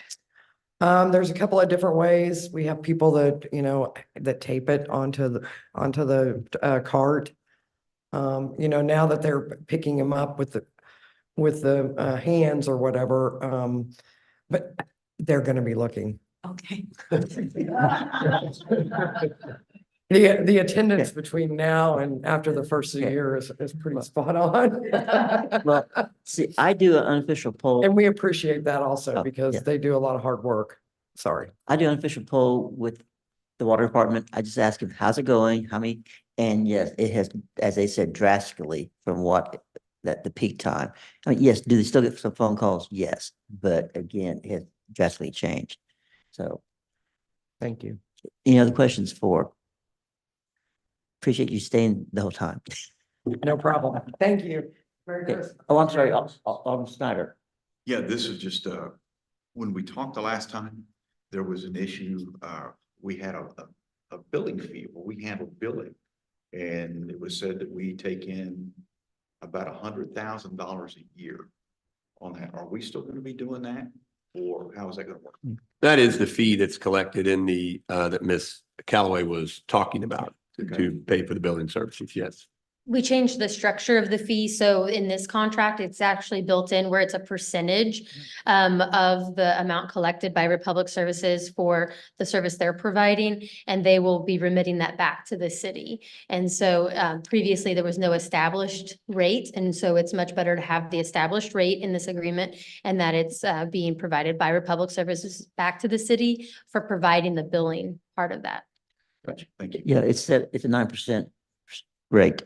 There's a couple of different ways. We have people that, that tape it onto the cart. Now that they're picking them up with the hands or whatever, but they're gonna be looking. Okay. The attendance between now and after the first of the year is pretty spot on. Well, see, I do an unofficial poll. And we appreciate that also Oh, because yeah. they do a lot of hard work. Sorry. I do an official poll with the water department. I just ask them, how's it going? How many? And yes, it has, as they said, drastically from what the peak time. I mean, yes, do they still get some phone calls? Yes, but again, it has drastically changed. So, thank you. Any other questions for? Appreciate you staying the whole time. No problem. Thank you. Merry Okay. Christmas. Oh, I'm sorry, Alderman Snyder. Yeah, this is just, when we talked the last time, there was an issue, we had a billing fee, where we handled billing. And it was said that we take in about $100,000 a year on that. Are we still gonna be doing that? Or how is that gonna work? That is the fee that's collected in the, that Ms. Callaway was talking about to pay for the building services, yes. We changed the structure of the fee, so in this contract, it's actually built in where it's a percentage of the amount collected by Republic Services for the service they're providing, and they will be remitting that back to the city. And so previously, there was no established rate, and so it's much better to have the established rate in this agreement and that it's being provided by Republic Services back to the city for providing the billing part of that. Gotcha, thank you. Yeah, it's a 9% rate.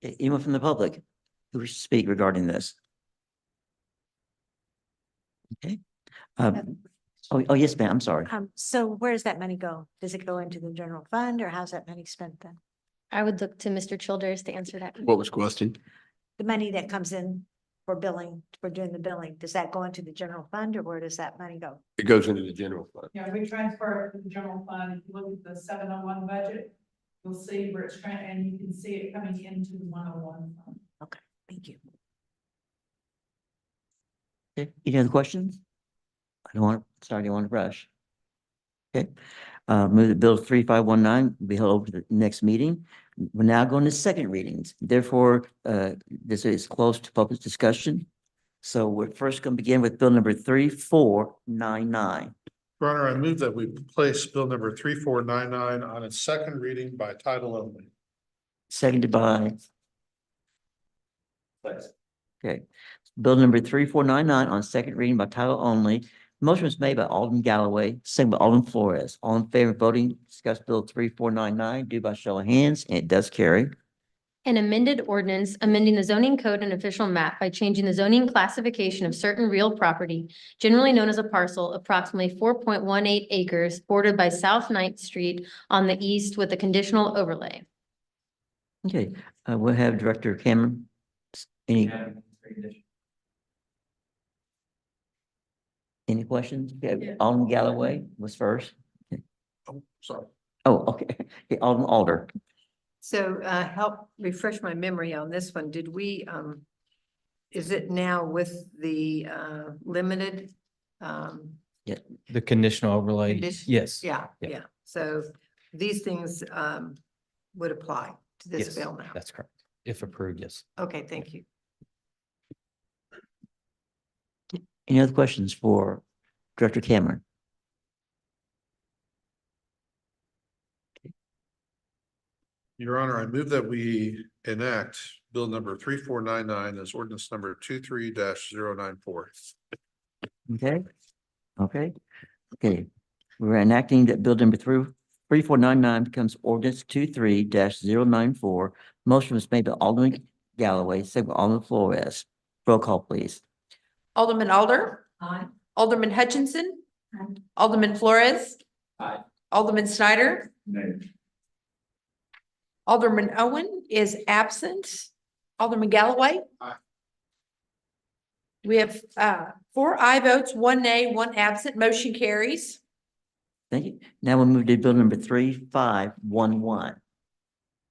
Okay. Anyone from the public who wishes to speak regarding this? Okay. Oh, yes, ma'am, I'm sorry. So where does that money go? Does it go into the general fund or how's that money spent then? I would look to Mr. Childers to answer that. What was the question? The money that comes in for billing, for doing the billing, does that go into the general fund or where does that money go? It goes into the general fund. Yeah, we transfer it to the general fund. If you look at the 701 budget, you'll see where it's and you can see it coming into the 101 fund. Okay, thank you. Okay, any other questions? I don't want to rush. Okay, move the bill 3519 be held over to the next meeting. We're now going to second readings. Therefore, this is close to public discussion. So we're first going to begin with bill number 3499. Your Honor, I move that we place bill number 3499 on its second reading by title only. Seconded by. Okay, bill number 3499 on second reading by title only. Motion was made by Alderman Galloway, seconded by Alderman Flores. All in favor of voting, discuss bill 3499, do by show of hands, and it does carry. An amended ordinance amending the zoning code and official map by changing the zoning classification of certain real property, generally known as a parcel, approximately 4.18 acres bordered by South 9th Street on the east with a conditional overlay. Okay, we'll have Director Cameron. Any questions? Okay, Alderman Galloway was first. Oh, sorry. Oh, okay. Okay, Alderman Alder. So help refresh my memory on this one. Did we, is it now with the limited? The conditional overlay, condition? yes. Yeah. So these things would apply to this Yes, bill now. that's correct. If approved, yes. Okay, thank you. Any other questions for Director Cameron? Your Honor, I move that we enact Bill number 3499 as ordinance number 23-094. Okay, okay. We're enacting that bill number 3499 becomes ordinance 23-094. Motion was made by Alderman Galloway, second by Alderman Flores. Roll call, please. Alderman Alder. Aye. Alderman Hutchinson. Alderman Flores. Aye. Alderman Snyder. Alderman Owen is absent. Alderman Galloway. Aye. We have 4 aye votes, 1 nay, 1 absent. Motion carries. Thank you. Now we'll move to bill number 3511.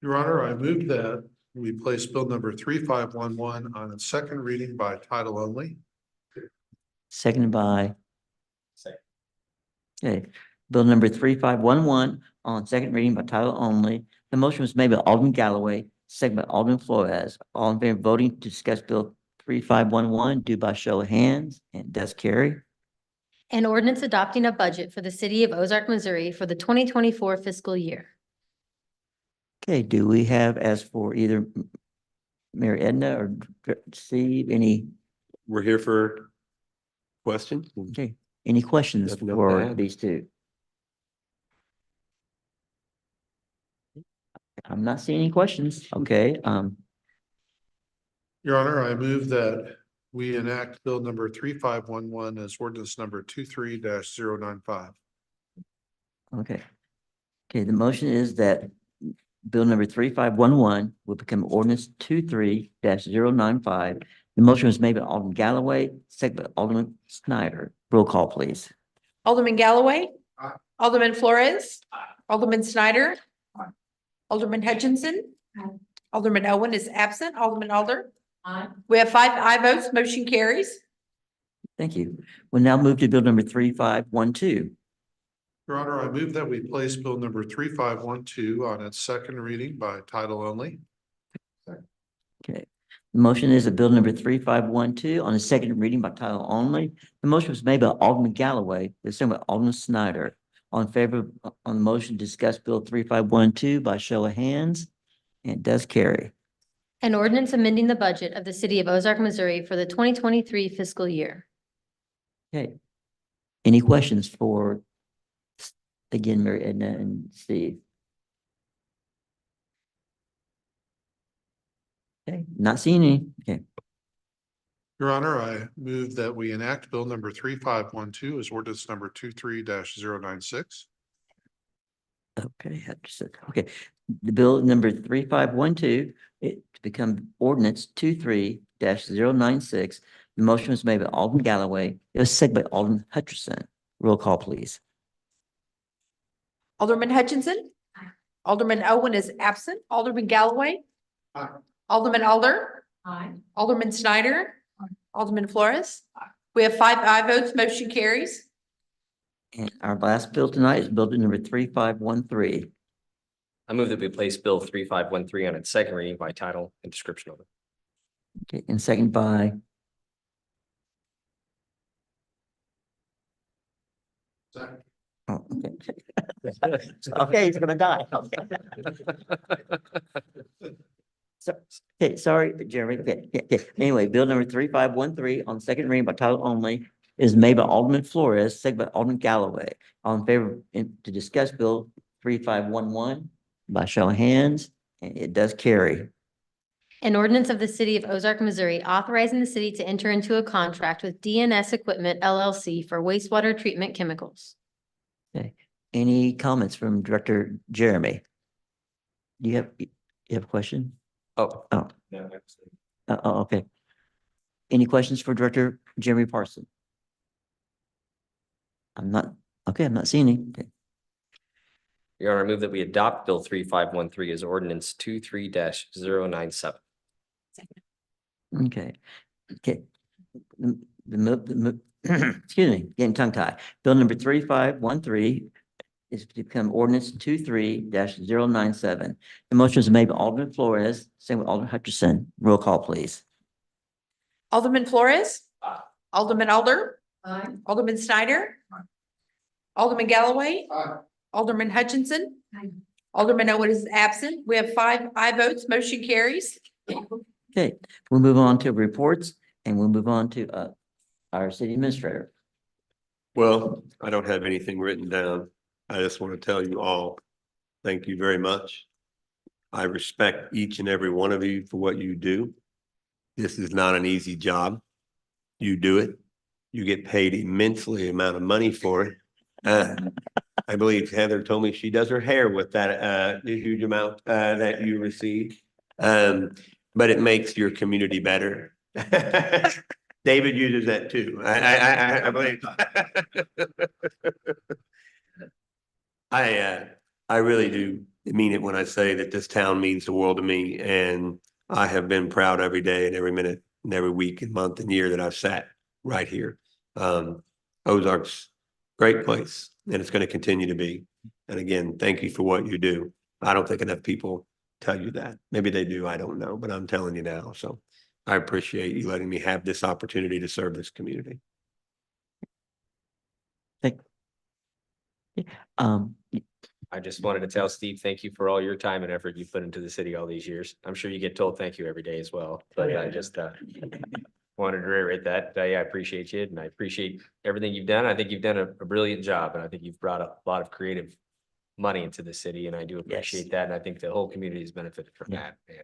Your Honor, I move that we place Bill number 3511 on its second reading by title only. Seconded by. Okay, bill number 3511 on second reading by title only. The motion was made by Alderman Galloway, second by Alderman Flores. All in favor of voting to discuss bill 3511, do by show of hands, and it does carry. An ordinance adopting a budget for the city of Ozark, Missouri for the 2024 fiscal year. Okay, do we have, as for either Mary Edna or Steve, any, We're here for questions. okay, any questions Nothing else to for add. these two? I'm not seeing any questions. Okay, Your Honor, I move that we enact Bill number 3511 as ordinance number 23-095. okay. Okay, the motion is that bill number 3511 will become ordinance 23-095. The motion was made by Alderman Galloway, second by Alderman Snyder. Roll call, please. Alderman Galloway. Aye. Alderman Flores. Alderman Snyder. Alderman Hutchinson. Alderman Owen is absent. Alderman Alder. Aye. We have 5 aye votes. Motion carries. Thank you. We'll now move to bill number 3512. Your Honor, I move that we place Bill number 3512 on its second reading by title only. Okay. The motion is that bill number 3512 on the second reading by title only. The motion was made by Alderman Galloway, the second by Alderman Snyder. On favor on the motion, discuss bill 3512 by show of hands, and it does carry. An ordinance amending the budget of the city of Ozark, Missouri for the 2023 fiscal year. Okay. Any questions for, again, Mary Edna and Steve? Okay, not seeing any. Okay, Your Honor, I move that we enact Bill number 3512 as ordinance number 23-096. okay, okay. The bill number 3512, it to become ordinance 23-096. The motion was made by Alderman Galloway. It was seconded by Alderman Hutchinson. Roll call, please. Alderman Hutchinson. Alderman Owen is absent. Alderman Galloway. Aye. Alderman Alder. Aye. Alderman Snyder. Alderman Flores. We have 5 aye votes. Motion carries. And our last bill tonight is bill number 3513. I move that we place Bill 3513 on its second reading by title and description of it. Okay, and second by, Second. oh, okay. Okay, he's gonna die. Okay. So, okay, sorry, Jeremy. Okay. Anyway, bill number 3513 on second reading by title only is made by Alderman Flores, second by Alderman Galloway. All in favor to discuss bill 3511 by show of hands, and it does carry. An ordinance of the city of Ozark, Missouri, authorizing the city to enter into a contract with DNS Equipment LLC for wastewater treatment chemicals. Okay, any comments from Director Jeremy? You have a question? Oh. Oh. Okay. Any questions for Director Jeremy Parson? I'm not seeing any. Okay. Your Honor, I move that we adopt Bill 3513 as ordinance 23-097. Okay. Excuse me, getting tongue tied. Bill number 3513 is to become ordinance 23-097. The motion is made by Alderman Flores, same with Alderman Hutchinson. Roll call, please. Alderman Flores. Alderman Alder. Alderman Snyder. Alderman Galloway. Alderman Hutchinson. Alderman Owen is absent. We have 5 aye votes. Motion carries. Okay, we'll move on to reports and we'll move on to our city administrator. Well, I don't have anything written down. I just want to tell you all, thank you very much. I respect each and every one of you for what you do. This is not an easy job. You do it. You get paid immensely amount of money for it. I believe Heather told me she does her hair with that huge amount that you receive. But it makes your community better. David uses that too. I believe. I really do mean it when I say that this town means the world to me, and I have been proud every day and every minute and every week and month and year that I've sat right here. Ozark's great place, and it's going to continue to be. And again, thank you for what you do. I don't think enough people tell you that. Maybe they do, I don't know, but I'm telling you now. So I appreciate you letting me have this opportunity to serve this community. I just wanted to tell Steve, thank you for all your time and effort you put into the city all these years. I'm sure you get told thank you every day as well, but I just wanted to reiterate that. Yeah, I appreciate you and I appreciate everything you've done. I think you've done a brilliant job and I think you've brought a lot of creative money into the city and I do appreciate that. And I think the whole community has benefited from that. And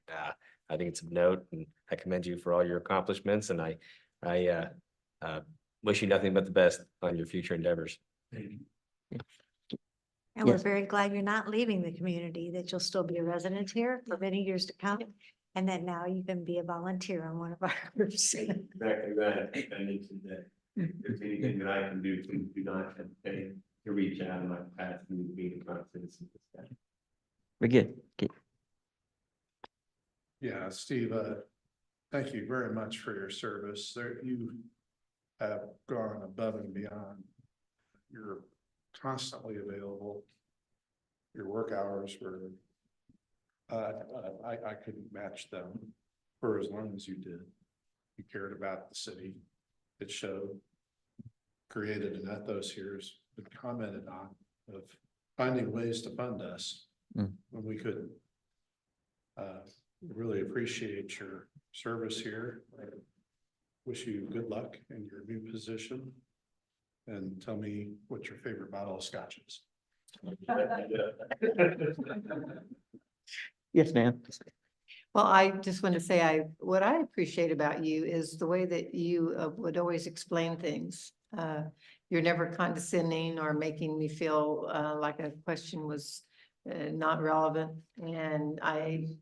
I think it's of note and I commend you for all your accomplishments and I wish you nothing but the best on your future endeavors. And we're very glad you're not leaving the community, that you'll still be a resident here for many years to come. And that now you can be a volunteer on one of our groups. Exactly right. I mentioned that if there's anything that I can do, please do not hesitate to reach out in my capacity to be a citizen. We're good. Okay. Yeah, Steve, thank you very much for your service. There, you have gone above and beyond. You're constantly available. Your work hours were, I couldn't match them for as long as you did. You cared about the city. It showed. Created an ethos here has been commented on of finding ways to fund us when we couldn't. Really appreciate your service here. I wish you good luck in your new position. And tell me what your favorite bottle of scotch is. Yes, ma'am. Well, I just want to say, what I appreciate about you is the way that you would always explain things. You're never condescending or making me feel like a question was not relevant. And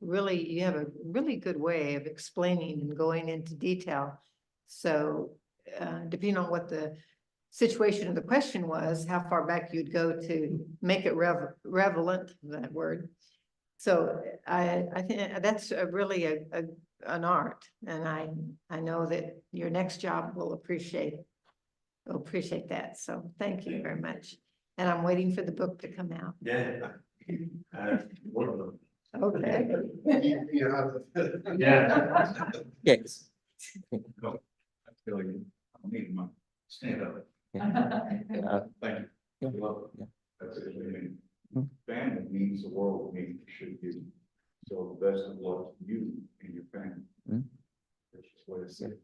you have a really good way of explaining and going into detail. So depending on what the situation of the question was, how far back you'd go to make it relevant, that word. So I think that's really an art, and I know that your next job will appreciate that. So thank you very much. And I'm waiting for the book to come out. Yeah. Okay. Yeah. Yes. Stand up. Thank you. That's it. Family means the world to me, should be. So the best of luck to you and your family. That's just what I said.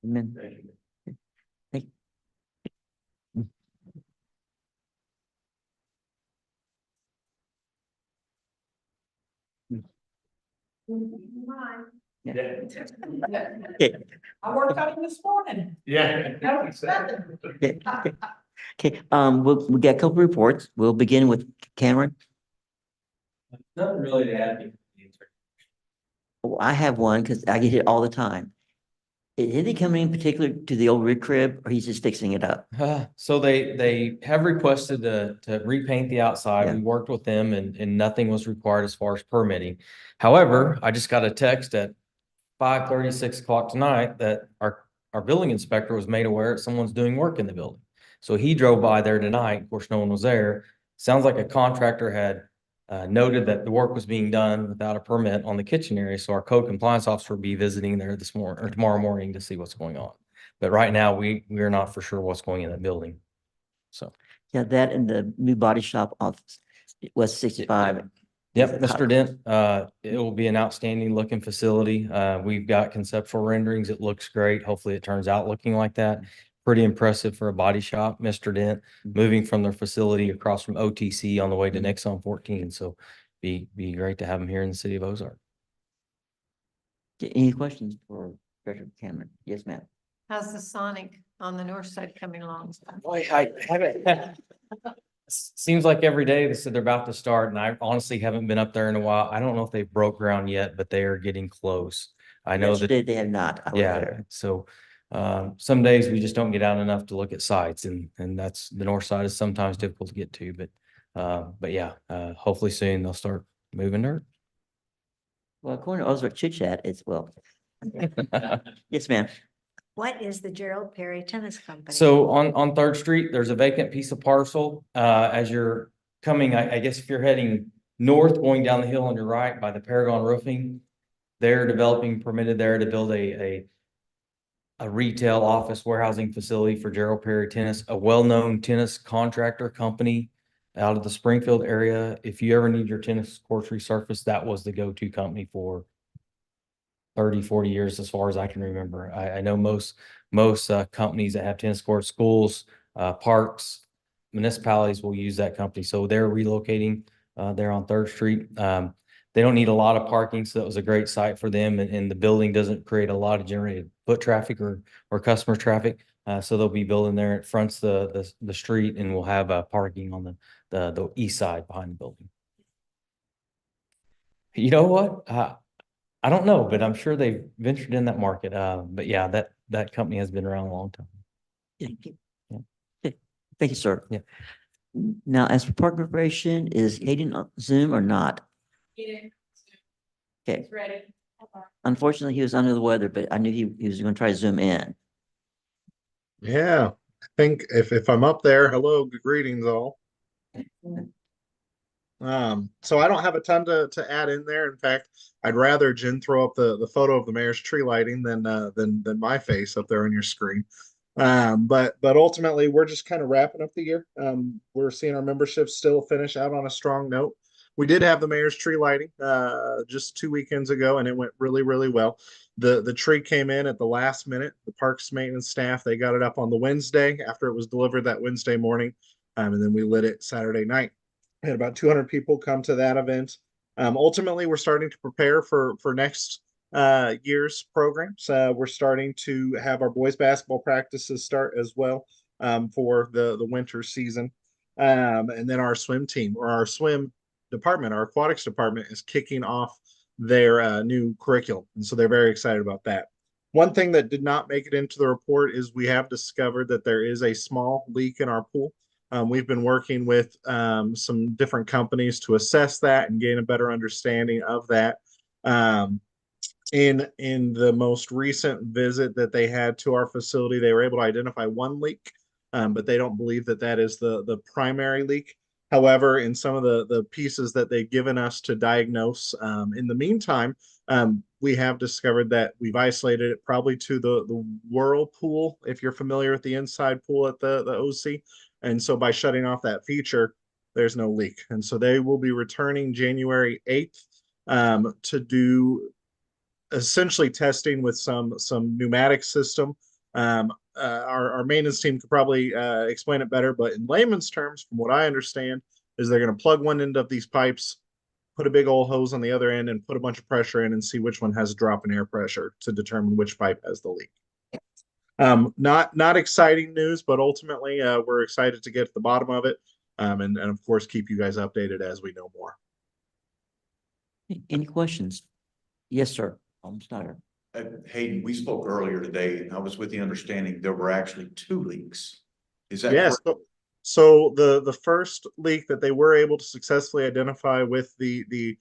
Amen. Thank you. Thank Okay. I worked on it this morning. Yeah. Okay, we got a couple reports. We'll begin with Cameron. Nothing really to add. Oh, I have one because I get hit all the time. Is he coming in particular to the old rig crib or he's just fixing it up? So they have requested to repaint the outside. Yeah. We worked with them and nothing was required as far as permitting. However, I just got a text at 5:30, 6 o'clock tonight that our building inspector was made aware that someone's doing work in the building. So he drove by there tonight. Of course, no one was there. Sounds like a contractor had noted that the work was being done without a permit on the kitchen area. So our code compliance officer will be visiting there this morning or tomorrow morning to see what's going on. But right now, we're not for sure what's going in that building. So. Yeah, that and the new body shop off West 65. Yep, Mr. Dent, it will be an outstanding looking facility. We've got conceptual renderings. It looks great. Hopefully it turns out looking like that. Pretty impressive for a body shop, Mr. Dent, moving from their facility across from OTC on the way to Nixon 14. So be great to have them here in the city of Ozark. Any questions for Treasurer Cameron? Yes, ma'am. How's the Sonic on the north side coming along? Boy, I haven't. Seems like every day they said they're about to start, and I honestly haven't been up there in a while. I don't know if they broke ground yet, but they are getting close. I know that Yesterday they have not. I was yeah. there. So some days we just don't get out enough to look at sites, and that's the north side is sometimes difficult to get to. But yeah, hopefully soon they'll start moving dirt. Well, according to Ozark Chit Chat, it's well. Yes, ma'am. What is the Gerald Perry Tennis Company? So on Third Street, there's a vacant piece of parcel. As you're coming, I guess if you're heading north, going down the hill on your right by the Paragon Roofing, they're developing permitted there to build a retail office warehousing facility for Gerald Perry Tennis, a well-known tennis contractor company out of the Springfield area. If you ever need your tennis courts resurfaced, that was the go-to company for 30, 40 years, as far as I can remember. I know most companies that have tennis courts, schools, parks, municipalities will use that company. So they're relocating there on Third Street. They don't need a lot of parking, so that was a great site for them. And the building doesn't create a lot of generated foot traffic or customer traffic. So they'll be building there. It fronts the street, and we'll have parking on the east side behind the building. You know what? I don't know, but I'm sure they've ventured in that market. But yeah, that company has been around a long time. Thank you. Yeah. Thank you, sir. Yeah. Now, as for Park Preparation, is Hayden on Zoom or not? Okay. It's ready. Unfortunately, he was under the weather, but I knew he was going to try to Zoom in. Yeah, I think if I'm up there, hello, greetings all. So I don't have a ton to add in there. In fact, I'd rather Jen throw up the photo of the mayor's tree lighting than my face up there on your screen. But ultimately we're just kind of wrapping up the year. We're seeing our membership still finish out on a strong note. We did have the mayor's tree lighting just 2 weekends ago, and it went really, really well. The tree came in at the last minute. The parks maintenance staff, they got it up on the Wednesday after it was delivered that Wednesday morning. And then we lit it Saturday night. We had about 200 people come to that event. Ultimately, we're starting to prepare for next year's programs. We're starting to have our boys basketball practices start as well for the winter season. And then our swim team, or our swim department, our aquatics department, is kicking off their new curriculum. And so they're very excited about that. One thing that did not make it into the report is we have discovered that there is a small leak in our pool. We've been working with some different companies to assess that and gain a better understanding of that. In the most recent visit that they had to our facility, they were able to identify one leak, but they don't believe that is the primary leak. However, in some of the pieces that they've given us to diagnose, in the meantime, we have discovered that we've isolated it probably to the whirlpool, if you're familiar with the inside pool at the OC. And so by shutting off that feature, there's no leak. And so they will be returning January 8th to do essentially testing with some pneumatic system. Our maintenance team could probably explain it better, but in layman's terms, from what I understand, is they're going to plug one end of these pipes, put a big old hose on the other end, and put a bunch of pressure in and see which one has a drop in air pressure to determine which pipe has the leak. Not exciting news, but ultimately we're excited to get to the bottom of it, and of course keep you guys updated as we know more. Any questions? Yes, sir. Snyder. Hayden, we spoke earlier today, and I was with the understanding there were actually 2 leaks. Is that yes? correct? So the first leak that they were able to successfully identify with the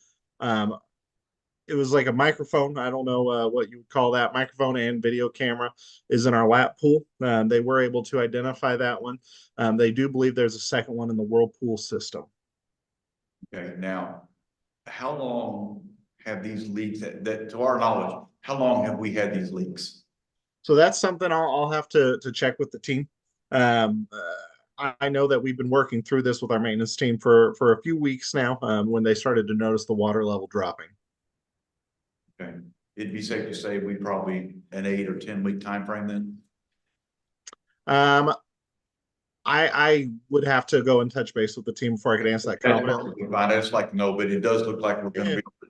it was like a microphone. I don't know what you would call that. Microphone and video camera is in our lap pool. They were able to identify that one. They do believe there's a second one in the whirlpool system. Okay, now, how long have these leaks that to our knowledge, how long have we had these leaks? So that's something I'll have to check with the team. I know that we've been working through this with our maintenance team for a few weeks now, when they started to notice the water level dropping. Okay, it'd be safe to say we probably an 8 or 10 week time frame then? I would have to go and touch base with the team before I could answer that comment. Fine, I just like to know, but it does look like we're gonna be able to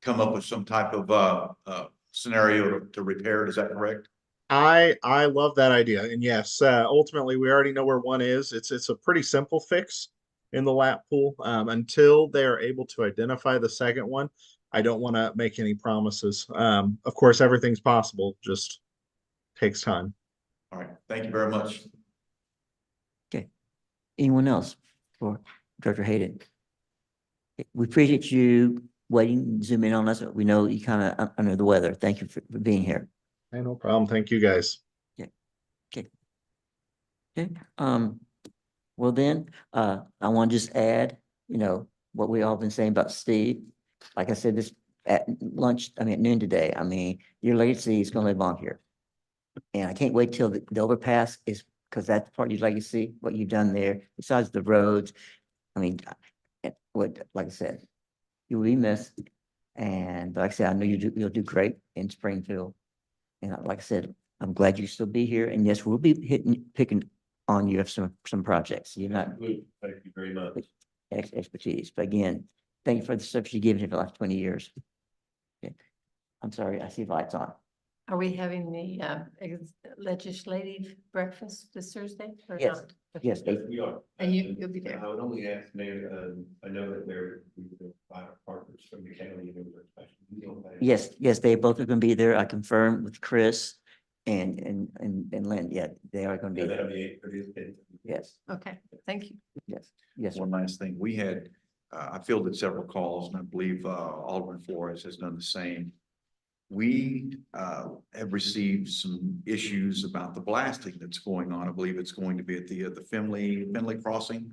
come up with some type of scenario to repair it. Is that correct? I love that idea. And yes, ultimately we already know where one is. It's a pretty simple fix in the lap pool. Until they are able to identify the second one, I don't want to make any promises. Of course, everything's possible, just takes time. All right, thank you very much. Okay. Anyone else for Director Hayden? We appreciate you waiting, zoom in on us. We know you kind of under the weather. Thank you for being here. Hey, no problem. Thank you, guys. Okay, well then, I want to just add, what we all been saying about Steve. Like I said, this at lunch, at noon today, your legacy is gonna live on here. And I can't wait till the overpass is, because that's part of your legacy, what you've done there, besides the roads. Like I said, you will be missed. And like I said, I know you'll do great in Springfield. And like I said, I'm glad you still be here. And yes, we'll be picking on you of some projects. You're not Thank you very much. expertise, but again, thank you for the service you've given for the last 20 years. Okay. I'm sorry, I see lights on. Are we having the legislative breakfast this Thursday or Yes. not? Yes, We are. And you'll be there. I would only ask Mayor, I know that there are partners from the county. yes, they both are gonna be there. I confirmed with Chris and Lynn. Yeah, they are gonna be That'll there. be Yes, Okay, thank you. yes. One last thing, we had, I fielded several calls and I believe Alderman Flores has done the same. We have received some issues about the blasting that's going on. I believe it's going to be at the Finley Crossing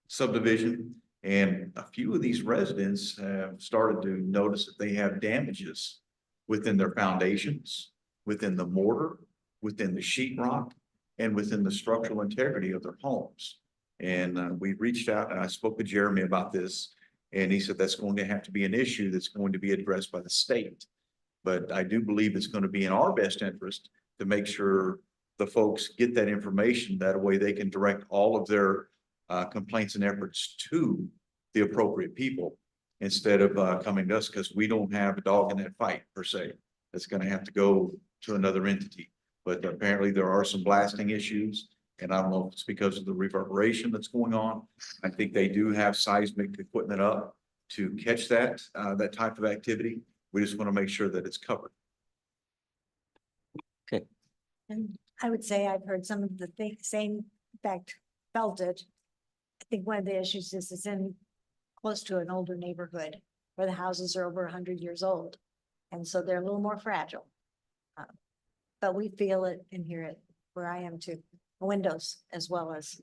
subdivision. And a few of these residents have started to notice that they have damages within their foundations, within the mortar, within the sheetrock, and within the structural integrity of their homes. And we reached out and I spoke with Jeremy about this, and he said that's going to have to be an issue that's going to be addressed by the state. But I do believe it's going to be in our best interest to make sure the folks get that information. That way they can direct all of their complaints and efforts to the appropriate people instead of coming to us, because we don't have a dog in that fight per se. It's going to have to go to another entity. But apparently there are some blasting issues, and I don't know if it's because of the reverberation that's going on. I think they do have seismic equipment up to catch that type of activity. We just want to make sure that it's covered. Okay. And I would say I've heard some of the same, in fact, felt it. I think one of the issues is it's in close to an older neighborhood where the houses are over 100 years old. And so they're a little more fragile. But we feel it and hear it where I am too. Windows as well as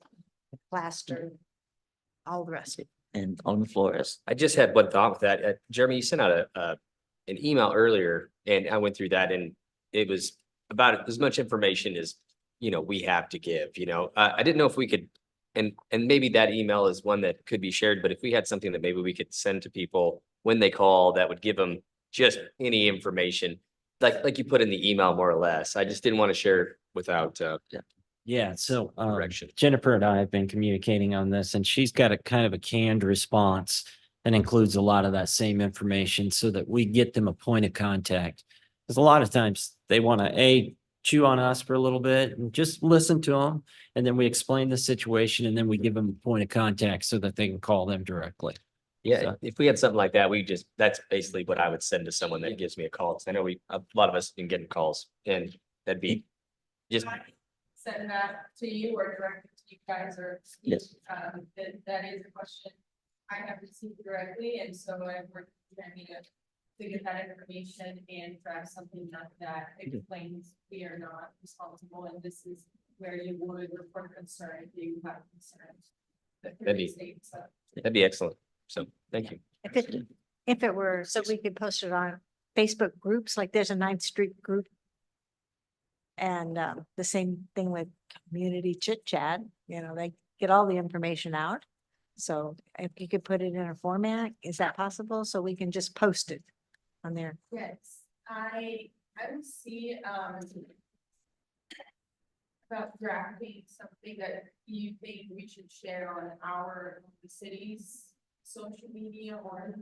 plaster, all the rest. And Alderman Flores. I just had one thought with that. Jeremy, you sent out an email earlier and I went through that and it was about as much information as, we have to give, I didn't know if we could, and maybe that email is one that could be shared, but if we had something that maybe we could send to people when they call, that would give them just any information, like you put in the email more or less. I just didn't want to share without, Yeah, so Direction. Jennifer and I have been communicating on this, and she's got a kind of a canned response that includes a lot of that same information so that we get them a point of contact. Because a lot of times they want to chew on us for a little bit and just listen to them, and then we explain the situation, and then we give them a point of contact so that they can call them directly. yeah, So- if we had something like that, that's basically what I would send to someone that gives me a call. Cause I know a lot of us have been getting calls and that'd be just. Send that to you or direct it to you guys or. Yes. That is a question I have received directly, and so I worked with Jeremy to to get that information and draft something that explains we are not responsible and this is where you would report concern if you have concerns. That'd be excellent. So, thank you. If it were, so we could post it on Facebook groups, like there's a 9th Street group. And the same thing with community chit chat, they get all the information out. So if you could put it in a format, is that possible? So we can just post it on there. Yes, I would see, about drafting something that you think we should share on the city's social media or.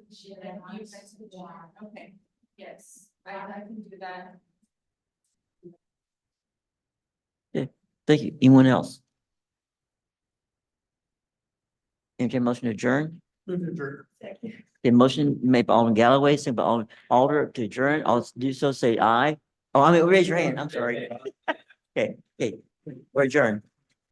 Okay, yes, I can do that. Thank you. Anyone else? Entertain motion to adjourn? The motion made by Alderman Galloway, second by Alder to adjourn. All do so say aye. Oh, raise your hand. I'm sorry. Okay, we're adjourned.